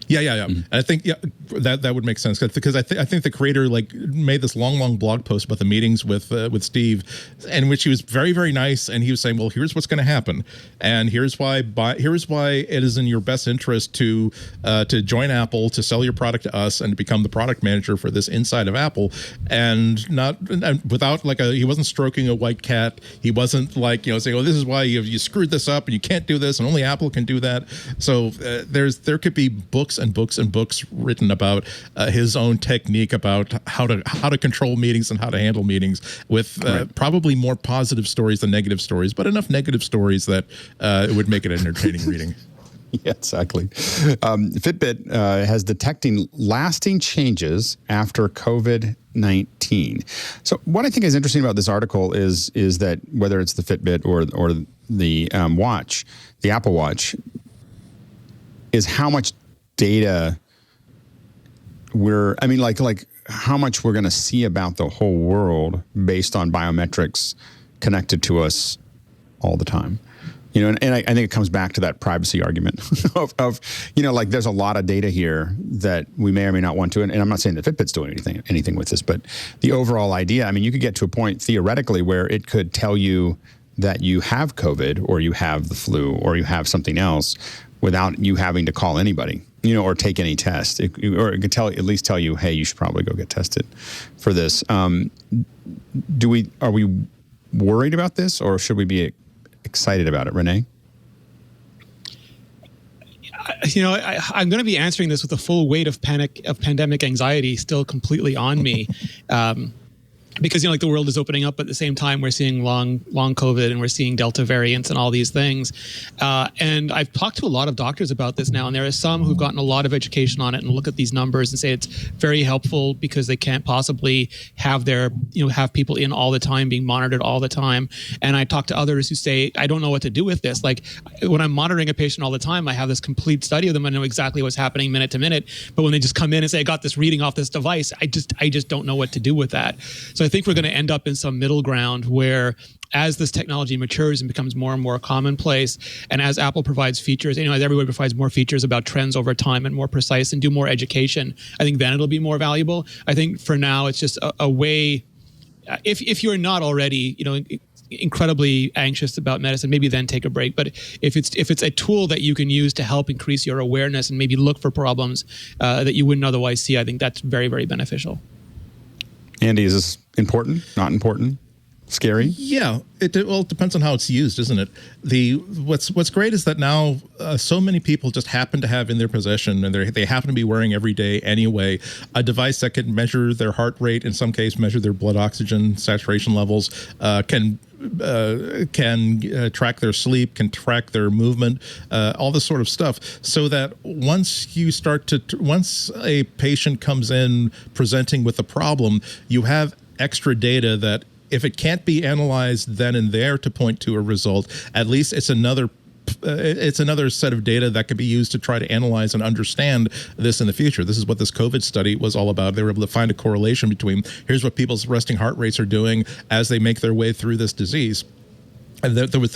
Yeah. Mm-hmm. I think that would make sense because I think the creator made this long blog post about the meetings with Steve, in which he was very, very nice, and he was saying, well, here's what's going to happen, and here's why it is in your best interest to join Apple, to sell your product to us, and to become the product manager for this inside of Apple, and without he wasn't stroking a white cat. He wasn't saying, oh, this is why you screwed this up and you can't do this and only Apple can do that. So there could be books and books written about his own technique about how to control meetings and how to handle meetings with probably more positive stories than negative stories, but enough negative stories that it would make it entertaining reading. Yeah, exactly. Fitbit has detecting lasting changes after COVID-19. So what I think is interesting about this article is that whether it's the Fitbit or the watch, the Apple Watch, is how much data how much we're going to see about the whole world based on biometrics connected to us all the time. And I think it comes back to that privacy argument of there's a lot of data here that we may or may not want to, and I'm not saying that Fitbit's doing anything with this, but the overall idea, you could get to a point theoretically where it could tell you that you have COVID or you have the flu or you have something else without you having to call anybody. or take any test, or it could at least tell you, hey, you should probably go get tested for this. Are we worried about this, or should we be excited about it, Renee? I'm going to be answering this with the full weight of pandemic anxiety still completely on me. Because the world is opening up, but at the same time we're seeing long COVID and we're seeing Delta variants and all these things. And I've talked to a lot of doctors about this now, and there are some who've gotten a lot of education on it and look at these numbers and say it's very helpful because they can't possibly have have people in all the time, being monitored all the time. And I talk to others who say, I don't know what to do with this. Like when I'm monitoring a patient all the time, I have this complete study of them. I know exactly what's happening minute to minute. But when they just come in and say, I got this reading off this device, I just don't know what to do with that. So I think we're going to end up in some middle ground where, as this technology matures and becomes more and more commonplace, and as Apple provides features, as everybody provides more features about trends over time and more precise and do more education, I think then it'll be more valuable. I think for now it's just a way. If you're not already, incredibly anxious about medicine, maybe then take a break. But if it's a tool that you can use to help increase your awareness and maybe look for problems that you wouldn't otherwise see, I think that's very, very beneficial. Andy, is this important? Not important? Scary? Yeah, it depends on how it's used, isn't it? What's great is that now so many people just happen to have in their possession, and they happen to be wearing every day anyway, a device that can measure their heart rate, in some case measure their blood oxygen saturation levels, can track their sleep, can track their movement, all this sort of stuff, so that once a patient comes in presenting with a problem, you have extra data that, if it can't be analyzed then and there to point to a result, at least it's another set of data that could be used to try to analyze and understand this in the future. This is what this COVID study was all about. They were able to find a correlation between here's what people's resting heart rates are doing as they make their way through this disease. And there would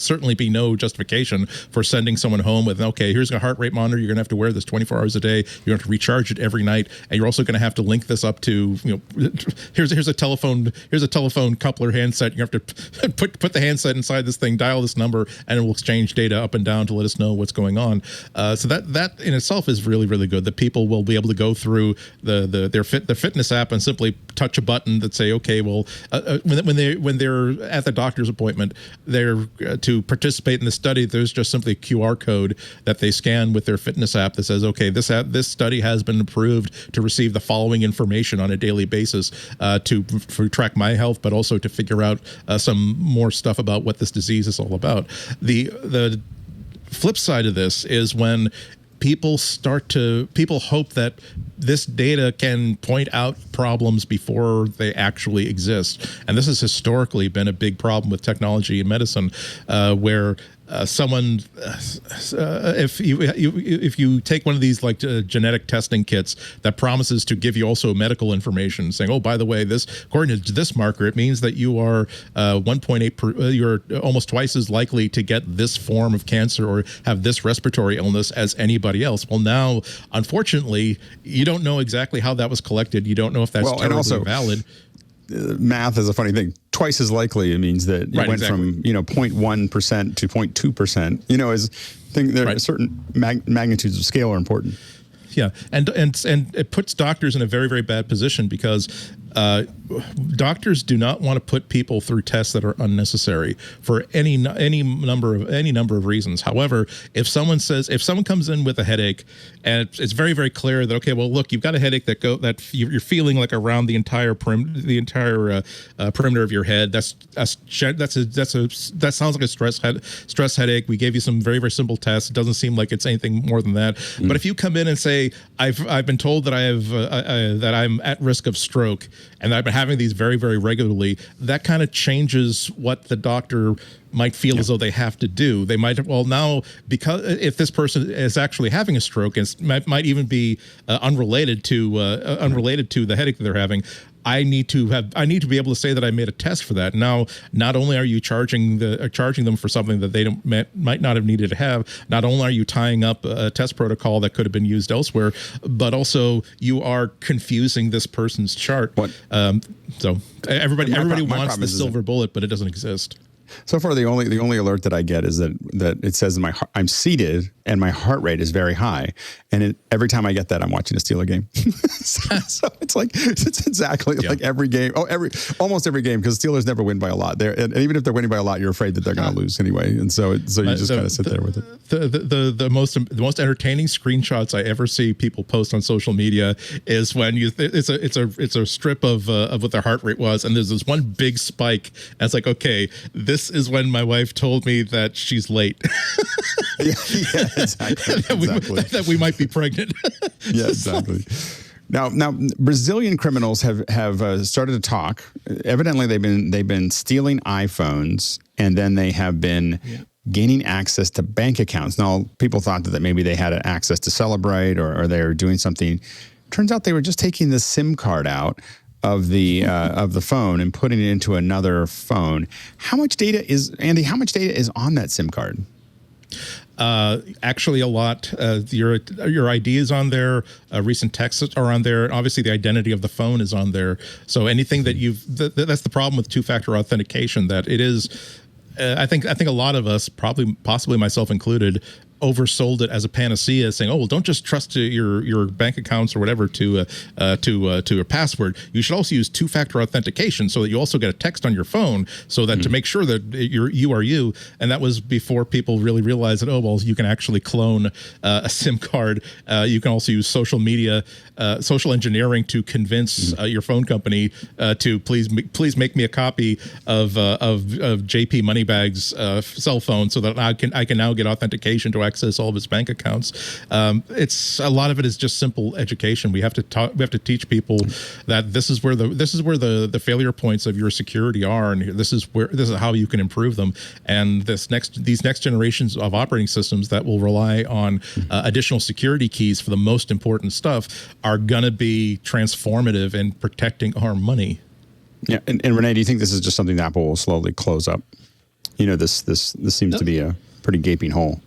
certainly be no justification for sending someone home with, okay, here's a heart rate monitor. You're going to have to wear this 24 hours a day. You're going to have to recharge it every night, and you're also going to have to link this up to, here's a telephone coupler handset. You have to put the handset inside this thing, dial this number, and it will exchange data up and down to let us know what's going on. So that in itself is really, really good. That people will be able to go through their fitness app and simply touch a button that say, okay, well, when they're at the doctor's appointment, they're to participate in the study, there's just simply a QR code that they scan with their fitness app that says, okay, this study has been approved to receive the following information on a daily basis to track my health, but also to figure out some more stuff about what this disease is all about. The flip side of this is when people hope that this data can point out problems before they actually exist. And this has historically been a big problem with technology in medicine, where someone, if you take one of these genetic testing kits that promises to give you also medical information, saying, oh, by the way, this according to this marker, it means that you are 1.8, you're almost twice as likely to get this form of cancer or have this respiratory illness as anybody else. Well, now, unfortunately, you don't know exactly how that was collected. You don't know if that's terribly valid. Math is a funny thing. Twice as likely, it means that it went from 0.1% to 0.2%. There are certain magnitudes of scale are important. Yeah, and it puts doctors in a very, very bad position because doctors do not want to put people through tests that are unnecessary for any number of reasons. However, if someone comes in with a headache and it's very, very clear that, okay, well, look, you've got a headache that you're feeling like around the entire perimeter of your head. That sounds like a stress headache. We gave you some very, very simple tests. It doesn't seem like it's anything more than that. But if you come in and say, I've been told that that I'm at risk of stroke, and I've been having these very, very regularly, that kind of changes what the doctor might feel as though they have to do. They might, well, now, because if this person is actually having a stroke, and might even be unrelated to the headache that they're having, I need to be able to say that I made a test for that. Now, not only are you charging them for something that they might not have needed to have, not only are you tying up a test protocol that could have been used elsewhere, but also you are confusing this person's chart. So everybody wants the silver bullet, but it doesn't exist. So far, the only alert that I get is that it says I'm seated and my heart rate is very high, and every time I get that, I'm watching a Steeler game. so it's like it's exactly like every game. Almost every game, because Steelers never win by a lot. And even if they're winning by a lot, you're afraid that they're going to lose anyway, and so you just kind of sit there with it. The most entertaining screenshots I ever see people post on social media is when it's a strip of what their heart rate was, and there's this one big spike, and it's like, okay, this is when my wife told me that she's late. yeah, exactly. that we might be pregnant. Yeah, exactly. Now, Brazilian criminals have started to talk. Evidently, they've been stealing iPhones, and then they have been gaining access to bank accounts. Now, people thought that maybe they had access to Celebrate, or they were doing something. Turns out they were just taking the SIM card out of the phone and putting it into another phone. How much data is on that SIM card? Actually, a lot. Your ID is on there. Recent texts are on there. Obviously, the identity of the phone is on there. So anything that that's the problem with two-factor authentication. That it is. I think a lot of us, possibly myself included, oversold it as a panacea, saying, "Oh, well, don't just trust your bank accounts or whatever to a password. You should also use two-factor authentication, so that you also get a text on your phone, so that to make sure that you are you." And that was before people really realized that, oh, well, you can actually clone a SIM card. You can also use social media, social engineering to convince your phone company to please make me a copy of JP Moneybag's cell phone, so that I can now get authentication to access all of his bank accounts. It's a lot of it is just simple education. We have to teach people that this is where the failure points of your security are, and this is how you can improve them. And these next generations of operating systems that will rely on additional security keys for the most important stuff are going to be transformative in protecting our money. Yeah, and Renee, do you think this is just something that Apple will slowly close up? This seems to be a pretty gaping hole.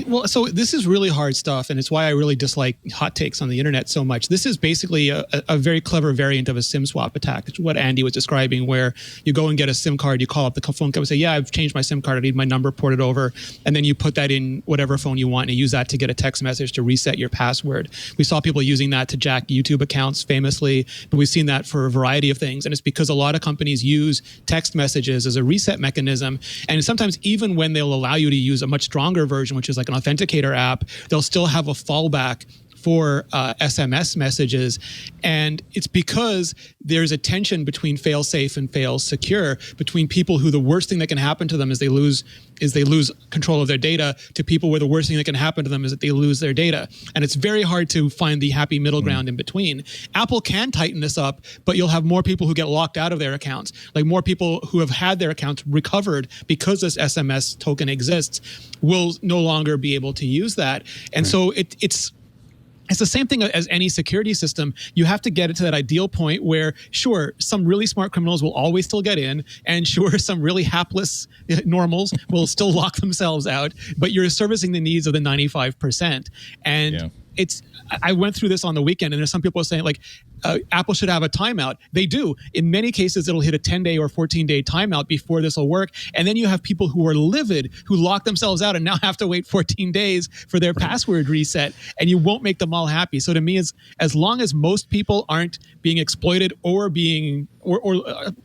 Well, so this is really hard stuff, and it's why I really dislike hot takes on the internet so much. This is basically a very clever variant of a SIM swap attack. It's what Andy was describing, where you go and get a SIM card, you call up the phone company and say, yeah, I've changed my SIM card, I need my number ported over, and then you put that in whatever phone you want, and you use that to get a text message to reset your password. We saw people using that to jack YouTube accounts famously, but we've seen that for a variety of things, and it's because a lot of companies use text messages as a reset mechanism, and sometimes even when they'll allow you to use a much stronger version, which is like an authenticator app, they'll still have a fallback for SMS messages. And it's because there's a tension between fail safe and fail secure, between people who the worst thing that can happen to them is they lose control of their data, to people where the worst thing that can happen to them is that they lose their data. And it's very hard to find the happy middle ground in between. Apple can tighten this up, but you'll have more people who get locked out of their accounts, like more people who have had their accounts recovered because this SMS token exists will no longer be able to use that. And so it's the same thing as any security system. You have to get it to that ideal point where, sure, some really smart criminals will always still get in, and sure, some really hapless normals will still lock themselves out, but you're servicing the needs of the 95%. And I went through this on the weekend, and there's some people saying, like, Apple should have a timeout. They do. In many cases, it'll hit a 10-day or 14-day timeout before this will work. And then you have people who are livid, who lock themselves out and now have to wait 14 days for their password reset, and you won't make them all happy. So to me, as long as most people aren't being exploited or most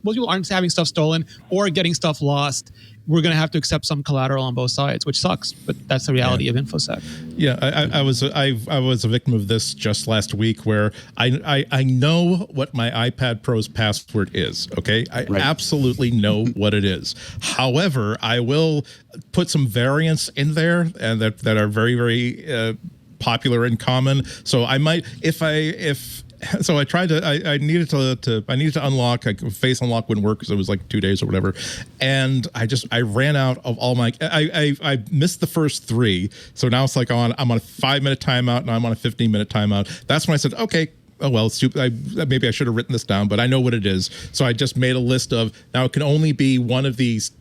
people aren't having stuff stolen or getting stuff lost, we're going to have to accept some collateral on both sides, which sucks, but that's the reality of InfoSec. Yeah, I was a victim of this just last week, where I know what my iPad Pro's password is. Okay, I absolutely know what it is. However, I will put some variants in there, and that are very, very popular and common. So I might, so I tried to. I needed to unlock. Face unlock wouldn't work because it was like 2 days or whatever, and I ran out of all my. I missed the first 3, so now it's like I'm on a 5-minute timeout, now I'm on a 15-minute timeout. That's when I said, okay, oh well, it's stupid. Maybe I should have written this down, but I know what it is. So I just made a list of, now it can only be one of these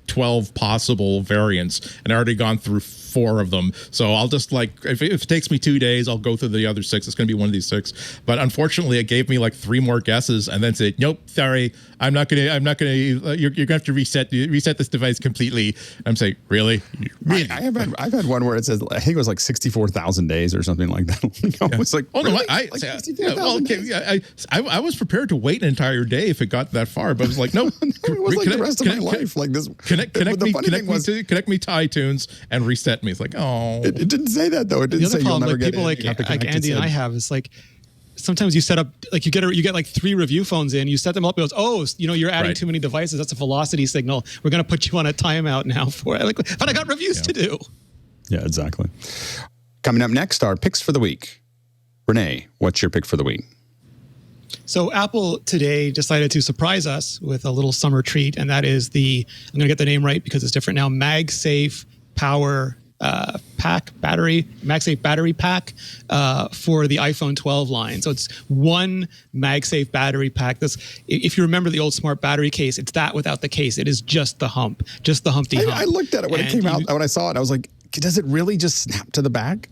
12 possible variants, and I already gone through 4 of them. So I'll just like, if it takes me 2 days, I'll go through the other 6. It's going to be one of these 6. But unfortunately, it gave me like 3 more guesses and then said, nope, sorry, I'm not going to, you're going to have to reset this device completely. I'm saying, really? I've had one where it says, I think it was like 64,000 days or something like that. I was like, oh, really? no, I was prepared to wait an entire day if it got that far, but I was like, no, it was like the rest of my life. Like this. Connect me to iTunes and reset me. It's like, oh. It didn't say that though. It didn't say you'll never get people like Andy and I have. It's like, sometimes you set up, like you get like 3 review phones in, you set them up, it goes, oh, you're adding too many devices. That's a velocity signal. We're going to put you on a timeout now for it. Like, but I got reviews to do. Yeah, exactly. Coming up next, our picks for the week. Renee, what's your pick for the week? So Apple today decided to surprise us with a little summer treat, and that is I'm going to get the name right because it's different now, MagSafe Power MagSafe battery pack for the iPhone 12 line. So it's one MagSafe battery pack. If you remember the old smart battery case, it's that without the case. It is just the hump, just the Humpty hump. I looked at it when it came out. When I saw it, I was like, does it really just snap to the back?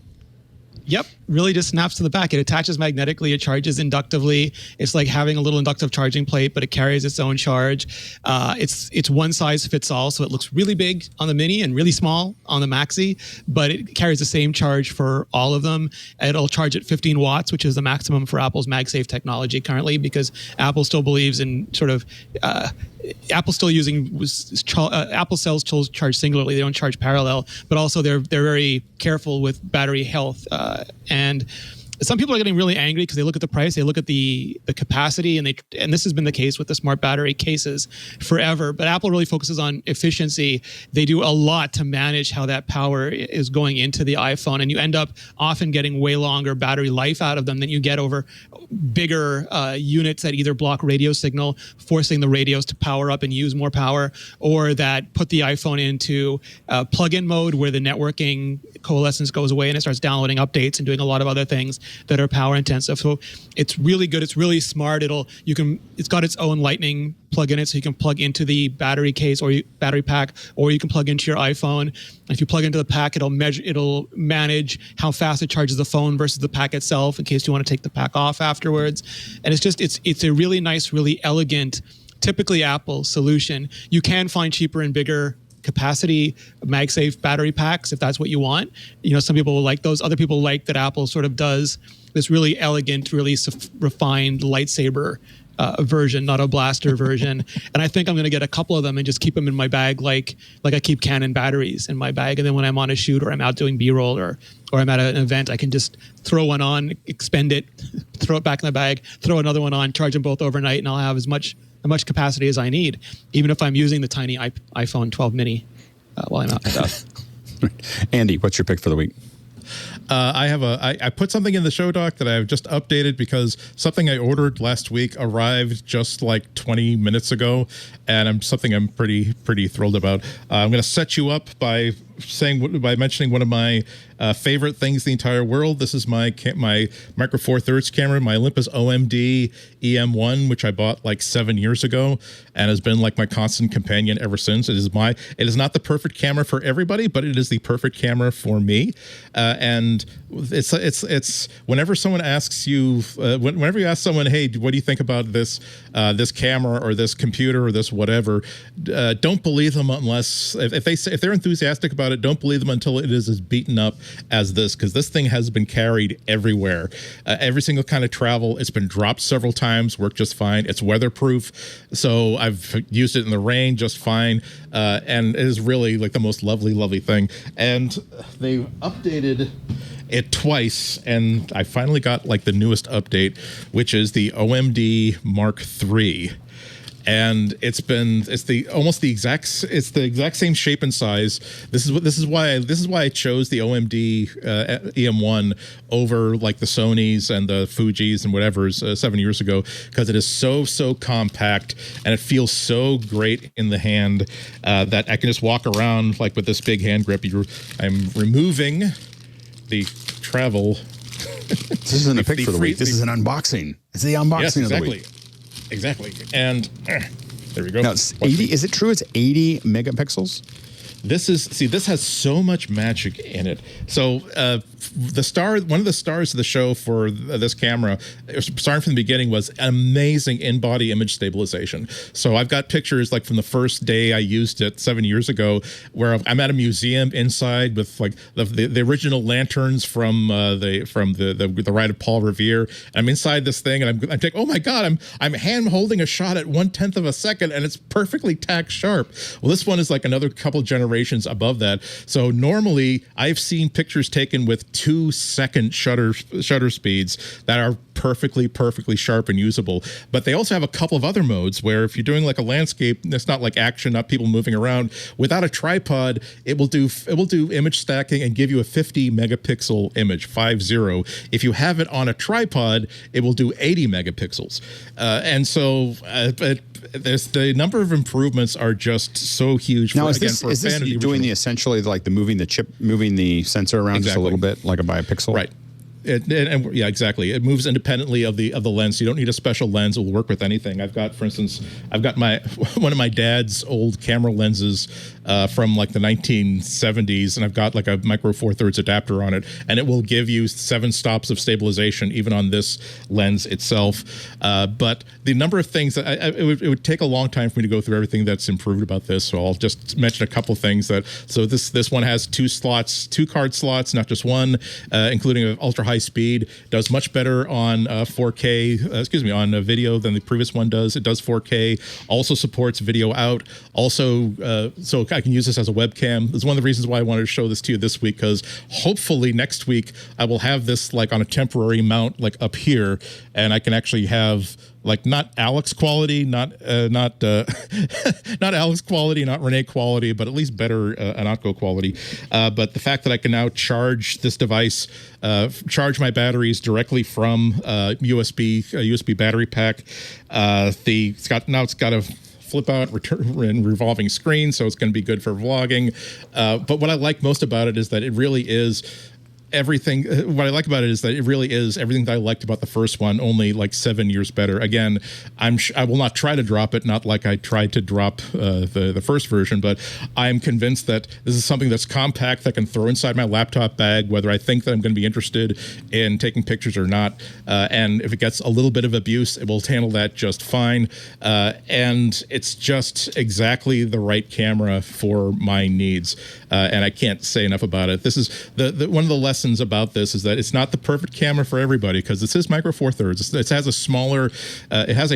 Yep, really just snaps to the back. It attaches magnetically. It charges inductively. It's like having a little inductive charging plate, but it carries its own charge. It's one size fits all, so it looks really big on the Mini and really small on the Maxi, but it carries the same charge for all of them. It'll charge at 15 watts, which is the maximum for Apple's MagSafe technology currently, because Apple still believes in sort of Apple's still using Apple cells charge singularly. They don't charge parallel, but also they're very careful with battery health. And some people are getting really angry because they look at the price, they look at the capacity, and this has been the case with the smart battery cases forever. But Apple really focuses on efficiency. They do a lot to manage how that power is going into the iPhone, and you end up often getting way longer battery life out of them than you get over bigger units that either block radio signal, forcing the radios to power up and use more power, or that put the iPhone into plug-in mode where the networking coalescence goes away and it starts downloading updates and doing a lot of other things that are power intensive. So it's really good. It's really smart. It's got its own Lightning plug in it, so you can plug into the battery case or battery pack, or you can plug into your iPhone. And if you plug into the pack, it'll manage how fast it charges the phone versus the pack itself, in case you want to take the pack off afterwards. And it's a really nice, really elegant, typically Apple solution. You can find cheaper and bigger capacity MagSafe battery packs if that's what you want. Some people will like those. Other people like that Apple sort of does this really elegant, really refined lightsaber version, not a blaster version. And I think I'm going to get a couple of them and just keep them in my bag like I keep Canon batteries in my bag. And then when I'm on a shoot or I'm out doing B-roll or I'm at an event, I can just throw one on, expend it, throw it back in the bag, throw another one on, charge them both overnight, and I'll have as much capacity as I need, even if I'm using the tiny iPhone 12 mini while I'm out and stuff. Andy, what's your pick for the week? I put something in the show doc that I've just updated because something I ordered last week arrived just like 20 minutes ago, and I'm pretty thrilled about. I'm going to set you up by mentioning one of my favorite things in the entire world. This is my Micro Four Thirds camera, my Olympus OMD EM1, which I bought like 7 years ago and has been like my constant companion ever since. It is not the perfect camera for everybody, but it is the perfect camera for me. And it's whenever someone asks you, whenever you ask someone, hey, what do you think about this camera or this computer or this whatever, don't believe them unless if they're enthusiastic about it, don't believe them until it is as beaten up as this, because this thing has been carried everywhere, every single kind of travel. It's been dropped several times, worked just fine. It's weatherproof, so I've used it in the rain just fine, and it is really like the most lovely thing. And they've updated it twice, and I finally got like the newest update, which is the OMD Mark III. And it's the exact same shape and size. This is why I chose the OMD EM1 over like the Sonys and the Fujis and whatever's 7 years ago, because it is so compact and it feels so great in the hand that I can just walk around like with this big hand grip. I'm removing the travel. This isn't a pick for the week. This is an unboxing. It's the unboxing of the week. Exactly. And there we go. Now, it's 80. Is it true it's 80 megapixels? this has so much magic in it. So one of the stars of the show for this camera, starting from the beginning, was amazing in-body image stabilization. So I've got pictures like from the first day I used it 7 years ago, where I'm at a museum inside with like the original lanterns from the ride of Paul Revere. And I'm inside this thing, and I'm thinking, oh my God, I'm hand holding a shot at 1/10 of a second, and it's perfectly tack sharp. Well, this one is like another couple generations above that. So normally I've seen pictures taken with 2-second shutter speeds that are perfectly sharp and usable. But they also have a couple of other modes where if you're doing like a landscape, it's not like action, not people moving around. Without a tripod, it will do image stacking and give you a 50 megapixel image, 50. If you have it on a tripod, it will do 80 megapixels. And so the number of improvements are just so huge. Now, is this doing the essentially like the moving the sensor around just a little bit, like by a pixel? Right. Yeah, exactly. It moves independently of the lens. You don't need a special lens. It will work with anything. I've got, for instance, one of my dad's old camera lenses from like the 1970s, and I've got like a micro 4/3 adapter on it, and it will give you 7 stops of stabilization even on this lens itself. But the number of things that it would take a long time for me to go through everything that's improved about this. So I'll just mention a couple of things this one has 2 card slots, not just one, including an ultra high speed. Does much better on 4K, on video than the previous one does. It does 4K. Also supports video out. Also, so I can use this as a webcam. This is one of the reasons why I wanted to show this to you this week, because hopefully next week I will have this like on a temporary mount, like up here, and I can actually have like not Alex quality, not Alex quality, not Renee quality, but at least better Ihnatko quality. But the fact that I can now charge this device, charge my batteries directly from USB battery pack. It's got a flip out and revolving screen, so it's going to be good for vlogging. But what I like most about it is that it really is everything. What I like about it is that it really is everything that I liked about the first one, only like 7 years better. Again, I will not try to drop it, not like I tried to drop the first version, but I'm convinced that this is something that's compact that I can throw inside my laptop bag, whether I think that I'm going to be interested in taking pictures or not. And if it gets a little bit of abuse, it will handle that just fine. And it's just exactly the right camera for my needs. And I can't say enough about it. This is one of the lessons about this is that it's not the perfect camera for everybody, because this is micro 4/3. It has a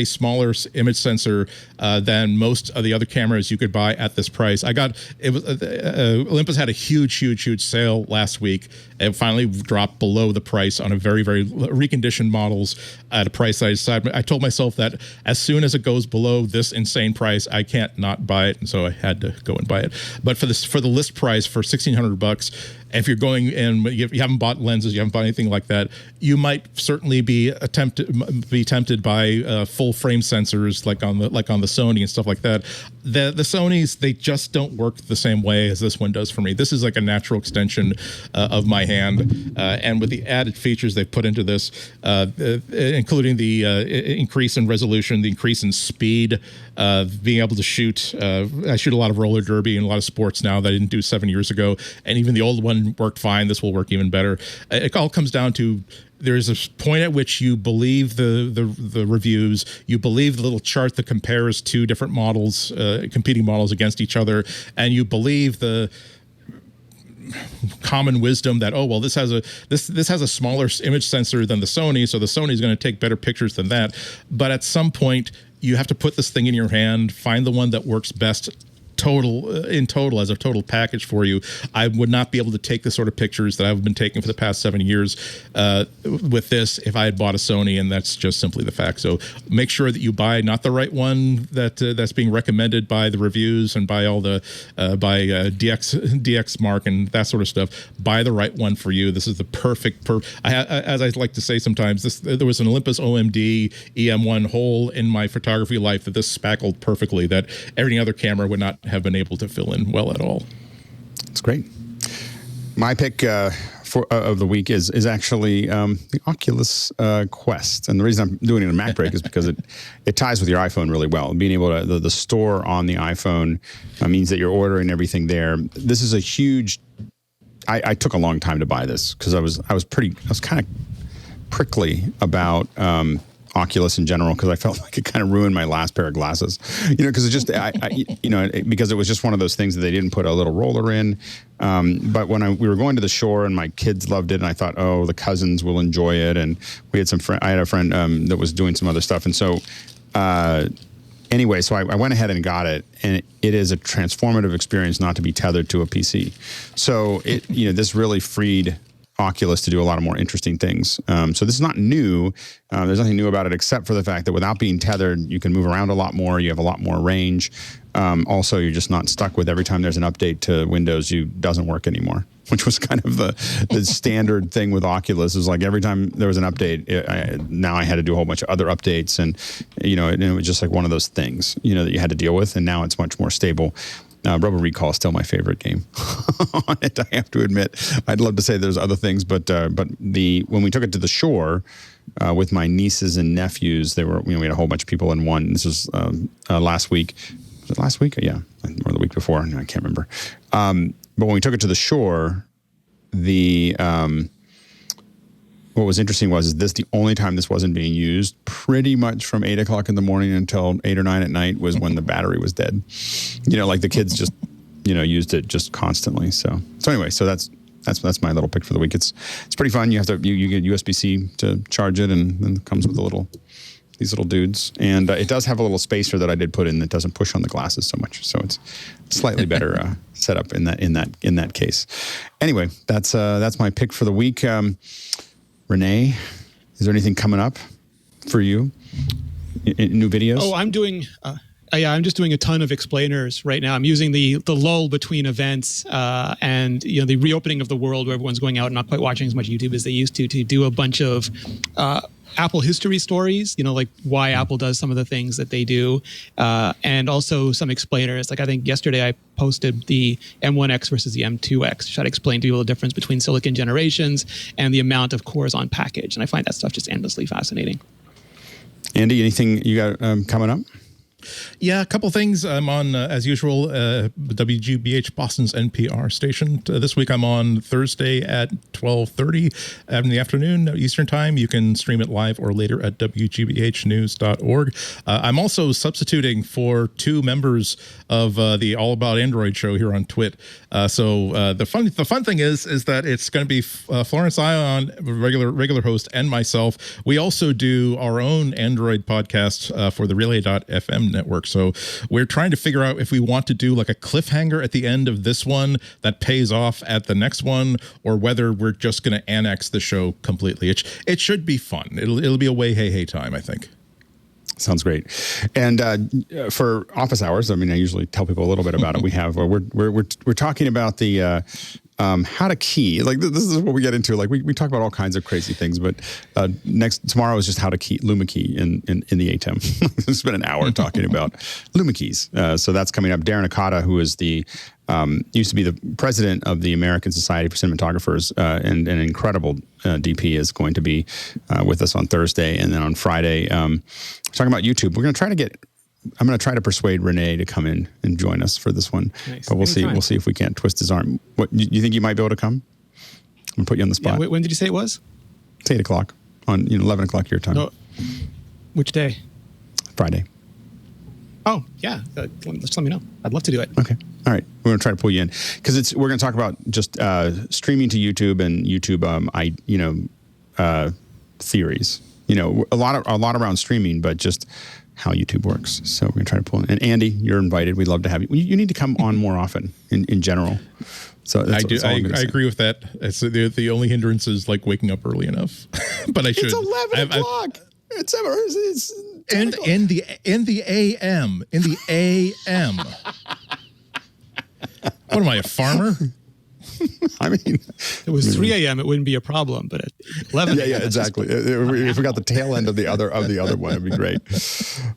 smaller image sensor than most of the other cameras you could buy at this price. Olympus had a huge sale last week. It finally dropped below the price on a very reconditioned models at a price I decided. I told myself that as soon as it goes below this insane price, I can't not buy it, and so I had to go and buy it. But for the list price for $1,600, if you're going and you haven't bought lenses, you haven't bought anything like that, you might certainly be tempted by full frame sensors like on the Sony and stuff like that. The Sonys, they just don't work the same way as this one does for me. This is like a natural extension of my hand, and with the added features they've put into this, including the increase in resolution, the increase in speed, being able to shoot. I shoot a lot of roller derby and a lot of sports now that I didn't do 7 years ago, and even the old one worked fine. This will work even better. It all comes down to there's a point at which you believe the reviews, you believe the little chart that compares two different models, competing models against each other, and you believe the common wisdom that, oh well, this has a smaller image sensor than the Sony, so the Sony is going to take better pictures than that. But at some point, you have to put this thing in your hand, find the one that works best in total as a total package for you. I would not be able to take the sort of pictures that I've been taking for the past 7 years with this if I had bought a Sony, and that's just simply the fact. So make sure that you buy not the right one that's being recommended by the reviews and by all the DX Mark and that sort of stuff. Buy the right one for you. This is the perfect. As I like to say sometimes, there was an Olympus OMD EM1 hole in my photography life that this spackled perfectly, that every other camera would not have been able to fill in well at all. That's great. My pick of the week is actually the Oculus Quest, and the reason I'm doing it in Mac Break is because it ties with your iPhone really well. Being able to the store on the iPhone means that you're ordering everything there. This is a huge. I took a long time to buy this because I was kind of prickly about Oculus in general because I felt like it kind of ruined my last pair of glasses, because it just, because it was just one of those things that they didn't put a little roller in. But when we were going to the shore and my kids loved it, and I thought, oh, the cousins will enjoy it, and we had I had a friend that was doing some other stuff, and so anyway, so I went ahead and got it, and it is a transformative experience not to be tethered to a PC. So this really freed Oculus to do a lot of more interesting things. So this is not new. There's nothing new about it except for the fact that without being tethered, you can move around a lot more. You have a lot more range. Also, you're just not stuck with every time there's an update to Windows, doesn't work anymore, which was kind of the standard thing with Oculus. Is like every time there was an update, now I had to do a whole bunch of other updates, and it was just like one of those things that you had to deal with. And now it's much more stable. Robo Recall is still my favorite game on it, I have to admit. I'd love to say there's other things, but when we took it to the shore with my nieces and nephews, we had a whole bunch of people in one. This was last week. Was it last week? Yeah, or the week before. No, I can't remember. But when we took it to the shore, what was interesting was the only time this wasn't being used, pretty much from 8 o'clock in the morning until 8 or 9 at night, was when the battery was dead. Like the kids just, used it just constantly. So anyway, so that's my little pick for the week. It's pretty fun. You get USB-C to charge it, and then it comes with these little dudes. And it does have a little spacer that I did put in that doesn't push on the glasses so much. So it's slightly better set up in that case. Anyway, that's my pick for the week. Renee, is there anything coming up for you in new videos? Oh, I'm doing. I'm just doing a ton of explainers right now. I'm using the lull between events and the reopening of the world where everyone's going out and not quite watching as much YouTube as they used to do a bunch of Apple history stories, like why Apple does some of the things that they do, and also some explainers. Like I think yesterday I posted the M1X versus the M2X, try to explain to people the difference between silicon generations and the amount of cores on package. And I find that stuff just endlessly fascinating. Andy, anything you got coming up? Yeah, a couple things. I'm on, as usual, WGBH Boston's NPR station. This week I'm on Thursday at 12:30 in the afternoon Eastern Time. You can stream it live or later at WGBHnews.org. I'm also substituting for two members of the All About Android show here on Twit. So the fun thing is that it's going to be Florence Ion, regular host, and myself. We also do our own Android podcast for the Relay.fm network. So we're trying to figure out if we want to do like a cliffhanger at the end of this one that pays off at the next one, or whether we're just going to annex the show completely. It should be fun. It'll be a way hey time, I think. Sounds great. And for office hours, I usually tell people a little bit about it. We have we're talking about the how to key. Like this is what we get into. Like we talk about all kinds of crazy things, but tomorrow is just how to key LumaKey in the ATEM. We've spent an hour talking about LumaKeys. So that's coming up. Darren Akata, who is used to be the president of the American Society for Cinematographers, and an incredible DP, is going to be with us on Thursday, and then on Friday, talking about YouTube. We're going to try to I'm going to try to persuade Renee to come in and join us for this one. Nice. But we'll see. We'll see if we can't twist his arm. What you think you might be able to come? I'm going to put you on the spot. Yeah, when did you say it was? It's 8 o'clock on 11 o'clock your time. No. Which day? Friday. Oh yeah, just let me know. I'd love to do it. Okay. All right. We're going to try to pull you in because we're going to talk about just streaming to YouTube and YouTube theories. A lot around streaming, but just how YouTube works. So we're going to try to pull in. And Andy, you're invited. We'd love to have you. You need to come on more often in general. So I agree with that. It's the only hindrance is like waking up early enough. But I should. It's 11 o'clock. It's in the AM. In the AM. What am I, a farmer? If it was 3 a.m., it wouldn't be a problem, but at 11 yeah, exactly. If we got the tail end of the other one, it'd be great.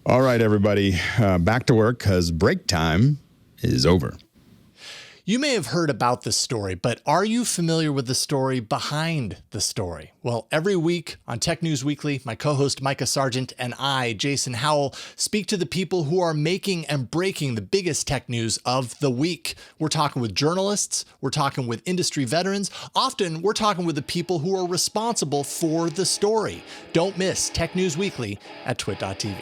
All right, everybody, back to work because break time is over. You may have heard about this story, but are you familiar with the story behind the story? Well, every week on Tech News Weekly, my co-host Micah Sargent and I, Jason Howell, speak to the people who are making and breaking the biggest tech news of the week. We're talking with journalists, we're talking with industry veterans, often we're talking with the people who are responsible for the story. Don't miss Tech News Weekly at twit.tv.